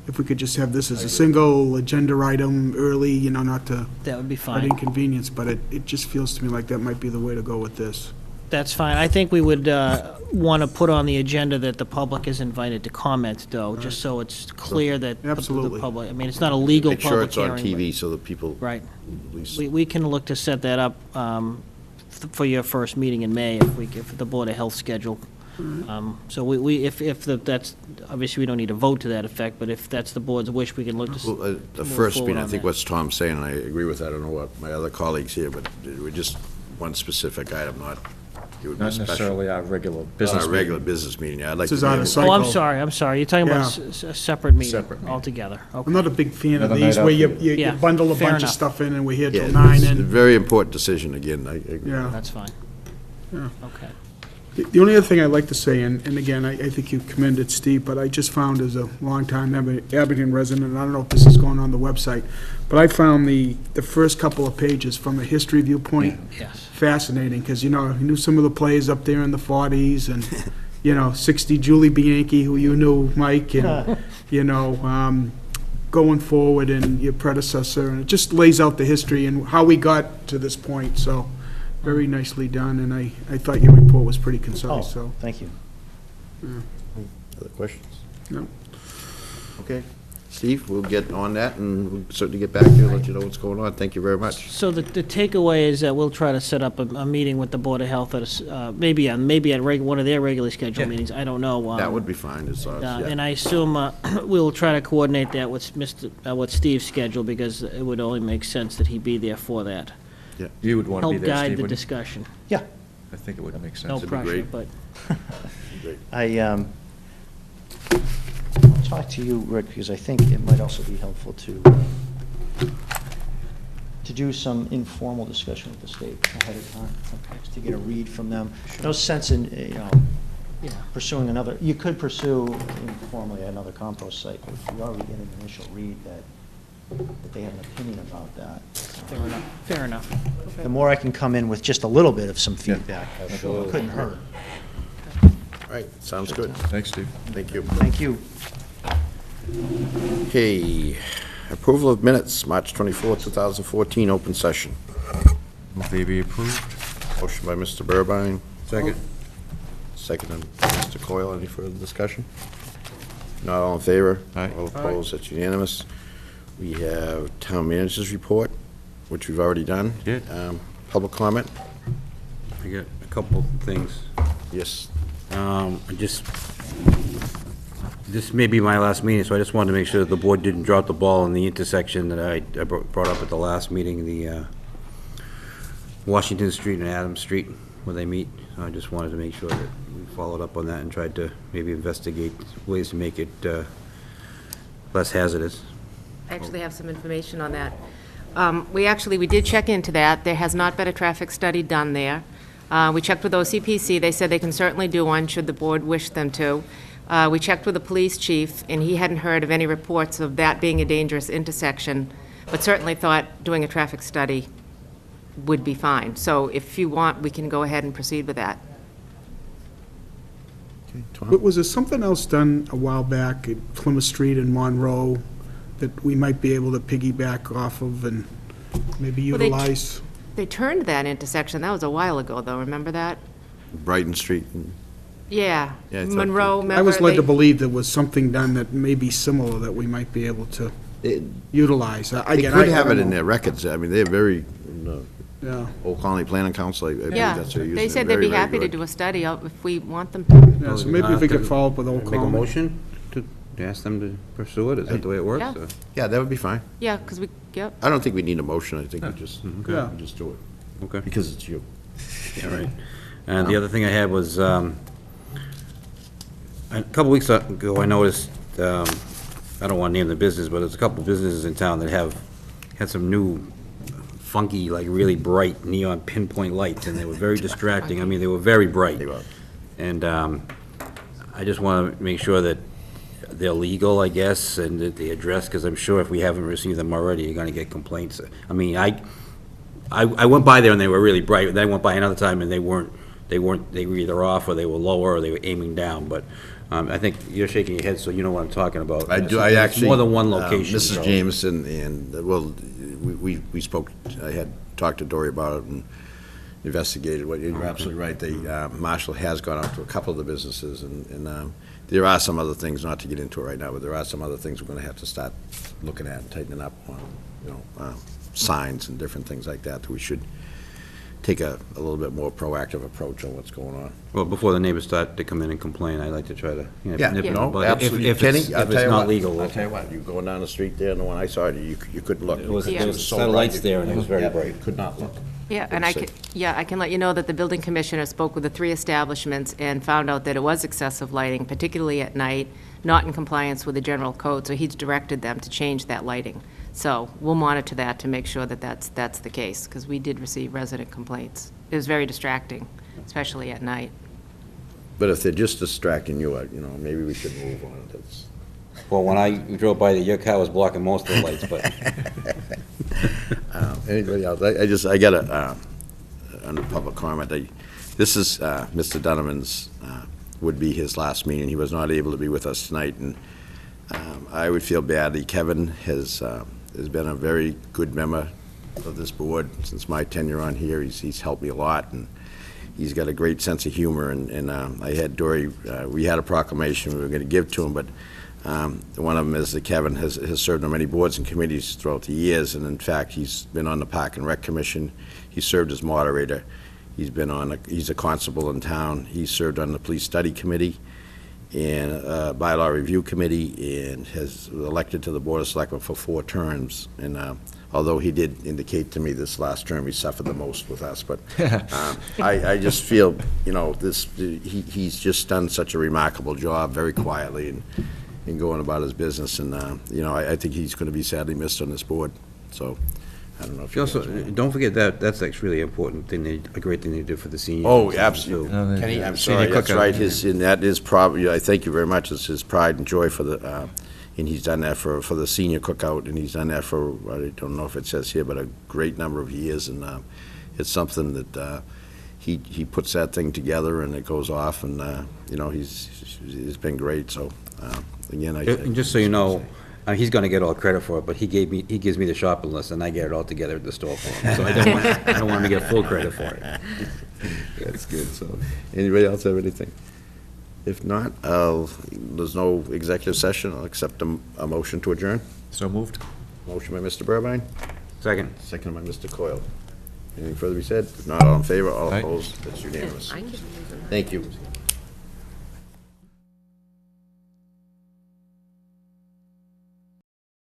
if we could just have this as a single agenda item early, not to That would be add fine. inconvenience, but it just feels to me like that might be the way to go with this. That's fine. I think we would want to put on the agenda that the public is invited to comment, though, just so it's clear that the Absolutely. public, I mean, it's not a legal Make sure public it's on hearing. TV so that people but- Right. at least. We can look to set that up for your first meeting in May, if the Board of Health schedule. So that's, obviously, we don't need a vote to that effect, but if that's the board's wish, we can look to. Well, the move first forward meeting, I on think that. what Tom's saying, and I agree with that, I don't know what my other colleagues here, but we're just one specific item, it would be Not special. necessarily our regular Not business a regular meeting. business meeting, I'd like This to is be out of able. sight. Oh, I'm Cycle. sorry. You're talking about a separate meeting Separate meeting. altogether. I'm Okay. not a big fan of Another these night where out you for you Yeah, bundle a fair bunch of enough. stuff in and we're here Yeah, till 9, it's a and, very important decision, again, I agree. yeah. That's fine. Yeah. Okay. The only other thing I'd like to say, and again, I think you commended Steve, but I just found as a longtime Abington resident, and I don't know if this is going on the website, but I found the first couple of pages from a history viewpoint Yes. fascinating, because, he knew some of the players up there in the 40s, and, 60 Julie Bianchi, who you knew, Mike, and, going forward, and your predecessor, and it just lays out the history and how we got to this point, so very nicely done, and I thought your report was pretty Oh, concise, so. thank you. Other questions? No. Okay. Steve, we'll get on that, and we'll certainly get back to you and let you know what's going on. Thank you very much. So the takeaway is that we'll try to set up a meeting with the Board of Health at maybe at one of their regularly scheduled meetings, I don't know. That would be fine, as long as, yeah. And I assume we'll try to coordinate that with what Steve's schedule, because it would only make sense that he be there for that. You would want to be Help there, guide Steve, the wouldn't you? discussion. Yeah. I think it would make sense. No be pressure, great. but. I'll talk to you, Rick, because I think it might also be helpful to do some informal discussion with the state ahead of time, to get a read from them. No sense in, pursuing another, you could pursue informally another compost site, but if you already get an initial read that they have an opinion about that. Fair enough. The more I can come in with just a little bit of some feedback, couldn't hurt. All right, sounds good. Thanks, Steve. Thank you. Thank you. Okay, approval of minutes, March 24, 2014, open session. Move they be approved. Motion by Mr. Burbine, Second. second by Mr. Coyle. Any further discussion? Not all in favor? Aye. All opposed? That's unanimous. We have town manager's report, which we've already done. Did. Public comment? I got a couple things. Yes. This may be my last meeting, so I just wanted to make sure that the board didn't drop the ball in the intersection that I brought up at the last meeting, the Washington Street and Adams Street, where they meet. So I just wanted to make sure that we followed up on that and tried to maybe investigate ways to make it less hazardous. I actually have some information on that. We did check into that. There has not been a traffic study done there. We checked with OCPC. They said they can certainly do one should the board wish them to. We checked with the police chief, and he hadn't heard of any reports of that being a dangerous intersection, but certainly thought doing a traffic study would be fine. So if you want, we can go ahead and proceed with that. But was there something else done a while back at Plymouth Street and Monroe that we might be able to piggyback off of and maybe Well, utilize? They turned that intersection. That was a while ago, though. Remember that? Brighton Street. Yeah. Yeah, it's Monroe, up remember? I was led to they- believe there was something done that may be similar that we might be able to utilize. They Again, could I have it don't in know. their records. I mean, they're very, Yeah, Old Colony Planning Council, I believe Yeah, that's who used it. they said they'd Very, be very happy to good. do a study if we want them. yeah, so maybe if we could follow up with Old Make a Colony. motion to ask them to pursue it? Is that the way it works? Yeah. or- Yeah, that would be fine. Yeah, because yep. I don't think we need a motion. I think we just Yeah. do it, Okay. because it's you. All right. And the other thing I had was, a couple weeks ago, I noticed, I don't want to name the business, but there's a couple businesses in town that had some new funky, like really bright neon pinpoint lights, and they were very distracting. I mean, they were very bright. They were. And I just want to make sure that they're legal, I guess, and that they address, because I'm sure if we haven't received them already, you're going to get complaints. I mean, I went by there and they were really bright, and then I went by another time and they were either off or they were lower or they were aiming down, but I think you're shaking your head, so you know what I'm talking about. I do, It's I actually. More than one location. Mrs. so- Jameson and, well, we spoke, I had talked to Dory about it and investigated what, you're absolutely right. They, Marshall has gone out to a couple of the businesses, and there are some other things, not to get into it right now, but there are some other things we're gonna have to start looking at and tightening up on, signs and different things like that we should take a little bit more proactive approach on what's going on. Well, before the neighbors start to come in and complain, I like to try to, nip it, No, but if absolutely. it's Kenny, I'll tell you not what, legal. I'll tell you what, you going down the street there, and the one I saw, you couldn't look. There was Yeah. a so set of bright, lights there, and it was very Yeah, bright. you could not look. Yeah, and I can let you know that the building commissioner spoke with the 3 establishments and found out that it was excessive lighting, particularly at night, not in compliance with the general code, so he's directed them to change that lighting. So we'll monitor that to make sure that that's the case, because we did receive resident complaints. It was very distracting, especially at night. But if they're just distracting you, maybe we should move on. That's. Well, when I drove by, your car was blocking most of the lights, but Anybody else? I got under public comment, this is Mr. Donovan's, would be his last meeting. He was not able to be with us tonight, and I would feel badly. Kevin has been a very good member of this board since my tenure on here. He's helped me a lot, and he's got a great sense of humor, and I had Dory, we had a proclamation we were going to give to him, but One of them is that Kevin has served on many boards and committees throughout the years, and in fact, he's been on the Park and Rec Commission. He served as moderator. He's a constable in town. He served on the Police Study Committee and Bylaw Review Committee, and has elected to the Board of Selectmen for 4 terms. And although he did indicate to me this last term he suffered the most with us, but I just feel, you know, he's just done such a remarkable job, very quietly, and going about his business. And, you know, I think he's going to be sadly missed on this board. So I don't know if you Also, guys want- don't forget that's actually really important thing, a great thing they do for the seniors. Oh, absolutely. Kenny, I'm sorry, Senior that's cookout. right, and that is probably, I thank you very much, it's his pride and joy for the, and he's done that for the senior cookout, and he's done that for, I don't know if it says here, but a great number of years, and it's something that he puts that thing together, and it goes off, and, you know, he's been great, so, again, And just so you know, he's going to get all credit for it, but he gives me the shopping list, and I get it all together at the store for him. So I don't want him to get full credit for it. That's good, so, anybody else have anything? If not, there's no executive session, I'll accept a motion to adjourn. So moved. Motion by Mr. Burbine, Second. second by Mr. Coyle. Anything further to be said? If not, all in favor, all Aye. opposed, that's unanimous. I can- Thank you.